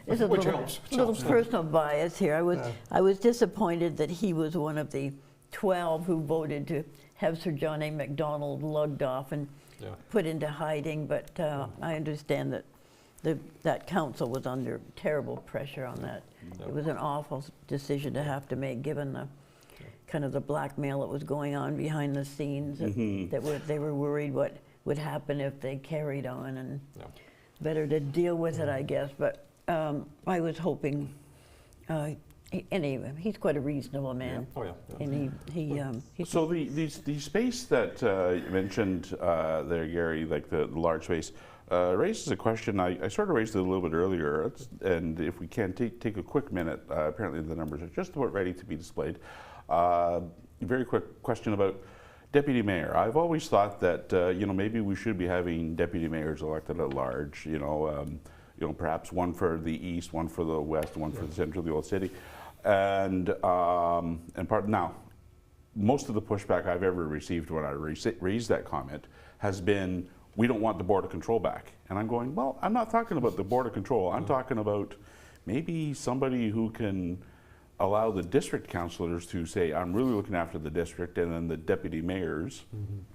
C: There's a little personal bias here. I was disappointed that he was one of the 12 who voted to have Sir John A. Macdonald lugged off and put into hiding, but I understand that that council was under terrible pressure on that. It was an awful decision to have to make, given the kind of the blackmail that was going on behind the scenes. They were worried what would happen if they carried on, and better to deal with it, I guess. But I was hoping. Anyway, he's quite a reasonable man. And
B: So the space that you mentioned there, Gary, like the large space, raises a question. I sort of raised it a little bit earlier, and if we can take a quick minute, apparently the numbers are just about ready to be displayed. Very quick question about deputy mayor. I've always thought that maybe we should be having deputy mayors elected at large. Perhaps one for the east, one for the west, one for the center of the old city. And now, most of the pushback I've ever received when I raised that comment has been, we don't want the Board of Control back. And I'm going, well, I'm not talking about the Board of Control. I'm talking about maybe somebody who can allow the district councillors to say, I'm really looking after the district, and then the deputy mayors,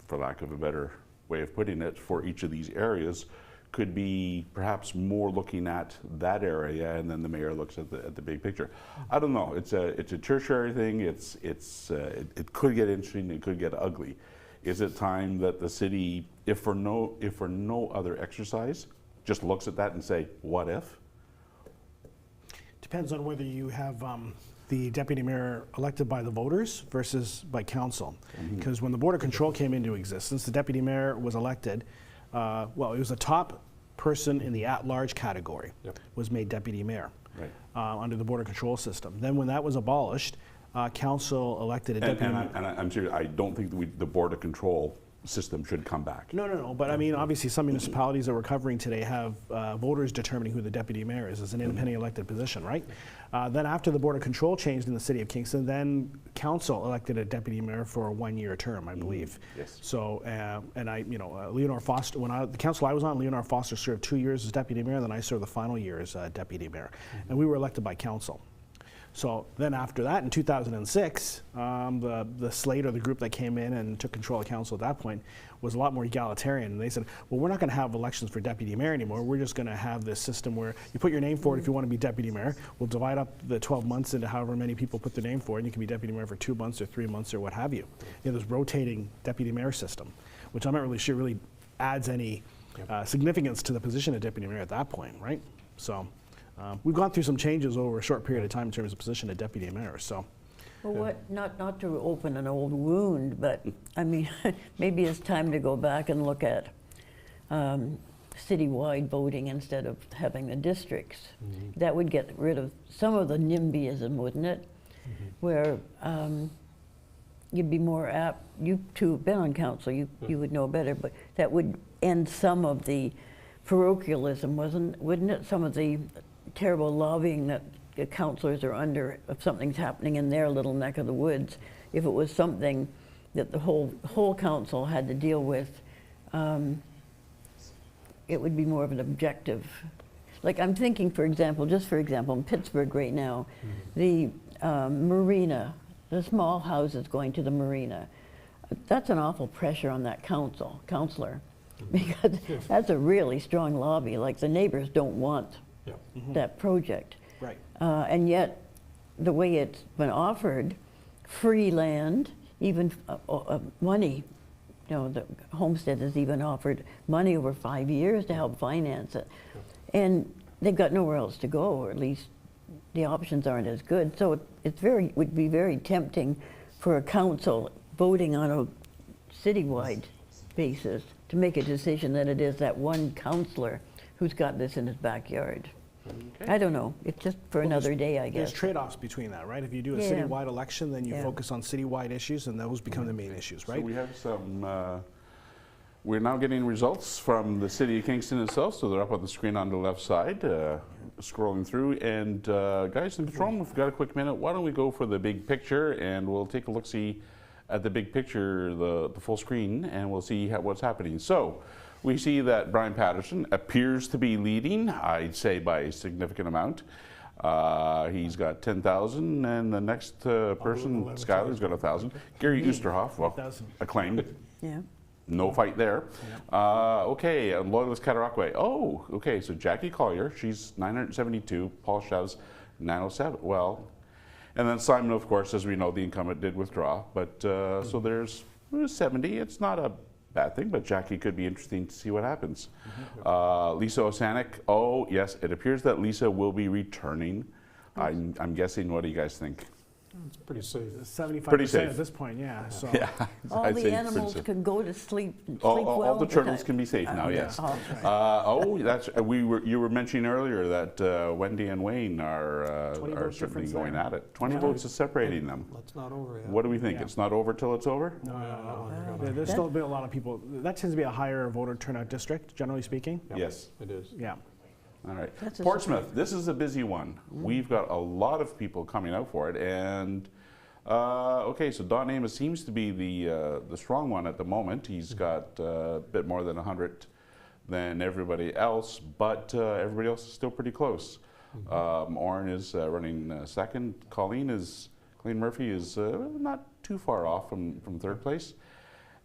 B: for lack of a better way of putting it, for each of these areas could be perhaps more looking at that area, and then the mayor looks at the big picture. I don't know. It's a tertiary thing. It could get interesting. It could get ugly. Is it time that the city, if for no other exercise, just looks at that and say, what if?
E: Depends on whether you have the deputy mayor elected by the voters versus by council. Because when the Board of Control came into existence, the deputy mayor was elected. It was the top person in the at-large category was made deputy mayor under the Board of Control system. Then when that was abolished, council elected a deputy mayor. And
B: I'm serious, I don't think the Board of Control system should come back.
E: No. But I mean, obviously some municipalities that we're covering today have voters determining who the deputy mayor is as an independent elected position, right? Then after the Board of Control changed in the city of Kingston, then council elected a deputy mayor for a 1-year term, I believe.
B: Yes.
E: So, Leonor Foster, the council I was on, Leonor Foster served 2 years as deputy mayor, then I served the final year as deputy mayor. And we were elected by council. So then after that, in 2006, the slate or the group that came in and took control of council at that point was a lot more egalitarian. And they said, well, we're not going to have elections for deputy mayor anymore. We're just going to have this system where you put your name forward if you want to be deputy mayor. We'll divide up the 12 months into however many people put their name forward, and you can be deputy mayor for 2 months or 3 months or what have you. This rotating deputy mayor system, which I'm not really sure really adds any significance to the position of deputy mayor at that point, right? So. We've gone through some changes over a short period of time in terms of position of deputy mayor, so.
C: Well, not to open an old wound, but I mean, maybe it's time to go back and look at citywide voting instead of having the districts. That would get rid of some of the NIMBYism, wouldn't it? Where you'd be more apt, you two have been on council, you would know better, but that would end some of the parochialism, wouldn't it? Some of the terrible lobbying that the councillors are under if something's happening in their little neck of the woods. If it was something that the whole council had to deal with, it would be more of an objective. Like I'm thinking, for example, in Pittsburgh right now, the marina, the small houses going to the marina, that's an awful pressure on that councillor, because that's a really strong lobby. Like the neighbors don't want that project.
E: Right.
C: And yet, the way it's been offered, free land, even money, you know, the Homestead has even offered money over 5 years to help finance it. And they've got nowhere else to go, or at least the options aren't as good. So would be very tempting for a council voting on a citywide basis to make a decision that it is that one councillor who's got this in his backyard. I don't know. It's just for another day, I guess.
E: There's trade-offs between that, right? If you do a citywide election, then you focus on citywide issues, and those become the main issues, right?
B: So we have some, we're now getting results from the city of Kingston itself, so they're up on the screen on the left side, scrolling through. And guys in Patrol, if we've got a quick minute, why don't we go for the big picture, and we'll take a look-see at the big picture, the full screen, and we'll see what's happening. So we see that Brian Patterson appears to be leading, I'd say by a significant amount. He's got 10,000, and the next person, Skylar's got 1,000. Gary Oosterhoff, well, acclaimed.
C: Yeah.
B: No fight there. Okay, Loyalist Gananokwe. Oh, okay, so Jackie Collier, she's 972. Paul Chav's 907. Well, and then Simon, of course, as we know, the incumbent did withdraw. But so there's 70. It's not a bad thing, but Jackie could be interesting to see what happens. Lisa Osanic. Oh, yes, it appears that Lisa will be returning. I'm guessing. What do you guys think?
D: It's pretty safe.
E: 75% at this point, yeah. So.
B: Yeah,
C: all the animals can go to sleep and sleep well.
B: All the turtles can be safe now, yes. You were mentioning earlier that Wendy and Wayne are certainly going at it. 20 votes is separating them.
D: That's not over yet.
B: What do we think? It's not over till it's over?
D: No.
E: There's still been a lot of people. That tends to be a higher voter turnout district, generally speaking.
B: Yes.
D: It is.
E: Yeah.
B: All right. Portsmouth, this is a busy one. We've got a lot of people coming out for it, and okay, so Don Amos seems to be the strong one at the moment. He's got a bit more than 100 than everybody else, but everybody else is still pretty close. Orrin is running second. Colleen Murphy is not too far off from third place.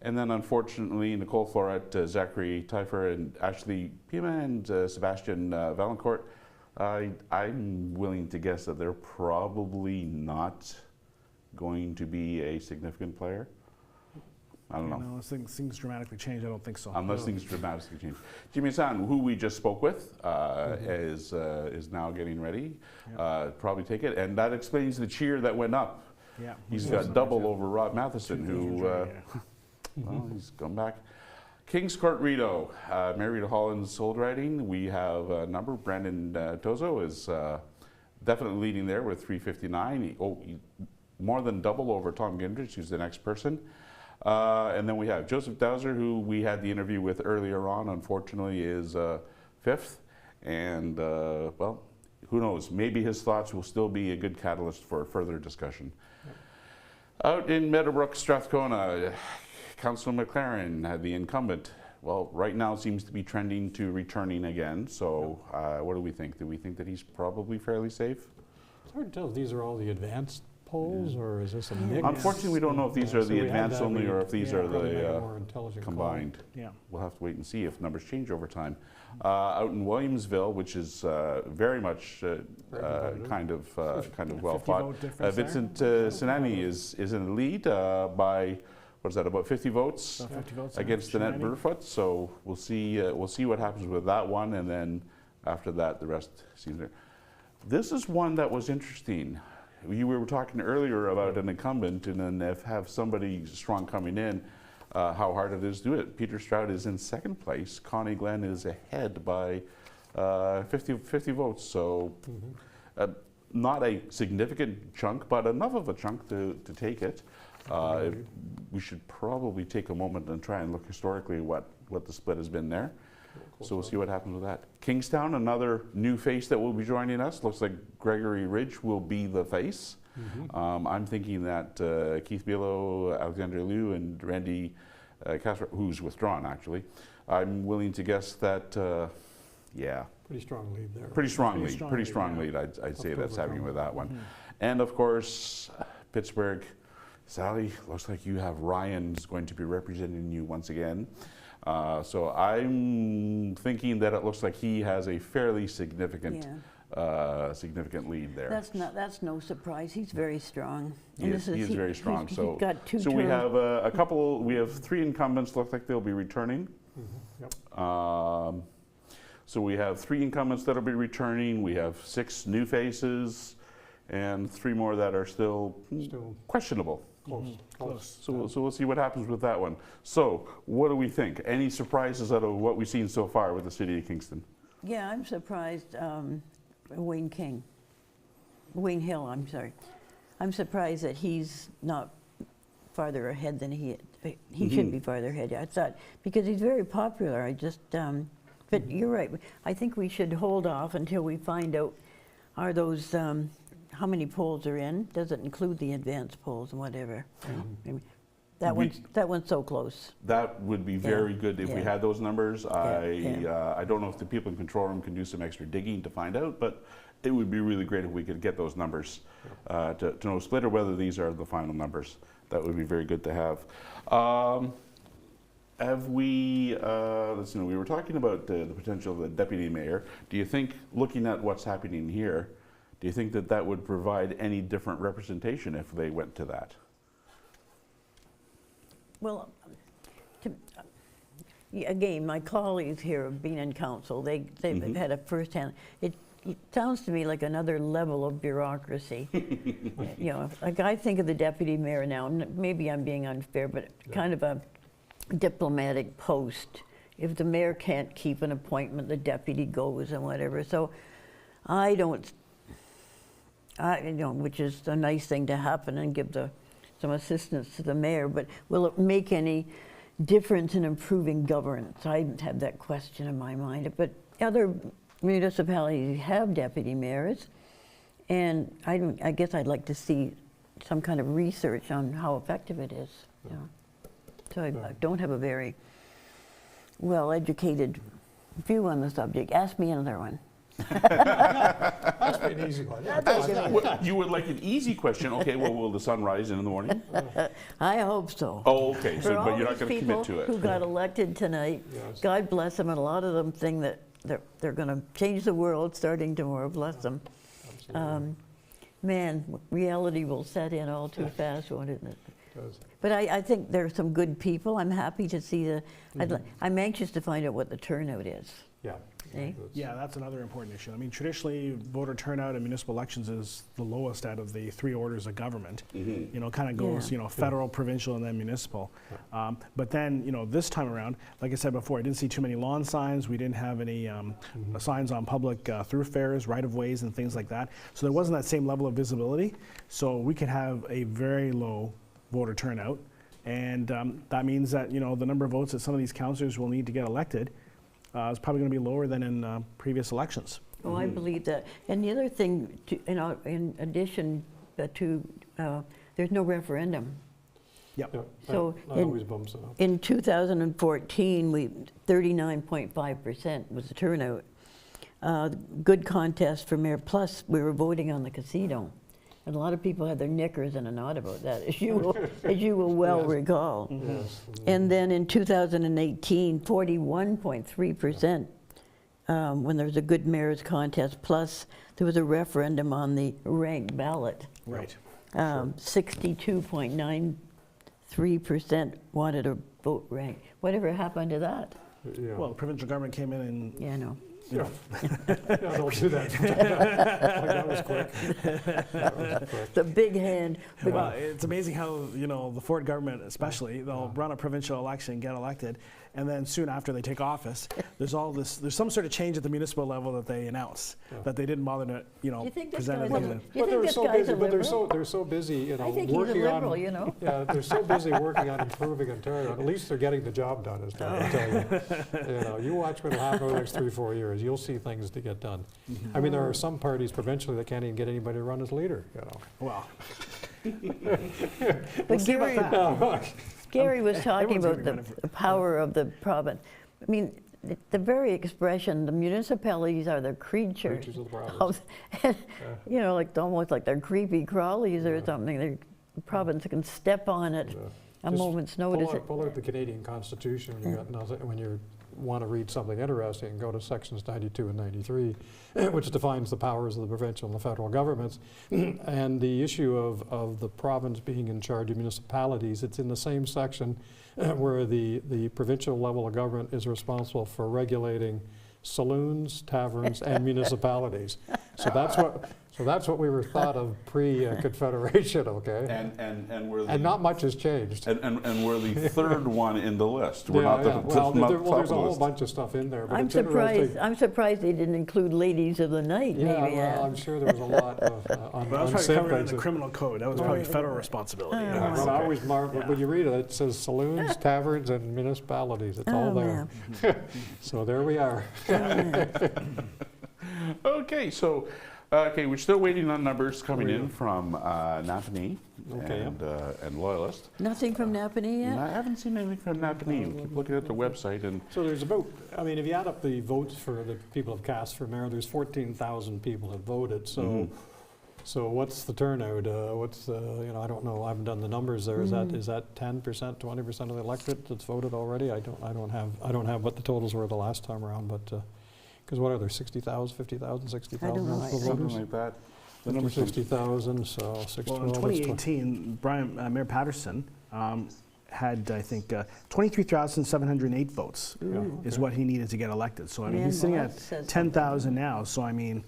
B: And then, unfortunately, Nicole Floret, Zachary Teifer, and Ashley Pima, and Sebastian Valancourt, I'm willing to guess that they're probably not going to be a significant player. I don't know.
E: Unless things dramatically change, I don't think so.
B: Unless things dramatically change. Jimmy Hassan, who we just spoke with, is now getting ready. Probably take it. And that explains the cheer that went up.
E: Yeah.
B: He's got double over Rob Matheson, who... well, he's come back. Kings Court Rito, Mary Rita Holland's sold riding. We have a number. Brandon Tozo is definitely leading there with 359. He more than double over Tom Gendrich, who's the next person. And then we have Joseph Dowser, who we had the interview with earlier on. Unfortunately, is fifth. And well, who knows? Maybe his thoughts will still be a good catalyst for further discussion. Out in Meadowbrook, Strathcona, Councillor McLaren, the incumbent, well, right now seems to be trending to returning again. So what do we think? Do we think that he's probably fairly safe?
D: It's hard to tell if these are all the advanced polls or is this a mix?
B: Unfortunately, we don't know if these are the advanced only or if these are the combined.
E: Yeah.
B: We'll have to wait and see if numbers change over time. Out in Williamsville, which is very much kind of well fought, Vincent Sinani is in the lead by, what is that, about 50 votes, against Annette Burfoot. So we'll see what happens with that one, and then after that, the rest seems there. This is one that was interesting. You were talking earlier about an incumbent and then have somebody strong coming in, how hard it is to do it. Peter Stroud is in second place. Connie Glenn is ahead by 50 votes. So not a significant chunk, but enough of a chunk to take it. We should probably take a moment and try and look historically what the split has been there. So we'll see what happens with that. Kingstown, another new face that will be joining us. Looks like Gregory Ridge will be the face. I'm thinking that Keith Bilo, Alexander Liu, and Randy Castro, who's withdrawn actually, I'm willing to guess that, yeah.
D: Pretty strong lead there.
B: Pretty strong lead. I'd say that's happening with that one. And of course, Pittsburgh. Sally, looks like you have Ryan's going to be representing you once again. So I'm thinking that it looks like he has a fairly significant significant lead there.
C: That's no surprise. He's very strong.
B: He is very strong. So
C: got two
B: so we have a couple. We have 3 incumbents. Look like they'll be returning. So we have 3 incumbents that'll be returning. We have 6 new faces, and 3 more that are still questionable.
D: Close.
B: So we'll see what happens with that one. So what do we think? Any surprises out of what we've seen so far with the city of Kingston?
C: Yeah, I'm surprised. Wayne Hill, I'm sorry. I'm surprised that he's not farther ahead than he should be farther ahead. I thought, because he's very popular. I just, but you're right. I think we should hold off until we find out, are those, how many polls are in? Does it include the advanced polls and whatever? That one's so close.
B: That would be very good if we had those numbers. I don't know if the people in control room can do some extra digging to find out, but it would be really great if we could get those numbers to know split or whether these are the final numbers. That would be very good to have. Have we, let's see, we were talking about the potential of the deputy mayor. Do you think, looking at what's happening here, do you think that that would provide any different representation if they went to that?
C: Well, again, my colleagues here have been in council. They've had a firsthand. It sounds to me like another level of bureaucracy. You know, like I think of the deputy mayor now. Maybe I'm being unfair, but kind of a diplomatic post. If the mayor can't keep an appointment, the deputy goes and whatever. So I don't. Which is a nice thing to happen and give some assistance to the mayor, but will it make any difference in improving governance? I have that question in my mind. But other municipalities have deputy mayors, and I guess I'd like to see some kind of research on how effective it is. You know? So I don't have a very well-educated view on the subject. Ask me another one.
D: That's an easy one.
B: You would like an easy question? Okay, well, will the sun rise in the morning?
C: I hope so.
B: Oh, okay, so, but you're not going to commit to
C: people
B: it.
C: who got elected tonight, God bless them, and a lot of them think that they're going to change the world starting tomorrow, bless them. Man, reality will set in all too fast, won't it? But I think there are some good people. I'm happy to see I'm anxious to find out what the turnout is.
E: Yeah, that's another important issue. I mean, traditionally, voter turnout in municipal elections is the lowest out of the 3 orders of government. You know, kind of goes, federal, provincial, and then municipal. But then, this time around, like I said before, I didn't see too many lawn signs. We didn't have any signs on public thoroughfares, right-of-ways, and things like that. So there wasn't that same level of visibility. So we could have a very low voter turnout. And that means that, the number of votes that some of these councillors will need to get elected is probably going to be lower than in previous elections.
C: Oh, I believe that. And the other thing, in addition to, there's no referendum.
E: Yep.
C: So
D: that always bumps it up.
C: In 2014, 39.5% was the turnout. Good contest for mayor. Plus, we were voting on the casino. And a lot of people had their knickers in a knot about that, as you will well recall. And then in 2018, 41.3%, when there was a good mayor's contest, plus there was a referendum on the ranked ballot.
E: Right.
C: 62.93% wanted a vote ranked. Whatever happened to that?
E: Well, the provincial government came in and
D: Yeah, don't do that. That was quick. That was quick.
C: The big hand.
E: Well, it's amazing how, the Ford government especially, they'll run a provincial election, get elected, and then soon after they take office, there's some sort of change at the municipal level that they announce that they didn't bother to,
C: You think this
E: present
C: guy's
E: it.
C: a-
D: But they're
C: this
D: so
C: guy's
D: busy.
C: a
D: But they're
C: liberal?
D: so busy,
C: I think he's a
D: working
C: liberal,
D: on. Yeah, they're so busy working on improving Ontario. At least they're getting the job done. Is what I tell you. You watch what'll happen over the next 3-4 years. You'll see things to get done. I mean, there are some parties provincially that can't even get anybody to run as leader.
E: Well,
C: But Gary, Gary was talking
E: everyone's
C: about
E: gonna be
C: the power of the province. I mean, the very expression, the municipalities are the creatures
D: Creatures of the province.
C: like almost like they're creepy crawlies or something. The province can step on it a
D: Just
C: moment's notice.
D: Pull out the Canadian Constitution when you got nothing, when you want to read something interesting, go to sections 92 and 93, which defines the powers of the provincial and the federal governments. And the issue of the province being in charge of municipalities, it's in the same section where the provincial level of government is responsible for regulating saloons, taverns, and municipalities. So that's what we were thought of pre-Confederation, okay?
B: And we're the,
D: And not much has changed.
B: and we're the third one in the list. We're not the
D: Well,
B: not
D: there's
B: top of
D: a
B: the
D: whole
B: list.
D: bunch of stuff in there, but
C: I'm
D: it's interesting.
C: surprised. I'm surprised they didn't include ladies of the night.
D: Yeah,
C: maybe.
D: well, I'm sure there was a lot of
E: but that was probably covered in the criminal code. That was probably federal responsibility.
D: Well, I always mark, when you read it, it says saloons, taverns, and municipalities. It's all there. So there we are.
B: Okay, so we're still waiting on numbers coming in from Napanee and Loyalist.
C: Nothing from Napanee yet?
B: I haven't seen anything from Napanee. We keep looking at the website and.
D: So there's about, I mean, if you add up the votes for the people have cast for mayor, there's 14,000 people have voted. So, so what's the turnout? What's I don't know. I haven't done the numbers there. Is that 10%, 20% of the electorate that's voted already? I don't have what the totals were the last time around, but. Because what are there, 60,000, 50,000, 60,000
B: Something
D: voters?
B: like that.
D: The number 60,000, so 612.
E: Well, in 2018, Mayor Patterson had, I think, 23,708 votes is what he needed to get elected. So, I mean, he's sitting at 10,000 now. So, I mean.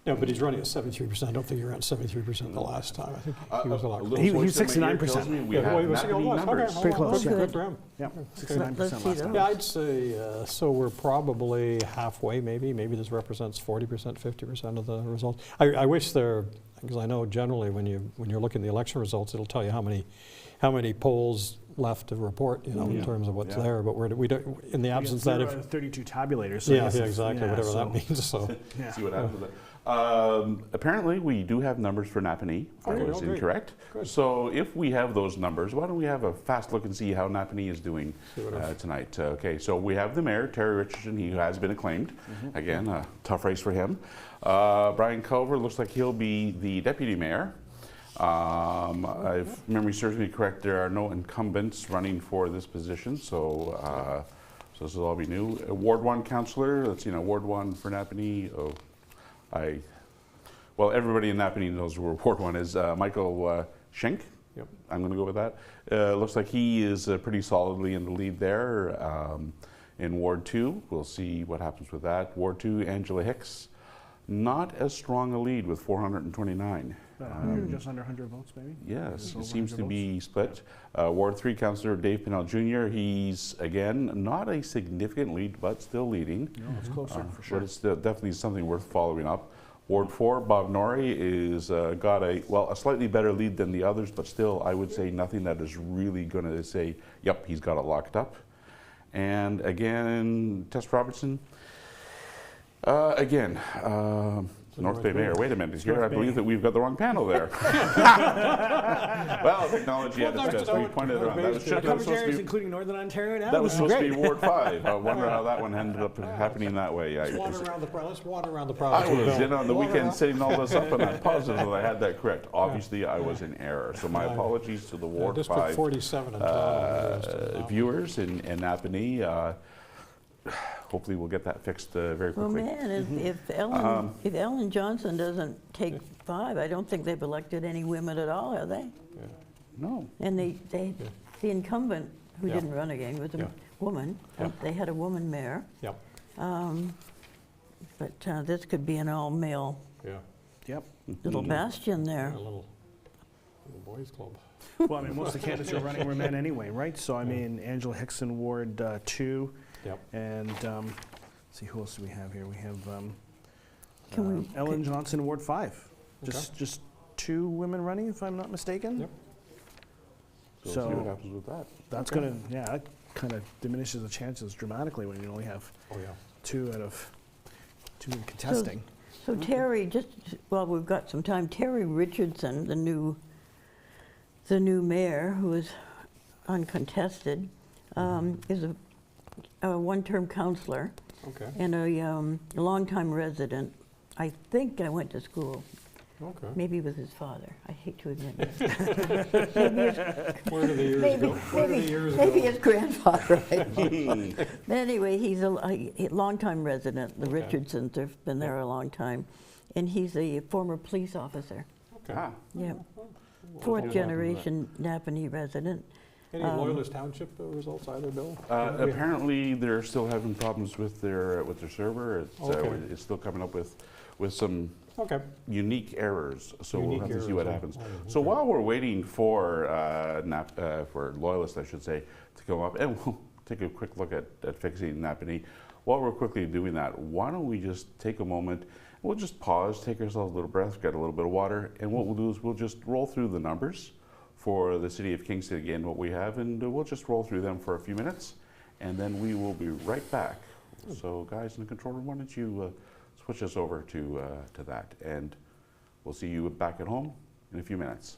D: No, but he's running at 73%. I don't think he ran 73% the last time. I think he was elected.
E: He was 69%.
B: We have Napanee numbers.
E: Pretty close,
D: good for him.
E: Yeah, 69% last time.
D: Yeah, I'd say, so we're probably halfway maybe. Maybe this represents 40%, 50% of the results. I wish there, because I know generally when you're looking at the election results, it'll tell you how many polls left to report, in terms of what's there. But we don't, in the absence that if
E: 32 tabulators. So
D: exactly, whatever that means. So
B: see what happens with it. Apparently, we do have numbers for Napanee. I was incorrect.
D: Good.
B: So if we have those numbers, why don't we have a fast look and see how Napanee is doing tonight? Okay, so we have the mayor, Terry Richardson. He has been acclaimed. Again, a tough race for him. Brian Culver looks like he'll be the deputy mayor. If memory serves me correct, there are no incumbents running for this position, so this will all be new. Ward 1 councillor, let's see now, Ward 1 for Napanee. Well, everybody in Napanee knows where Ward 1 is. Michael Schenk.
D: Yep.
B: I'm going to go with that. Looks like he is pretty solidly in the lead there. In Ward 2, we'll see what happens with that. Ward 2, Angela Hicks. Not as strong a lead with 429.
E: Just under 100 votes, maybe?
B: Yes, it seems to be split. Ward 3 Councillor Dave Pinnell Jr., he's, again, not a significant lead, but still leading.
E: No, it's closer, for sure.
B: But it's definitely something worth following up. Ward 4, Bob Norrie, is got a slightly better lead than the others, but still, I would say nothing that is really going to say, yep, he's got it locked up. And again, Tess Robertson, North Bay Mayor. Wait a minute, here I believe that we've got the wrong panel there. Well, technology had its best. We pointed it out. That was supposed to be,
E: including Northern Ontario now?
B: that was supposed to be Ward 5. I wonder how that one ended up happening that way.
D: let's wander around the
B: I
D: province.
B: was in on the weekend setting all this up, and I'm positive that I had that correct. Obviously, I was in error. So my apologies to the Ward
D: District
B: 5
D: 47 and
B: viewers in Napanee. Hopefully we'll get that fixed very
C: Well,
B: quickly.
C: man, if Ellen Johnson doesn't take 5, I don't think they've elected any women at all, have they?
B: No.
C: And the incumbent who didn't run again was a woman. They had a woman mayor.
D: Yep.
C: But this could be an all-male
D: Yeah.
E: Yep.
C: little bastion there.
D: A little boys club.
E: Well, I mean, most of the candidates who are running were men anyway, right? So, I mean, Angela Hickson, Ward 2.
D: Yep.
E: And let's see, who else do we have here? We have
C: Can
E: Ellen Johnson, Ward 5. Just 2 women running, if I'm not mistaken.
D: Yep.
B: So we'll see what happens with that.
E: That's going to, yeah, that kind of diminishes the chances dramatically when you only have 2 out of 2 contesting.
C: So Terry, just while we've got some time, Terry Richardson, the new mayor, who is uncontested, is a one-term counselor and a longtime resident. I think I went to school.
D: Okay.
C: Maybe with his father. I hate to admit it.
D: Where do the years go? Where do the years
C: maybe
D: go?
C: his grandfather. But anyway, he's a longtime resident. The Richardsons have been there a long time. And he's a former police officer.
D: Okay.
C: Yeah. 4th generation Napanee resident.
D: Any Loyalist Township results either, Bill?
B: Apparently, they're still having problems with their server. It's still coming up with some unique errors. So we'll have to see what happens. So while we're waiting for Loyalists, I should say, to come up, and we'll take a quick look at fixing Napanee. While we're quickly doing that, why don't we just take a moment? We'll just pause, take ourselves a little breath, get a little bit of water, and what we'll do is we'll just roll through the numbers for the city of Kingston again, what we have, and we'll just roll through them for a few minutes, and then we will be right back. So guys in the control room, why don't you switch us over to that, and we'll see you back at home in a few minutes.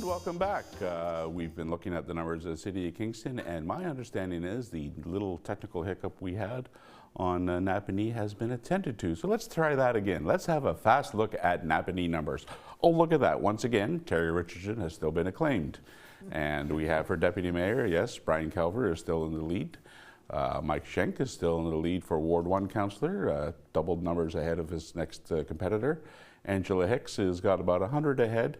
B: welcome back. We've been looking at the numbers of the City of Kingston, and my understanding is the little technical hiccup we had on Napanee has been attended to. So let's try that again. Let's have a fast look at Napanee numbers. Oh, look at that. Once again, Terry Richardson has still been acclaimed. And we have for Deputy Mayor, yes, Brian Calver is still in the lead. Mike Schenk is still in the lead for Ward 1 councillor, doubled numbers ahead of his next competitor. Angela Hicks has got about 100 ahead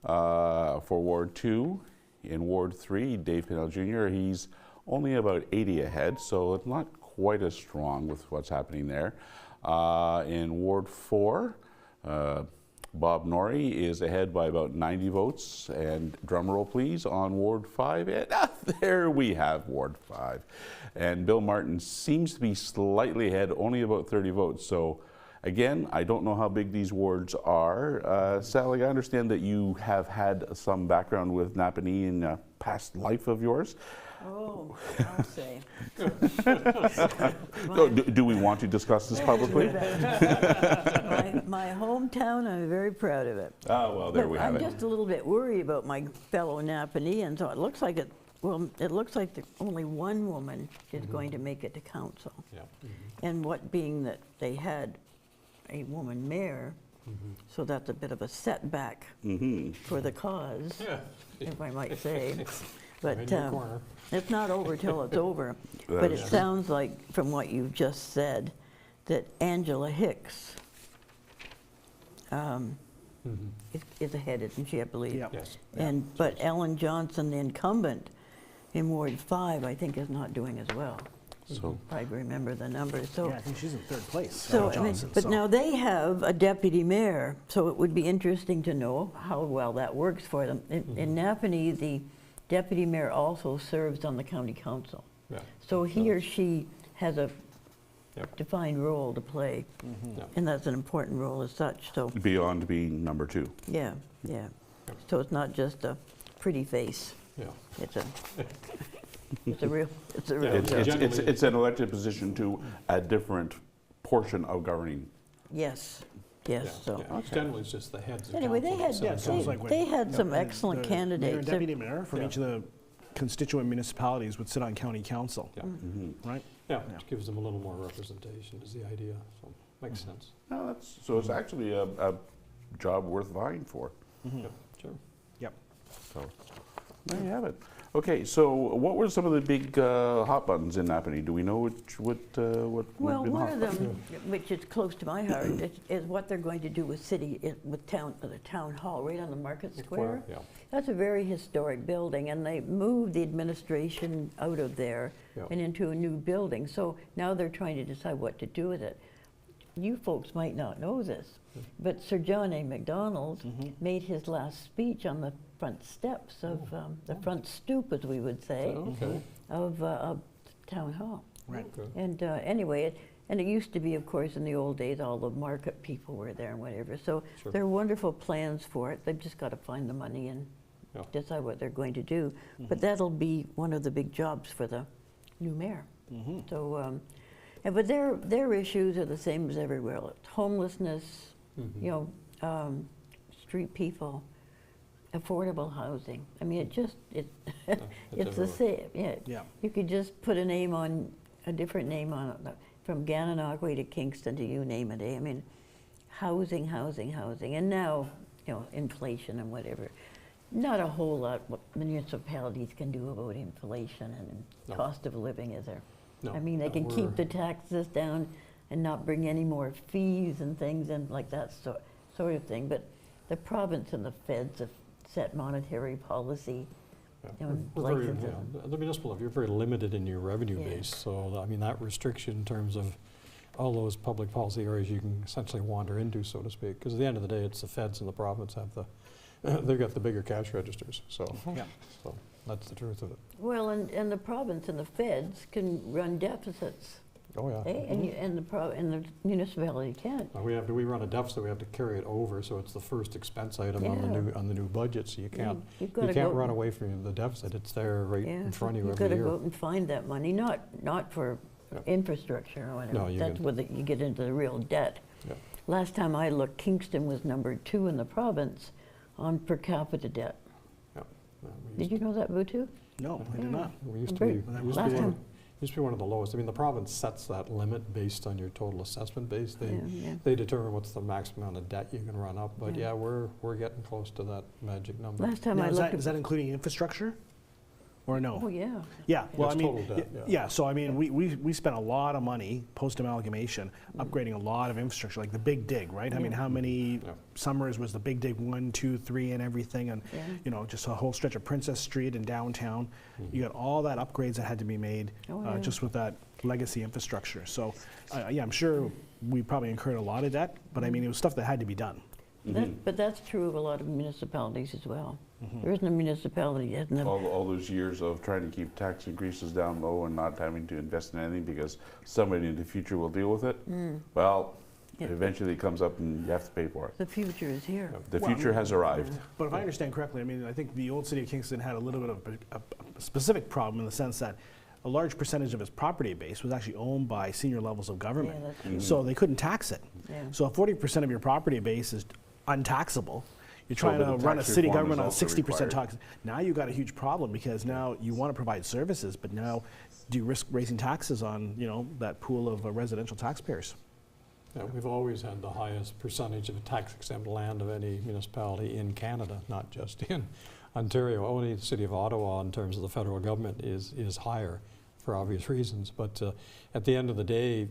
B: for Ward 2. In Ward 3, Dave Pinnell Jr., he's only about 80 ahead, so it's not quite as strong with what's happening there. In Ward 4, Bob Norrie is ahead by about 90 votes, and drum roll please on Ward 5, and there we have Ward 5. And Bill Martin seems to be slightly ahead, only about 30 votes. So again, I don't know how big these wards are. Sally, I understand that you have had some background with Napanee in a past life of yours.
C: Oh, I'll say.
B: Do we want to discuss this publicly?
C: my hometown, I'm very proud of it.
B: Oh, well, there we have it.
C: I'm just a little bit worried about my fellow Napaneans. So it looks like it looks like only one woman is going to make it to council.
D: Yeah.
C: And what being that they had a woman mayor, so that's a bit of a setback for the cause, if I might say. But it's not over till it's over. But it sounds like, from what you've just said, that Angela Hicks is ahead, isn't she, I believe?
E: Yep.
D: Yes.
C: But Ellen Johnson, the incumbent in Ward 5, I think is not doing as well.
B: So
C: I remember the numbers. So
E: Yeah, I think she's in third place.
C: so,
E: Ellen Johnson,
C: but
E: so-
C: now they have a deputy mayor, so it would be interesting to know how well that works for them. In Napanee, the deputy mayor also serves on the county council.
D: Yeah.
C: So he or she has a
D: Yep.
C: defined role to play, and that's an important role as such. So
B: beyond being number 2.
C: yeah. So it's not just a pretty face.
D: Yeah.
C: It's a it's a real
B: It's an elected position to a different portion of governing.
C: Yes.
D: Yeah.
C: So
D: Generally, it's just the heads of
C: anyway, they
D: council
C: had
D: that
E: sounds
D: set
E: like
C: they
E: what-
C: had some
E: and
C: excellent
E: the mayor
C: candidates.
E: and
C: They're-
E: deputy mayor from each of the constituent municipalities would sit on county council,
D: Yeah.
E: right?
D: Yeah, which gives them a little more representation is the idea, so makes sense.
B: No, so it's actually a job worth vying for.
D: Yep, sure.
E: Yep.
B: So there you have it. Okay, so what were some of the big hot buttons in Napanee? Do we know what
C: Well,
B: been
C: one
B: hot
C: of
B: buttons?
C: them, which is close to my heart, is what they're going to do with the town hall right on the Market Square.
D: Yeah.
C: That's a very historic building, and they moved the administration out of there
D: Yeah.
C: and into a new building. So now they're trying to decide what to do with it. You folks might not know this, but Sir John A. Macdonald made his last speech on the front steps of the front stoop, as we would say, of Town Hall.
E: Right.
D: Okay.
C: And anyway, it used to be, of course, in the old days, all the market people were there and whatever. So
D: Sure.
C: there are wonderful plans for it. They've just got to find the money and
D: Yeah.
C: decide what they're going to do. But that'll be one of the big jobs for the new mayor. So, but their issues are the same as everywhere else. Homelessness, street people, affordable housing. I mean, it's the same.
E: Yeah.
C: You could just put a different name on it, from Gananokwe to Kingston to you name it. I mean, housing, and now inflation and whatever. Not a whole lot what municipalities can do about inflation and cost of living, is there?
D: No,
C: I mean, they can keep the taxes down and not bring any more fees and things and like that sort of thing. But the province and the feds have set monetary policy.
D: The municipal, you're very limited in your revenue base, so I mean that restriction in terms of all those public policy areas you can essentially wander into, so to speak, because at the end of the day, it's the feds and the province they've got the bigger cash registers, so that's the truth of it.
C: Well, and the province and the feds can run deficits.
D: Oh yeah.
C: And the municipality can't.
D: We run a deficit. We have to carry it over, so it's the first expense item on the new budget. So you can't run away from the deficit. It's there right in front of you every year.
C: You've got to go out and find that money, not for infrastructure or whatever.
D: No,
C: that's where you get into the real debt.
D: Yeah.
C: Last time I looked, Kingston was number 2 in the province on per capita debt. Did you know that, Vutu?
E: No, I did not.
D: We used to
C: Very-
D: be,
C: last time.
D: used to be one of the lowest. I mean, the province sets that limit based on your total assessment base.
C: Yeah.
D: They determine what's the maximum amount of debt you can run up. But
C: Yeah.
D: yeah, we're getting close to that magic number.
C: Last time
E: Now,
C: I
E: is
C: looked.
E: that, is that including infrastructure? Or no?
C: Oh, yeah.
E: Yeah, well, I
D: That's
E: mean,
D: total debt,
E: yeah,
D: yeah.
E: so I mean, we spent a lot of money post-amalgamation upgrading a lot of infrastructure, like the Big Dig, right? I mean, how many
D: Yeah.
E: summers was the Big Dig 1, 2, 3 and everything, and,
C: Yeah.
E: you know, just a whole stretch of Princess Street and downtown. You got all that upgrades that had to be made
C: Oh, yeah.
E: just with that legacy infrastructure. So, yeah, I'm sure we probably incurred a lot of debt, but I mean, it was stuff that had to be done.
C: But that's true of a lot of municipalities as well.
E: Mm-hmm.
C: There isn't a municipality that hasn't.
B: All those years of trying to keep tax increases down low and not having to invest in anything because somebody in the future will deal with it. Well,
C: Yeah.
B: eventually it comes up and you have to pay for it.
C: The future is here.
B: The future has arrived.
E: But if I understand correctly, I mean, I think the old city of Kingston had a little bit of a specific problem in the sense that a large percentage of its property base was actually owned by senior levels of government.
C: Yeah, that's true.
E: So they couldn't tax it.
C: Yeah.
E: So if 40% of your property base is untaxable, you're
B: So
E: trying
B: the
E: to run a
B: tax
E: city
B: reform is
E: government on
B: also
E: 60%
B: required.
E: tax. Now you've got a huge problem because now you want to provide services, but now do you risk raising taxes on, you know, that pool of residential taxpayers?
D: Yeah, we've always had the highest percentage of tax-exempt land of any municipality in Canada, not just in Ontario. Only the city of Ottawa, in terms of the federal government, is higher for obvious reasons. But at the end of the day,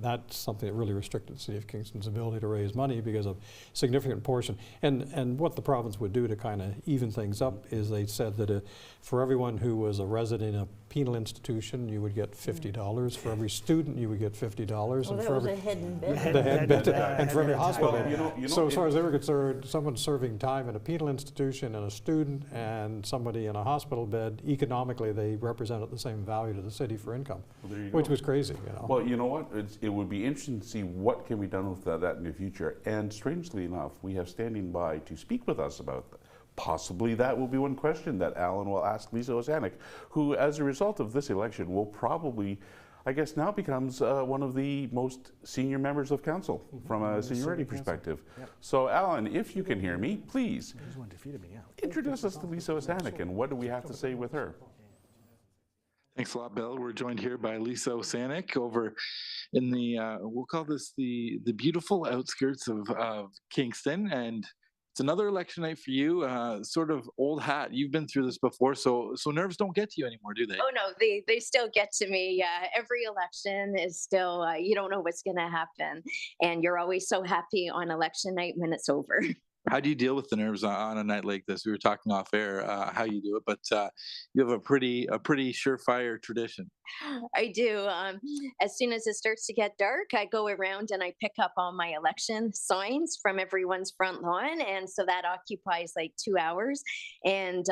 D: that's something that really restricted the city of Kingston's ability to raise money because of significant portion. And what the province would do to kind of even things up is they said that for everyone who was a resident in a penal institution, you would get $50. For every student, you would get $50.
C: Oh,
D: and
C: that
D: for
C: was
D: every
C: a head and bed.
D: the head bed, and for every
E: head
D: hospital
E: tax.
D: bed.
B: You know,
D: So as far as they were concerned, someone serving time in a penal institution and a student and somebody in a hospital bed, economically they represented the same value to the city for income,
B: Well, there you
D: which
B: go.
D: was crazy, you know.
B: Well, you know what? It would be interesting to see what can be done with that in the future. And strangely enough, we have standing by to speak with us about that. Possibly that will be one question that Alan will ask Lisa Osanic, who, as a result of this election, will probably, I guess, now becomes one of the most senior members of council from a seniority perspective. So, Alan, if you can hear me, please
E: This one defeated me, yeah.
B: introduce us to Lisa Osanic and what do we have to say with her?
M: Thanks a lot, Bill. We're joined here by Lisa Osanic over in the, we'll call this the beautiful outskirts of Kingston. And it's another election night for you, sort of old hat. You've been through this before, so nerves don't get to you anymore, do they?
O: Oh no, they still get to me. Every election is still, you don't know what's going to happen. And you're always so happy on election night when it's over.
M: How do you deal with the nerves on a night like this? We were talking off air how you do it, but you have a pretty surefire tradition.
O: I do. As soon as it starts to get dark, I go around and I pick up all my election signs from everyone's front lawn. And so that occupies like 2 hours. And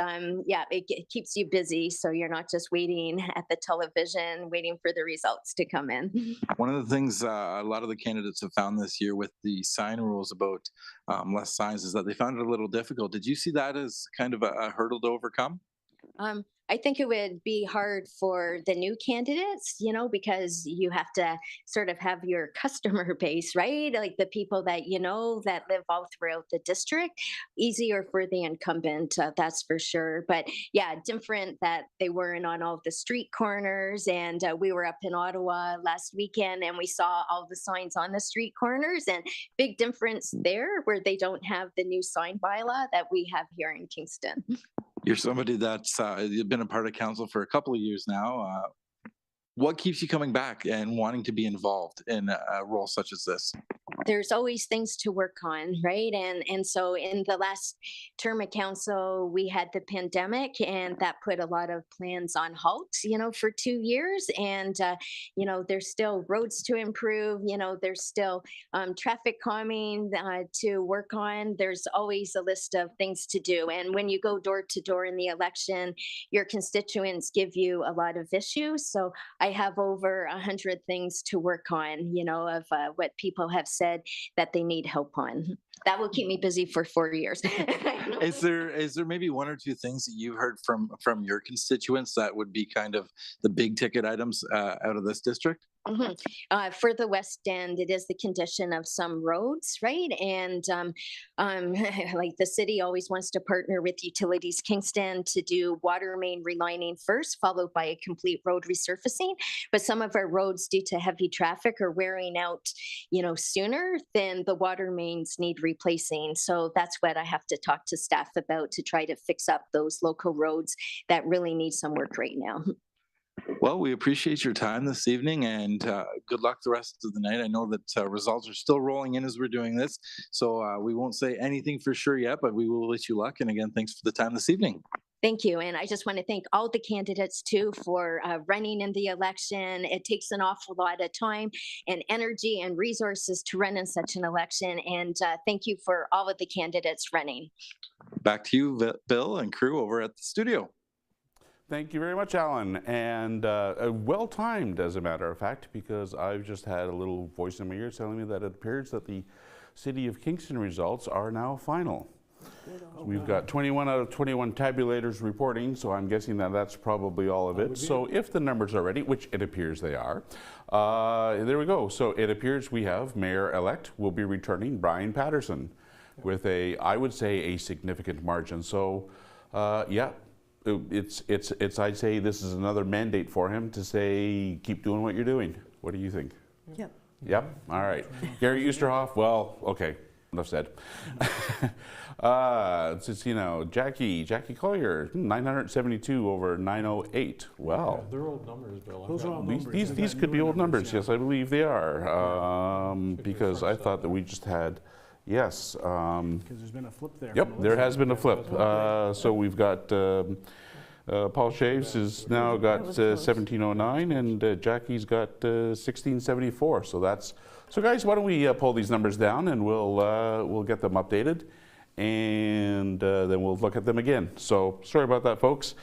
O: yeah, it keeps you busy. So you're not just waiting at the television, waiting for the results to come in.
M: One of the things a lot of the candidates have found this year with the sign rules about less signs is that they found it a little difficult. Did you see that as kind of a hurdle to overcome?
O: I think it would be hard for the new candidates, you know, because you have to sort of have your customer base, right? Like the people that you know that live all throughout the district. Easier for the incumbent, that's for sure. But yeah, different that they weren't on all the street corners. And we were up in Ottawa last weekend and we saw all the signs on the street corners, and big difference there where they don't have the new sign bylaw that we have here in Kingston.
M: You're somebody that's you've been a part of council for a couple of years now. What keeps you coming back and wanting to be involved in a role such as this?
O: There's always things to work on, right? And so in the last term of council, we had the pandemic, and that put a lot of plans on halt, you know, for 2 years. And you know, there's still roads to improve. You know, there's still traffic calming to work on. There's always a list of things to do. And when you go door to door in the election, your constituents give you a lot of issues. So I have over 100 things to work on, you know, of what people have said that they need help on. That will keep me busy for 4 years.
M: Is there maybe one or two things that you've heard from your constituents that would be kind of the big ticket items out of this district?
O: For the West End, it is the condition of some roads, right? And like the city always wants to partner with Utilities Kingston to do water main relining first, followed by a complete road resurfacing. But some of our roads, due to heavy traffic, are wearing out, sooner than the water mains need replacing. So that's what I have to talk to staff about to try to fix up those local roads that really need some work right now.
M: Well, we appreciate your time this evening, and good luck the rest of the night. I know that results are still rolling in as we're doing this, so we won't say anything for sure yet, but we will wish you luck. And again, thanks for the time this evening.
O: Thank you. And I just want to thank all the candidates too for running in the election. It takes an awful lot of time and energy and resources to run in such an election. And thank you for all of the candidates running.
M: Back to you, Bill and crew over at the studio.
B: Thank you very much, Alan. And well-timed, as a matter of fact, because I've just had a little voice in my ear telling me that it appears that the City of Kingston results are now final. We've got 21 out of 21 tabulators reporting, so I'm guessing that that's probably all of it. So if the numbers are ready, which it appears they are, there we go. So it appears we have Mayor-elect will be returning Brian Patterson with I would say, a significant margin. So yeah. I'd say this is another mandate for him to say, keep doing what you're doing. What do you think?
C: Yep.
B: Yep, all right. Gary Eusterhoff, well, okay, enough said. Jackie Collier, 972 over 908. Well.
D: Yeah, they're old numbers, Bill.
E: Those are old numbers.
B: These could be old numbers, yes, I believe they are. Because I thought that we just had, yes.
E: Because there's been a flip there.
B: Yep, there has been a flip. So we've got Paul Shaves has now got 1709, and Jackie's got 1674. So guys, why don't we pull these numbers down, and we'll get them updated, and then we'll look at them again. So sorry about that, folks.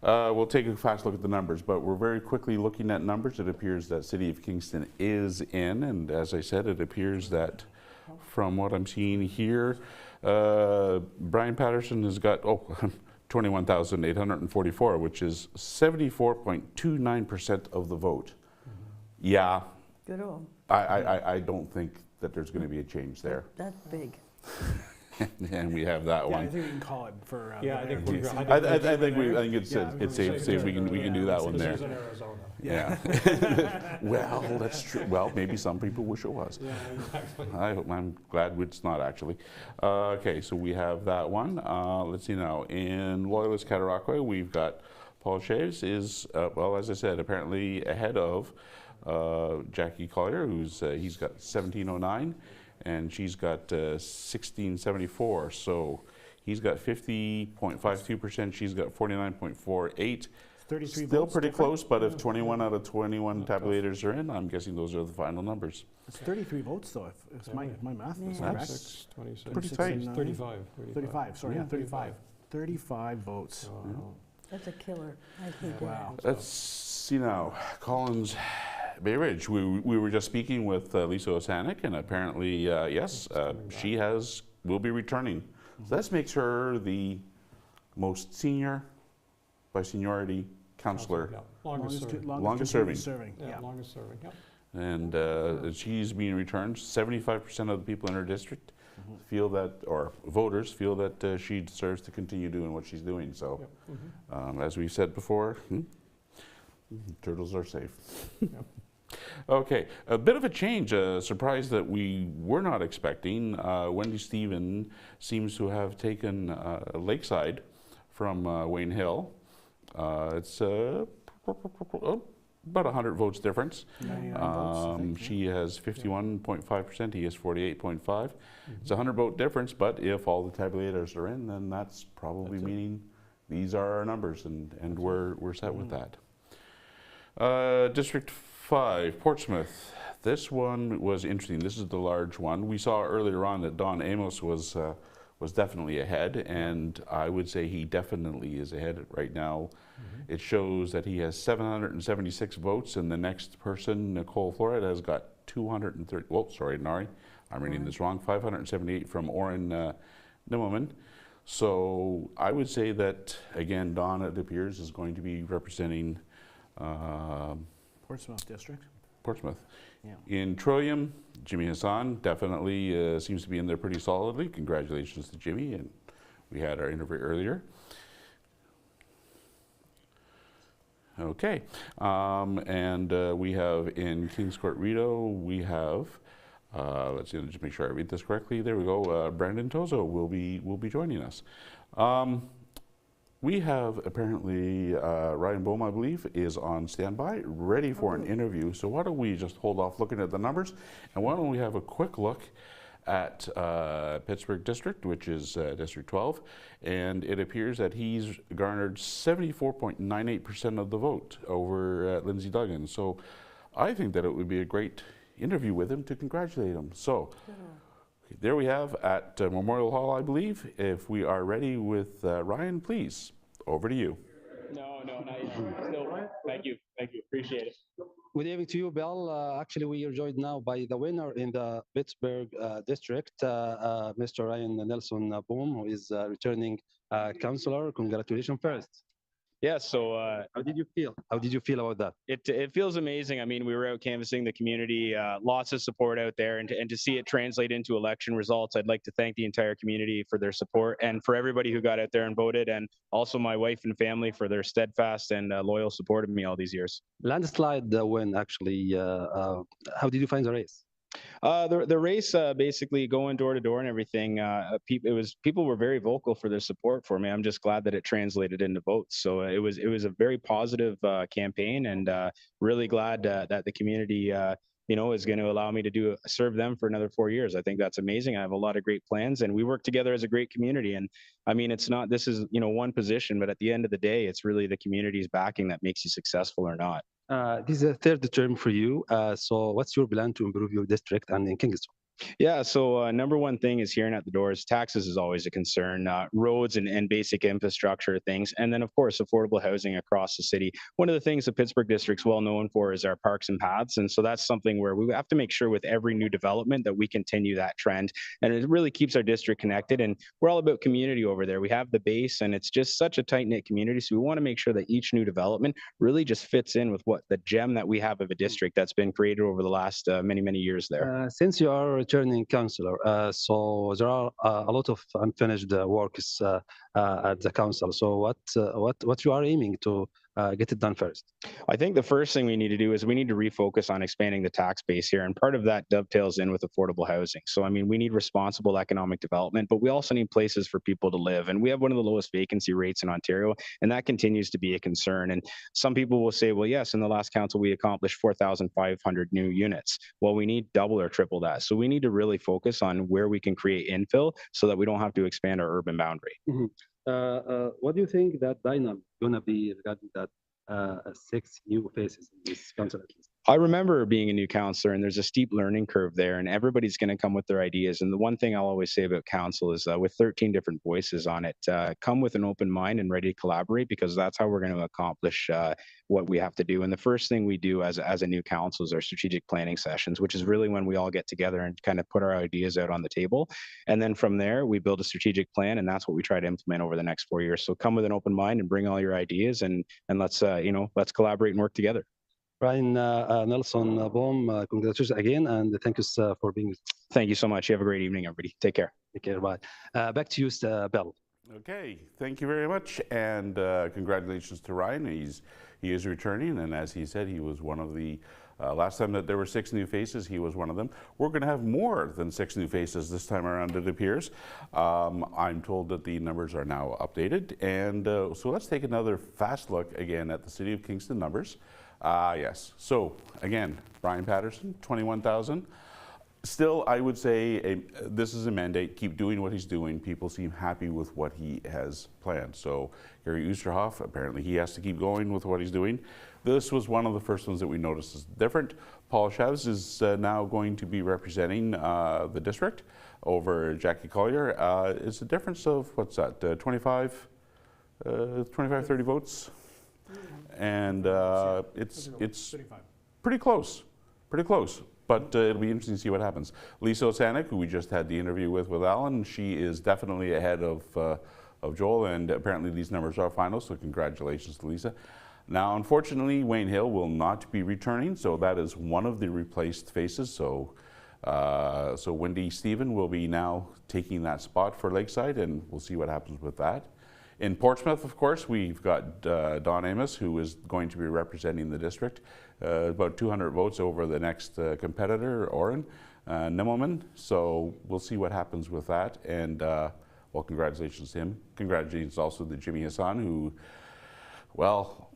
B: We'll take a fast look at the numbers, but we're very quickly looking at numbers. It appears that City of Kingston is in, and as I said, it appears that from what I'm seeing here, Brian Patterson has got 21,844, which is 74.29% of the vote. Yeah.
C: Good old.
B: I don't think that there's going to be a change there.
C: That's big.
B: And we have that one.
E: I think we can call it for.
D: Yeah, I think
B: it's safe. We can do that one there.
D: This is in Arizona.
B: Yeah. Well, that's true. Well, maybe some people wish it was.
D: Yeah, exactly.
B: I'm glad it's not, actually. Okay, so we have that one. Let's see now. In Loyalist Gananokwe, we've got Paul Shaves is, well, as I said, apparently ahead of Jackie Collier, he's got 1709. And she's got 1674, so he's got 50.52%, she's got 49.48.
E: 33
B: Still
E: votes
B: pretty
E: different?
B: close, but if 21 out of 21 tabulators are in, I'm guessing those are the final numbers.
E: It's 33 votes, though, if my math is correct.
D: 26, 27,
B: pretty tight.
D: 35.
E: 35, sorry,
B: Yeah.
E: 35. 35 votes.
C: That's a killer. I hate
E: Wow.
C: that.
B: Let's, Collins Bay Ridge. We were just speaking with Lisa Osanic, and apparently, yes, she will be returning. So that makes her the most senior, by seniority, councillor.
D: Yeah. Longest serving.
B: Longest serving.
D: Yeah, longest serving, yeah.
B: And she's being returned. 75% of the people in her district feel that, or voters feel that she deserves to continue doing what she's doing. So, as we said before, turtles are safe.
D: Yep.
B: Okay, a bit of a change, a surprise that we were not expecting. Wendy Stephen seems to have taken Lakeside from Wayne Hill. It's about 100 votes difference. She has 51.5%, he has 48.5. It's a 100 vote difference, but if all the tabulators are in, then that's probably meaning these are our numbers, and we're set with that. District 5, Portsmouth. This one was interesting. This is the large one. We saw earlier on that Don Amos was definitely ahead, and I would say he definitely is ahead right now. It shows that he has 776 votes, and the next person, Nicole Florida, has got 230. Well, sorry, Nari, I'm reading this wrong. 578 from Oren Nimmelman. So I would say that again, Don, it appears, is going to be representing.
E: Portsmouth District.
B: Portsmouth.
E: Yeah.
B: In Trillium, Jimmy Hassan definitely seems to be in there pretty solidly. Congratulations to Jimmy, and we had our interview earlier. Okay, we have in Kings Court Rito, we have, let's see, just make sure I read this correctly. There we go. Brandon Tozo will be joining us. We have apparently Ryan Bohm, I believe, is on standby, ready for an interview. So why don't we just hold off looking at the numbers, and why don't we have a quick look at Pittsburgh District, which is District 12, and it appears that he's garnered 74.98% of the vote over Lindsay Duggan. So I think that it would be a great interview with him to congratulate him. So there we have at Memorial Hall, I believe. If we are ready with Ryan, please, over to you.
P: No, not yet. Still, thank you, appreciate it.
K: Good evening to you, Bill. Actually, we are joined now by the winner in the Pittsburgh district, Mr. Ryan Nelson Boom, who is returning councillor. Congratulations first.
P: Yeah, so
K: how did you feel? How did you feel about that?
P: It feels amazing. I mean, we were out canvassing the community, lots of support out there, and to see it translate into election results, I'd like to thank the entire community for their support, and for everybody who got out there and voted, and also my wife and family for their steadfast and loyal support of me all these years.
K: Landslide win, actually. How did you find the race?
P: The race, basically going door to door and everything, people were very vocal for their support for me. I'm just glad that it translated into votes. So it was a very positive campaign, and really glad that the community is going to allow me to serve them for another 4 years. I think that's amazing. I have a lot of great plans, and we work together as a great community. And I mean, this is one position, but at the end of the day, it's really the community's backing that makes you successful or not.
K: This is a third term for you. So what's your plan to improve your district and in Kingston?
P: Yeah, so number one thing is hearing at the doors. Taxes is always a concern, roads and basic infrastructure things, and then of course affordable housing across the city. One of the things the Pittsburgh District's well known for is our parks and paths, and so that's something where we have to make sure with every new development that we continue that trend, and it really keeps our district connected. And we're all about community over there. We have the base, and it's just such a tight-knit community, so we want to make sure that each new development really just fits in with what the gem that we have of a district that's been created over the last many years there.
K: Since you are returning councillor, so there are a lot of unfinished works at the council. So what you are aiming to get it done first?
P: I think the first thing we need to do is we need to refocus on expanding the tax base here, and part of that dovetails in with affordable housing. So I mean, we need responsible economic development, but we also need places for people to live, and we have one of the lowest vacancy rates in Ontario, and that continues to be a concern. And some people will say, well, yes, in the last council we accomplished 4,500 new units. Well, we need double or triple that. So we need to really focus on where we can create infill so that we don't have to expand our urban boundary.
K: Mm-hmm. What do you think that dynamic going to be regarding that 6 new faces in this council?
P: I remember being a new councillor, and there's a steep learning curve there, and everybody's going to come with their ideas. And the one thing I'll always say about council is with 13 different voices on it, come with an open mind and ready to collaborate, because that's how we're going to accomplish what we have to do. And the first thing we do as a new council is our strategic planning sessions, which is really when we all get together and kind of put our ideas out on the table. And then from there, we build a strategic plan, and that's what we try to implement over the next 4 years. So come with an open mind and bring all your ideas, and let's let's collaborate and work together.
K: Brian Nelson Bohm, congratulations again, and thank you for being.
P: Thank you so much. You have a great evening, everybody. Take care.
K: Take care. Bye. Back to you, Bill.
B: Okay, thank you very much, and congratulations to Ryan. He is returning, and as he said, he was one of the last time that there were 6 new faces, he was one of them. We're going to have more than 6 new faces this time around, it appears. I'm told that the numbers are now updated, and so let's take another fast look again at the City of Kingston numbers. Yes, so again, Brian Patterson, 21,000. Still, I would say this is a mandate. Keep doing what he's doing. People seem happy with what he has planned. So Gary Oosterhoff, apparently he has to keep going with what he's doing. This was one of the first ones that we noticed is different. Paul Chavez is now going to be representing the district over Jackie Collier. It's a difference of, what's that, 25, 30 votes? And it's pretty close, but it'll be interesting to see what happens. Lisa Osanic, who we just had the interview with Alan, she is definitely ahead of Joel, and apparently these numbers are final, so congratulations to Lisa. Now, unfortunately, Wayne Hill will not be returning, so that is one of the replaced faces. So, so Wendy Stephen will be now taking that spot for Lakeside, and we'll see what happens with that. In Portsmouth, of course, we've got Don Amos, who is going to be representing the district, about 200 votes over the next competitor, Oren Nimmelman. So we'll see what happens with that. And well, congratulations to him. Congratulations also to Jimmy Hassan, who, well,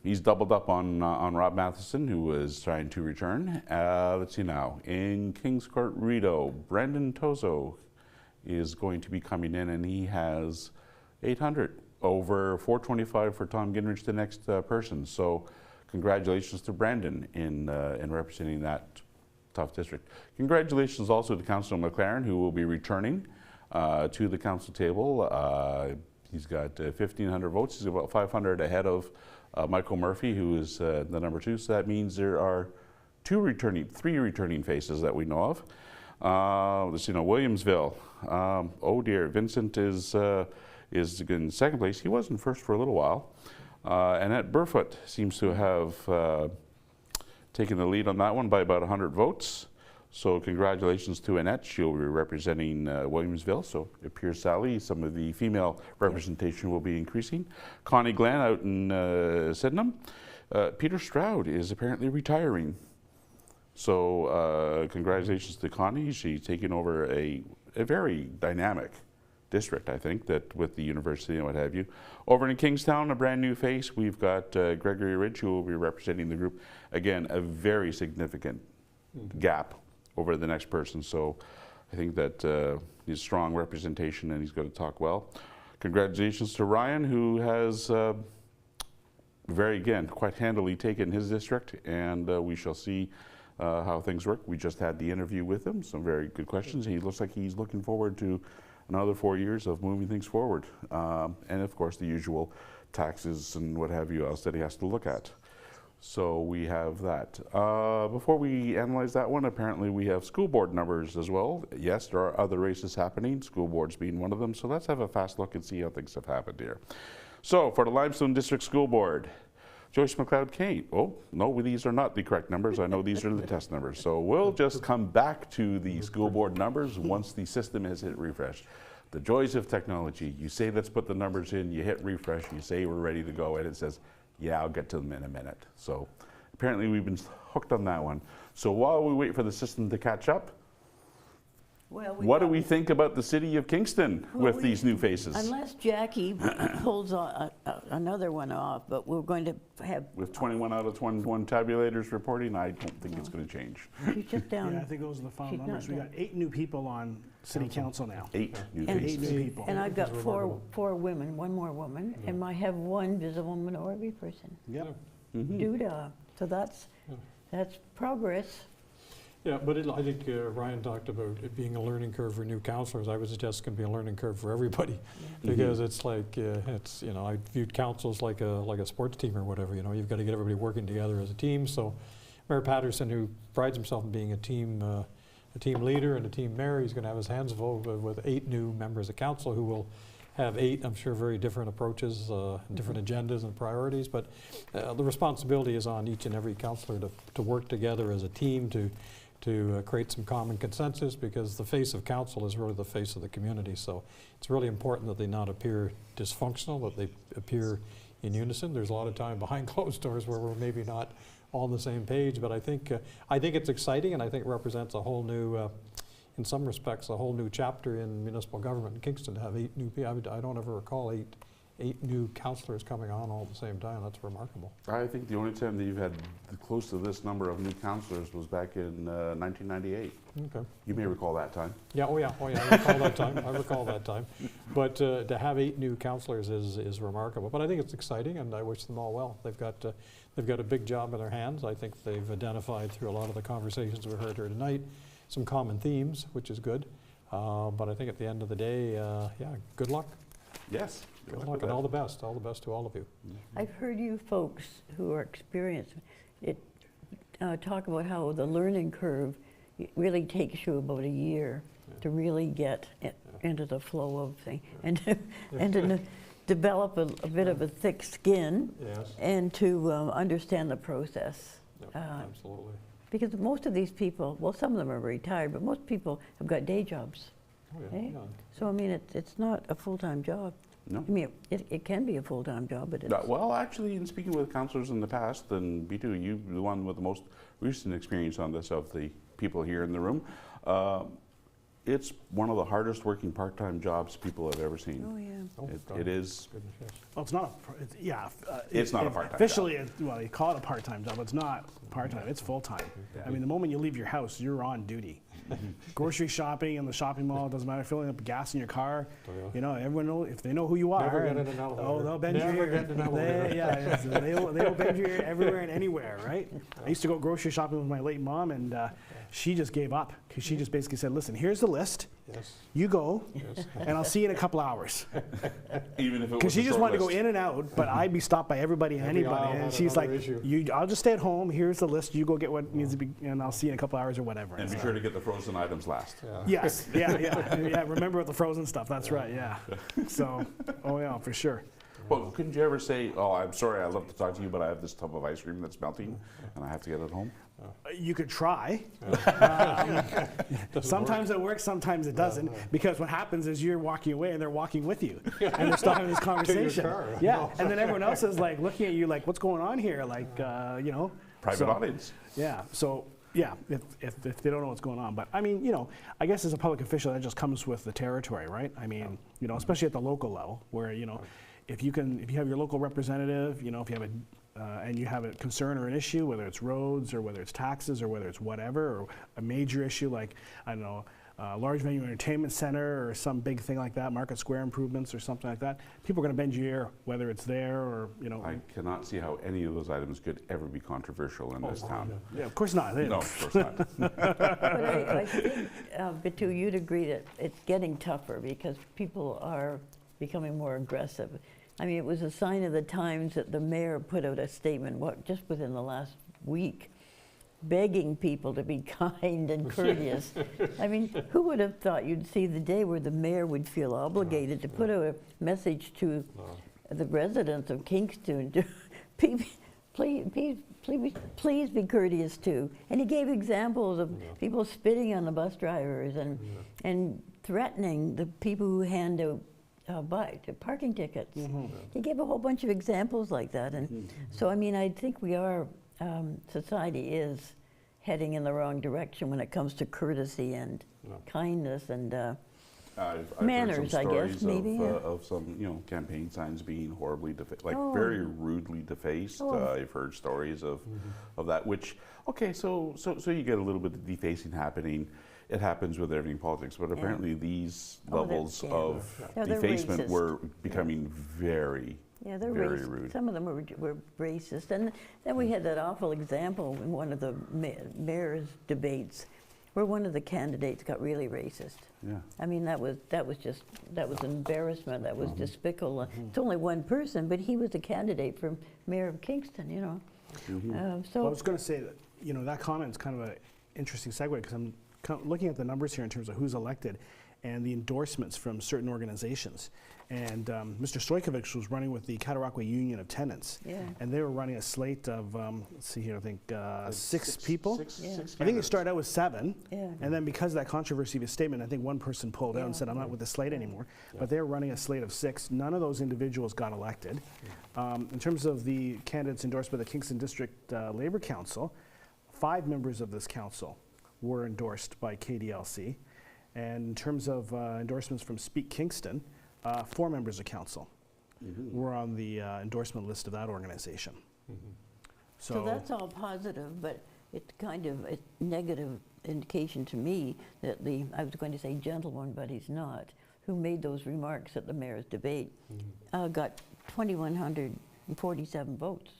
B: he's doubled up on Rob Matheson, who was trying to return. Let's see now. In Kings Court, Rito, Brendan Tozo is going to be coming in, and he has 800 over 425 for Tom Gingrich, the next person. So congratulations to Brandon in representing that tough district. Congratulations also to Councillor McLaren, who will be returning to the council table. He's got 1,500 votes. He's about 500 ahead of Michael Murphy, who is the number 2. So that means there are 3 returning faces that we know of. Let's see now, Williamsville. Oh dear, Vincent is in second place. He was in first for a little while. Annette Burfoot seems to have taken the lead on that one by about 100 votes. So congratulations to Annette. She'll be representing Williamsville. So it appears, Sally, some of the female representation will be increasing. Connie Glenn out in Sydenham. Peter Stroud is apparently retiring. So congratulations to Connie. She's taking over a very dynamic district, I think, that with the university and what have you. Over in Kingstown, a brand new face. We've got Gregory Ridge, who will be representing the group. Again, a very significant gap over the next person. So I think that he's strong representation and he's going to talk well. Congratulations to Ryan, who has quite handily taken his district, and we shall see how things work. We just had the interview with him, some very good questions. He looks like he's looking forward to another 4 years of moving things forward. And of course, the usual taxes and what have you else that he has to look at. So we have that. Before we analyze that one, apparently we have school board numbers as well. Yes, there are other races happening, school boards being one of them. So let's have a fast look and see how things have happened here. So for the Limestone District School Board, Joyce McLeod Kane. Oh, no, these are not the correct numbers. I know these are the test numbers. So we'll just come back to the school board numbers once the system has hit refresh. The joys of technology. You say, let's put the numbers in, you hit refresh, you say we're ready to go, and it says, yeah, I'll get to them in a minute. So apparently we've been hooked on that one. So while we wait for the system to catch up, what do we think about the city of Kingston with these new faces?
C: Unless Jackie pulls another one off, but we're going to have...
B: With 21 out of 21 tabulators reporting, I don't think it's going to change.
C: She's just down.
E: Yeah, I think those are the final numbers. We got 8 new people on city council now.
B: 8 new
C: and
B: faces.
E: 8 new people.
C: And I've got four women, one more woman, and I have one visible minority person.
E: Yep.
C: Duda. So that's progress.
D: Yeah, but I think Ryan talked about it being a learning curve for new councillors. I would suggest it's going to be a learning curve for everybody, because it's like I viewed councils like a sports team or whatever. You've got to get everybody working together as a team. So Mayor Patterson, who prides himself in being a team leader and a team mayor, he's going to have his hands full with 8 new members of council who will have 8, I'm sure, very different approaches, different agendas and priorities. But the responsibility is on each and every councillor to work together as a team to create some common consensus, because the face of council is really the face of the community. So it's really important that they not appear dysfunctional, that they appear in unison. There's a lot of time behind closed doors where we're maybe not all on the same page, but I think it's exciting, and I think it represents a whole new, in some respects, a whole new chapter in municipal government in Kingston to have 8 new people. I don't ever recall 8 new councillors coming on all at the same time. That's remarkable.
B: I think the only time that you've had close to this number of new councillors was back in 1998.
D: Okay.
B: You may recall that time.
D: Yeah, I recall that time. I recall that time. But to have 8 new councillors is remarkable. But I think it's exciting, and I wish them all well. They've got a big job in their hands. I think they've identified through a lot of the conversations we've heard here tonight some common themes, which is good. But I think at the end of the day, good luck.
B: Yes.
D: Good luck and all the best. All the best to all of you.
C: I've heard you folks who are experienced talk about how the learning curve really takes you about a year to really get into the flow of things, and develop a bit of a thick skin
D: Yes.
C: and to understand the process.
D: Yep, absolutely.
C: Because most of these people, well, some of them are retired, but most people have got day jobs.
D: Oh, yeah,
C: eh?
D: yeah.
C: So, I mean, it's not a full-time job.
B: No.
C: I mean, it can be a full-time job, but it's...
B: Well, actually, in speaking with councillors in the past, and B2, you the one with the most recent experience on this of the people here in the room, it's one of the hardest working part-time jobs people have ever seen.
C: Oh, yeah.
B: It is.
D: Goodness, yes.
E: Well, it's not,
B: It's not a part-time
E: officially, well, you call it a part-time job, it's not part-time, it's full-time. I mean, the moment you leave your house, you're on duty. Grocery shopping in the shopping mall, doesn't matter, filling up gas in your car, you know, everyone knows, if they know who you are.
D: Never get in an elevator.
E: Oh, they'll bend
D: Never
E: your ear.
D: get in an elevator.
E: They'll bend your ear everywhere and anywhere, right? I used to go grocery shopping with my late mom, and she just gave up, because she just basically said, listen, here's the list.
D: Yes.
E: You go,
D: Yes.
E: and I'll see you in a couple hours.
B: Even if it was
E: Because she
B: a
E: just
B: short
E: wanted to go
B: list.
E: in and out, but I'd be stopped by everybody and
D: Every aisle
E: anybody. And
D: had
E: she's like,
D: another issue.
E: I'll just stay at home. Here's the list. You go get what needs to be, and I'll see you in a couple hours or whatever.
B: And be sure to get the frozen items last.
E: Yes, yeah. Remember with the frozen stuff. That's right. Yeah. So, oh yeah, for sure.
B: Well, couldn't you ever say, oh, I'm sorry, I'd love to talk to you, but I have this tub of ice cream that's melting, and I have to get it home?
E: You could try. Sometimes it works, sometimes it doesn't. Because what happens is you're walking away and they're walking with you, and they're still having this conversation. Yeah, and then everyone else is like looking at you like, "What's going on here?" Like, you know.
B: Private audience.
E: Yeah. So. Yeah, if they don't know what's going on. But I mean, you know, I guess as a public official, that just comes with the territory, right? I mean, you know, especially at the local level, where, you know, if you have your local representative, you know, if you have and you have a concern or an issue, whether it's roads or whether it's taxes or whether it's whatever, or a major issue like, I don't know, large venue entertainment center or some big thing like that, Market Square improvements or something like that, people are going to bend your ear, whether it's there or, you know.
B: I cannot see how any of those items could ever be controversial in this town.
E: Yeah, of course not.
B: No, of course not.
C: But I think, Bitu, you'd agree that it's getting tougher because people are becoming more aggressive. I mean, it was a sign of the times that the mayor put out a statement, just within the last week, begging people to be kind and courteous. I mean, who would have thought you'd see the day where the mayor would feel obligated to put out a message to the residents of Kingston to please be courteous to. And he gave examples of people spitting on the bus drivers and threatening the people who hand out parking tickets. He gave a whole bunch of examples like that. And so, I mean, I think we are, society is heading in the wrong direction when it comes to courtesy and kindness and
B: I've
C: manners,
B: heard some
C: I
B: stories
C: guess, maybe.
B: of some, you know, campaign signs being horribly defaced, like very rudely defaced. I've heard stories of that, which, okay, so you get a little bit of defacing happening. It happens with everything politics, but apparently these levels of defacement were becoming very, very rude.
C: Some of them were racist. And then we had that awful example in one of the mayor's debates where one of the candidates got really racist.
B: Yeah.
C: I mean, that was embarrassment. That was despicable. It's only one person, but he was the candidate for mayor of Kingston, you know.
E: Well, I was going to say that, you know, that comment's kind of an interesting segue because I'm looking at the numbers here in terms of who's elected and the endorsements from certain organizations. And Mr. Stojkovic was running with the Gananokwe Union of Tenants. And they were running a slate of, let's see here, I think six people. I think it started out with 7. And then because of that controversy of his statement, I think one person pulled out and said, I'm not with the slate anymore. But they were running a slate of 6. None of those individuals got elected. In terms of the candidates endorsed by the Kingston District Labour Council, 5 members of this council were endorsed by KDLC. And in terms of endorsements from Speak Kingston, 4 members of council were on the endorsement list of that organization.
C: So that's all positive, but it's kind of a negative indication to me that I was going to say gentleman, but he's not, who made those remarks at the mayor's debate, got 2,147 votes.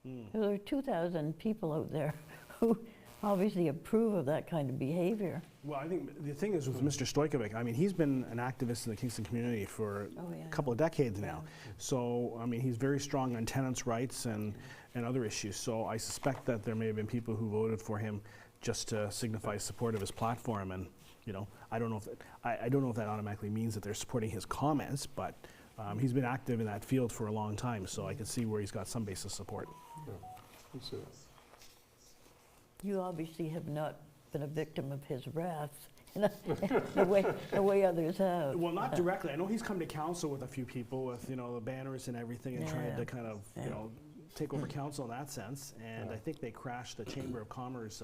C: So there are 2,000 people out there who obviously approve of that kind of behavior.
E: Well, I think the thing is with Mr. Stojkovic, I mean, he's been an activist in the Kingston community for a couple of decades now. So, I mean, he's very strong on tenants' rights and other issues. So I suspect that there may have been people who voted for him just to signify support of his platform. And, you know, I don't know if that automatically means that they're supporting his comments, but He's been active in that field for a long time, so I can see where he's got some base of support.
C: You obviously have not been a victim of his wrath the way others have.
E: Well, not directly. I know he's come to council with a few people with, the banners and everything and tried to kind of, take over council in that sense. And I think they crashed the Chamber of Commerce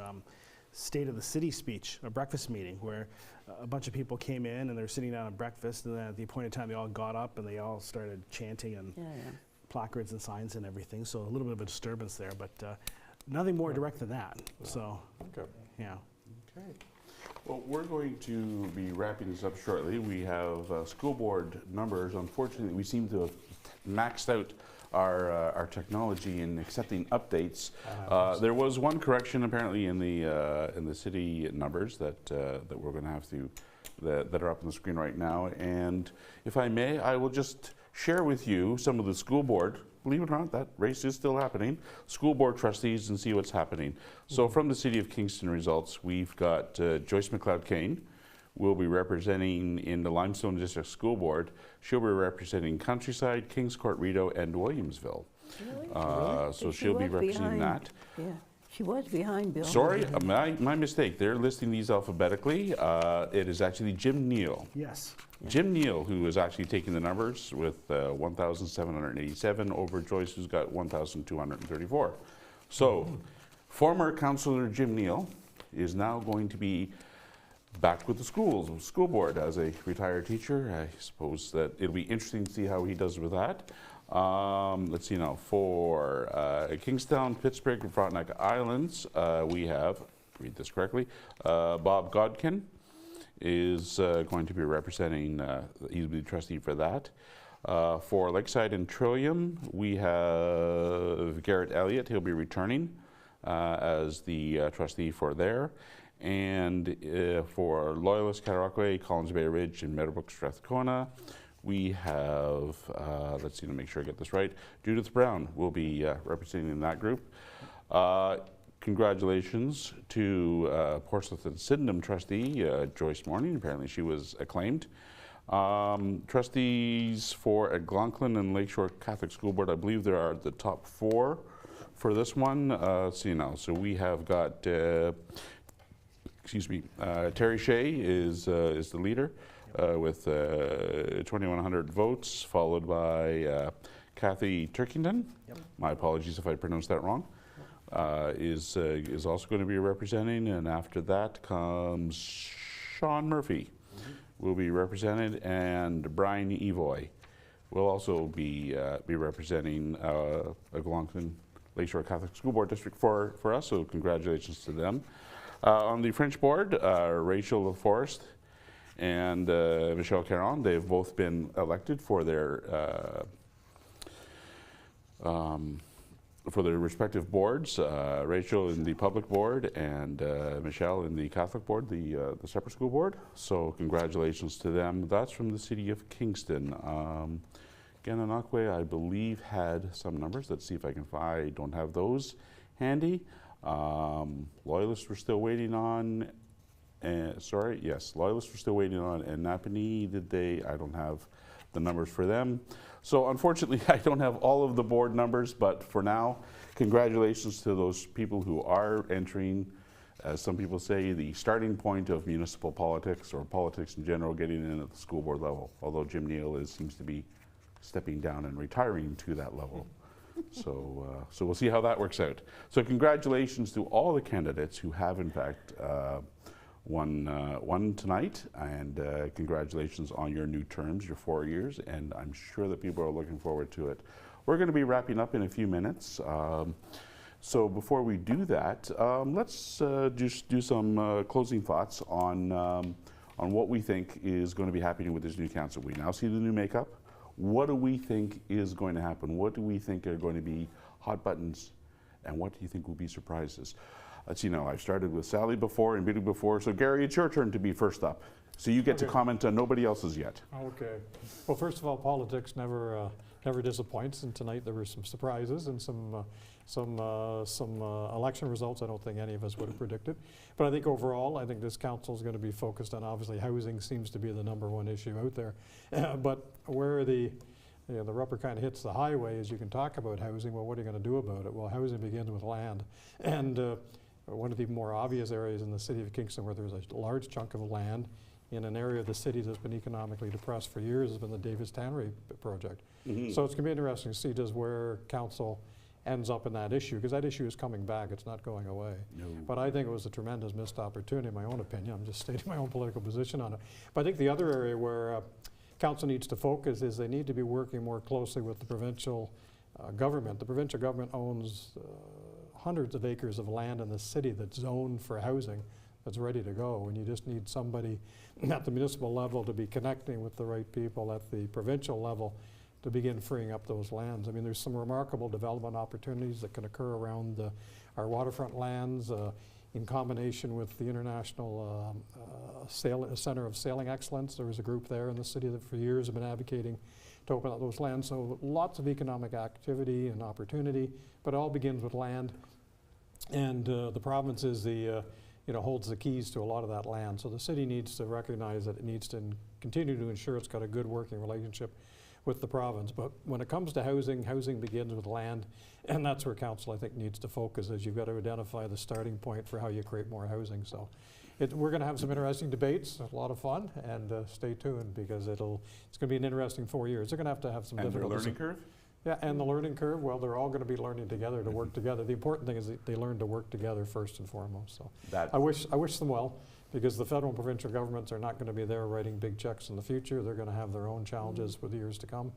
E: State of the City speech, a breakfast meeting where a bunch of people came in and they're sitting down at breakfast, and then at the appointed time they all got up and they all started chanting and placards and signs and everything. So a little bit of a disturbance there, but nothing more direct than that. So, yeah.
B: Okay. Well, we're going to be wrapping this up shortly. We have school board numbers. Unfortunately, we seem to have maxed out our technology in accepting updates. There was one correction apparently in the city numbers that we're going to have to that are up on the screen right now. And if I may, I will just share with you some of the school board. Believe it or not, that race is still happening. School board trustees, and see what's happening. So from the City of Kingston results, we've got Joyce McLeod-Kane will be representing in the Limestone District School Board. She'll be representing Countryside, Kings Court, Rito, and Williamsville.
C: Really?
B: So she'll be representing that.
C: Yeah, she was behind Bill.
B: Sorry, my mistake. They're listing these alphabetically. It is actually Jim Neal.
E: Yes.
B: Jim Neal, who is actually taking the numbers with 1,787 over Joyce, who's got 1,234. So, former councillor Jim Neal is now going to be back with the school board as a retired teacher. I suppose that it'll be interesting to see how he does with that. Let's see now, for Kingstown, Pittsburgh, and Frontenac Islands, we have, read this correctly, Bob Godkin is going to be representing, he'll be the trustee for that. For Lakeside and Trillium, we have Garrett Elliott. He'll be returning as the trustee for there. And for Loyalist, Gananokwe, Collins Bay Ridge, and Meadowbrook, Strathcona, we have, let's see to make sure I get this right, Judith Brown will be representing that group. Congratulations to Portsmouth and Sydenham trustee, Joyce Morning. Apparently she was acclaimed. Trustees for Algonquin and Lakeshore Catholic School Board, I believe there are the top 4 for this one. Let's see now. So we have got, Terry Shea is the leader with 2,100 votes, followed by Kathy Turkington. Yep. My apologies if I pronounced that wrong. Is also going to be representing, and after that comes Sean Murphy will be represented, and Brian Evoy will also be representing Algonquin Lakeshore Catholic School Board District for us, so congratulations to them. On the French board, Rachel LaForest and Michelle Caron, they've both been elected for their respective boards, Rachel in the public board and Michelle in the Catholic board, the separate school board. So congratulations to them. That's from the City of Kingston. Gananokwe, I believe, had some numbers. Let's see if I can find, I don't have those handy. Loyalists we're still waiting on. Loyalists we're still waiting on. And Napanee, did they? I don't have the numbers for them. So unfortunately, I don't have all of the board numbers, but for now, congratulations to those people who are entering, as some people say, the starting point of municipal politics or politics in general, getting in at the school board level, although Jim Neal seems to be stepping down and retiring to that level. So we'll see how that works out. So congratulations to all the candidates who have in fact won tonight, and congratulations on your new terms, your 4 years, and I'm sure that people are looking forward to it. We're going to be wrapping up in a few minutes. So before we do that, let's just do some closing thoughts on what we think is going to be happening with this new council. We now see the new makeup. What do we think is going to happen? What do we think are going to be hot buttons, and what do you think will be surprises? Let's see, I've started with Sally before and Billy before, so Gary, it's your turn to be first up. So you get to comment on nobody else's yet.
D: Okay. Well, first of all, politics never disappoints, and tonight there were some surprises and some election results I don't think any of us would have predicted. But I think overall, I think this council is going to be focused on, obviously, housing seems to be the #1 issue out there. But where the you know, the rubber kind of hits the highway as you can talk about housing. Well, what are you going to do about it? Well, housing begins with land. And one of the more obvious areas in the city of Kingston where there's a large chunk of land in an area of the city that's been economically depressed for years has been the Davis Tannery project.
B: Mm-hmm.
D: So it's going to be interesting to see just where council ends up in that issue, because that issue is coming back. It's not going away.
B: No.
D: But I think it was a tremendous missed opportunity, in my own opinion. I'm just stating my own political position on it. But I think the other area where council needs to focus is they need to be working more closely with the provincial government. The provincial government owns hundreds of acres of land in the city that's zoned for housing, that's ready to go. And you just need somebody at the municipal level to be connecting with the right people at the provincial level to begin freeing up those lands. I mean, there's some remarkable development opportunities that can occur around our waterfront lands in combination with the International Center of Sailing Excellence. There was a group there in the city that for years have been advocating to open up those lands. So lots of economic activity and opportunity, but it all begins with land. And the province is holds the keys to a lot of that land. So the city needs to recognize that it needs to continue to ensure it's got a good working relationship with the province. But when it comes to housing, housing begins with land, and that's where council, I think, needs to focus, is you've got to identify the starting point for how you create more housing. So we're going to have some interesting debates, a lot of fun, and stay tuned, because it's going to be an interesting 4 years. They're going to have some difficulties.
B: And the learning curve?
D: Yeah, and the learning curve, well, they're all going to be learning together to work together. The important thing is that they learn to work together first and foremost. So I wish them well, because the federal and provincial governments are not going to be there writing big checks in the future. They're going to have their own challenges for the years to come.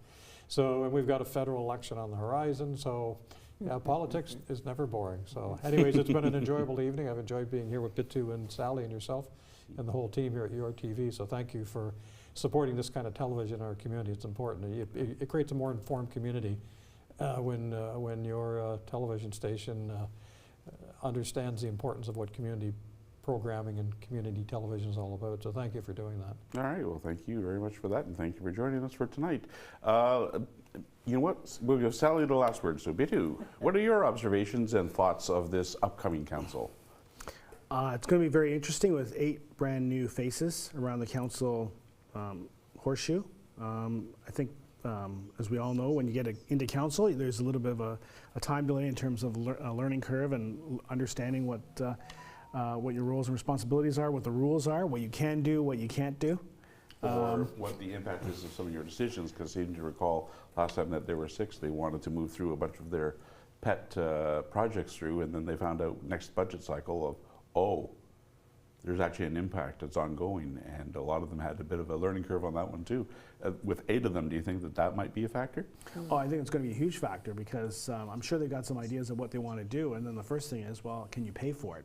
D: So, and we've got a federal election on the horizon, so yeah, politics is never boring. So anyways, it's been an enjoyable evening. I've enjoyed being here with Bitu and Sally and yourself and the whole team here at YourTV. So thank you for supporting this kind of television in our community. It's important. It creates a more informed community when your television station understands the importance of what community programming and community television is all about. So thank you for doing that.
B: All right, well, thank you very much for that, and thank you for joining us for tonight. You know what, we'll give Sally the last word. So Bitu, what are your observations and thoughts of this upcoming council?
E: It's going to be very interesting with 8 brand new faces around the council horseshoe. I think, as we all know, when you get into council, there's a little bit of a time delay in terms of a learning curve and understanding what your roles and responsibilities are, what the rules are, what you can do, what you can't do.
B: Or what the impact is of some of your decisions, because I seem to recall last time that there were 6, they wanted to move through a bunch of their pet projects through, and then they found out next budget cycle of, oh, there's actually an impact that's ongoing, and a lot of them had a bit of a learning curve on that one too. With 8 of them, do you think that that might be a factor?
E: Oh, I think it's going to be a huge factor, because I'm sure they've got some ideas of what they want to do, and then the first thing is, well, can you pay for it?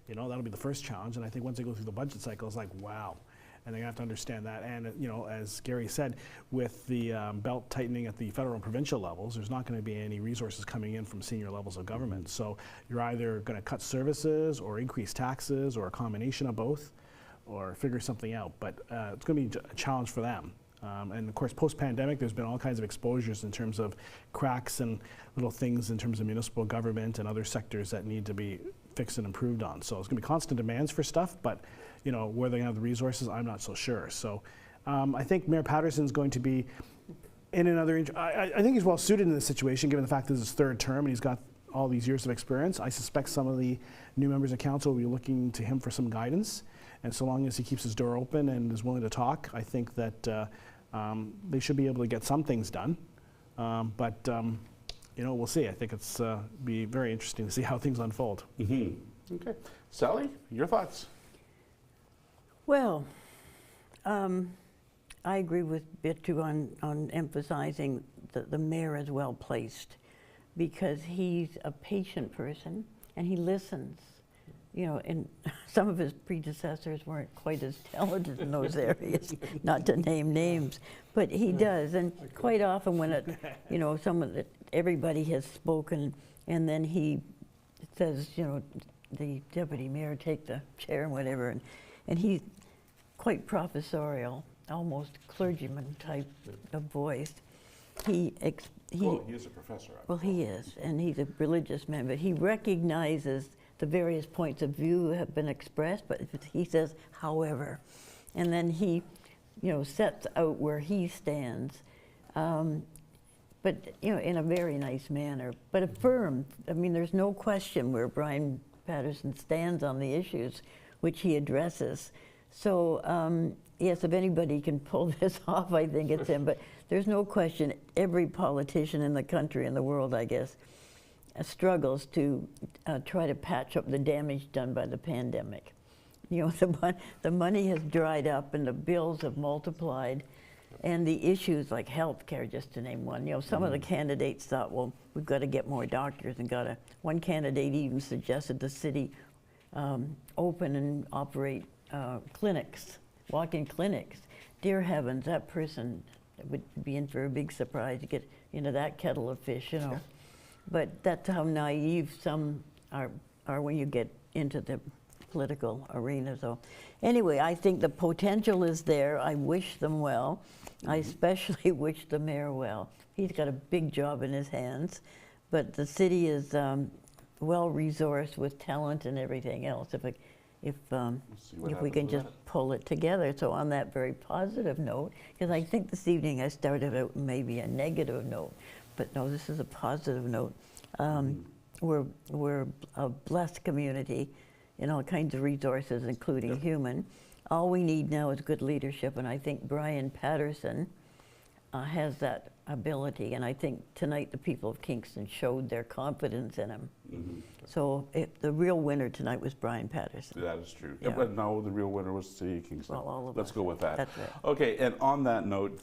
E: You know, that'll be the first challenge, and I think once they go through the budget cycle, it's like, wow. And they have to understand that. And, you know, as Gary said, with the belt tightening at the federal and provincial levels, there's not going to be any resources coming in from senior levels of government. So you're either going to cut services or increase taxes or a combination of both, or figure something out. But it's going to be a challenge for them. And of course, post-pandemic, there's been all kinds of exposures in terms of cracks and little things in terms of municipal government and other sectors that need to be fixed and improved on. So it's going to be constant demands for stuff, but you know, where they have the resources, I'm not so sure. So I think Mayor Patterson's going to be in another, I think he's well suited in this situation, given the fact that this is his 3rd term and he's got all these years of experience. I suspect some of the new members of council will be looking to him for some guidance. And so long as he keeps his door open and is willing to talk, I think that they should be able to get some things done. But you know, we'll see. I think it's be very interesting to see how things unfold.
B: Mm-hmm. Okay. Sally, your thoughts?
C: Well, I agree with Bitu on emphasizing that the mayor is well placed, because he's a patient person and he listens. You know, and some of his predecessors weren't quite as talented in those areas, not to name names, but he does. And quite often when it, you know, everybody has spoken, and then he says, you know, the deputy mayor take the chair and whatever, and he's quite professorial, almost clergyman type of voice.
B: Well, he is a professor.
C: Well, he is, and he's a religious man, but he recognizes the various points of view have been expressed, but he says, however, and then he, you know, sets out where he stands. But you know, in a very nice manner, but firm. I mean, there's no question where Brian Patterson stands on the issues which he addresses. So yes, if anybody can pull this off, I think it's him. But there's no question every politician in the country and the world, I guess, struggles to try to patch up the damage done by the pandemic. You know, the money has dried up and the bills have multiplied. And the issues like healthcare, just to name one, you know, some of the candidates thought, well, we've got to get more doctors and one candidate even suggested the city open and operate clinics, walk-in clinics. Dear heavens, that person would be in for a big surprise to get into that kettle of fish, you know. But that's how naive some are when you get into the political arena. So anyway, I think the potential is there. I wish them well. I especially wish the mayor well. He's got a big job in his hands, but the city is well-resourced with talent and everything else. If we can just pull it together. So on that very positive note, because I think this evening I started out maybe a negative note, but no, this is a positive note. We're a blessed community in all kinds of resources, including human. All we need now is good leadership, and I think Brian Patterson has that ability, and I think tonight the people of Kingston showed their confidence in him. So the real winner tonight was Brian Patterson.
B: That is true.
C: Yeah.
B: But no, the real winner was the City of Kingston.
C: Well, all of
B: Let's
C: us.
B: go with that.
C: That's right.
B: Okay, and on that note,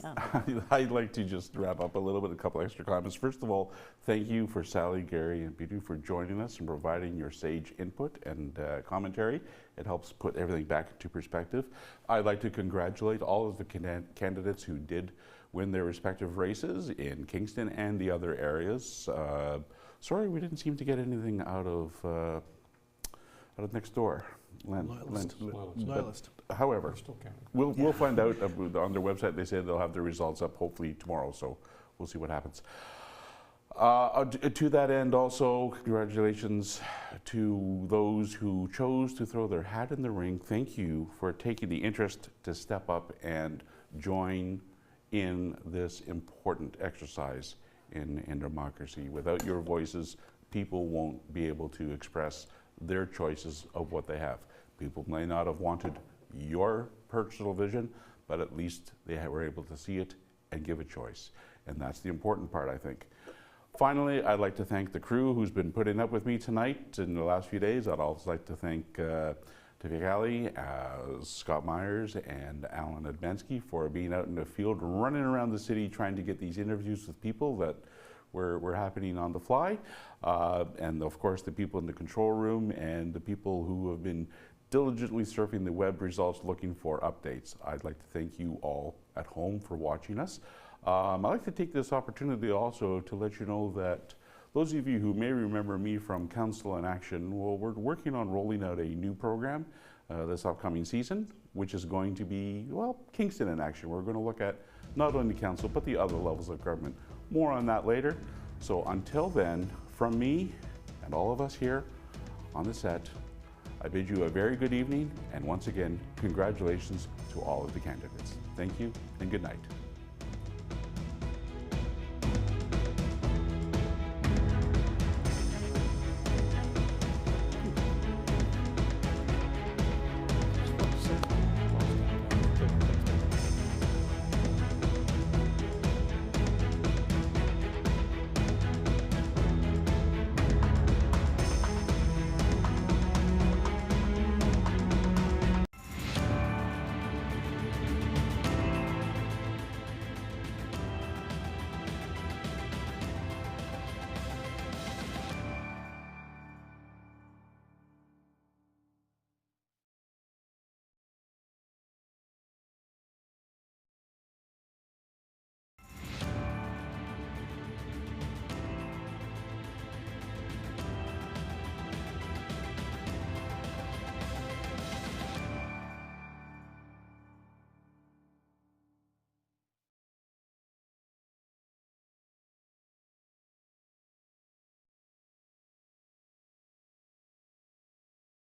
B: I'd like to just wrap up a little bit, a couple extra comments. First of all, thank you for Sally, Gary, and Bidu for joining us and providing your sage input and commentary. It helps put everything back into perspective. I'd like to congratulate all of the candidates who did win their respective races in Kingston and the other areas. Sorry, we didn't seem to get anything out of next door.
E: Loyalist.
B: However, we'll find out on their website. They say they'll have their results up hopefully tomorrow, so we'll see what happens. To that end, also, congratulations to those who chose to throw their hat in the ring. Thank you for taking the interest to step up and join in this important exercise in democracy. Without your voices, people won't be able to express their choices of what they have. People may not have wanted your personal vision, but at least they were able to see it and give a choice. And that's the important part, I think. Finally, I'd like to thank the crew who's been putting up with me tonight in the last few days. I'd also like to thank Jimmy Hassan, Scott Myers, and Alan Admensky for being out in the field, running around the city trying to get these interviews with people that were happening on the fly. And of course, the people in the control room and the people who have been diligently surfing the web results looking for updates. I'd like to thank you all at home for watching us. I'd like to take this opportunity also to let you know that those of you who may remember me from Council in Action, well, we're working on rolling out a new program this upcoming season, which is going to be, well, Kingston in Action. We're going to look at not only Council, but the other levels of government. More on that later. So until then, from me and all of us here on the set, I bid you a very good evening, and once again, congratulations to all of the candidates. Thank you, and good night.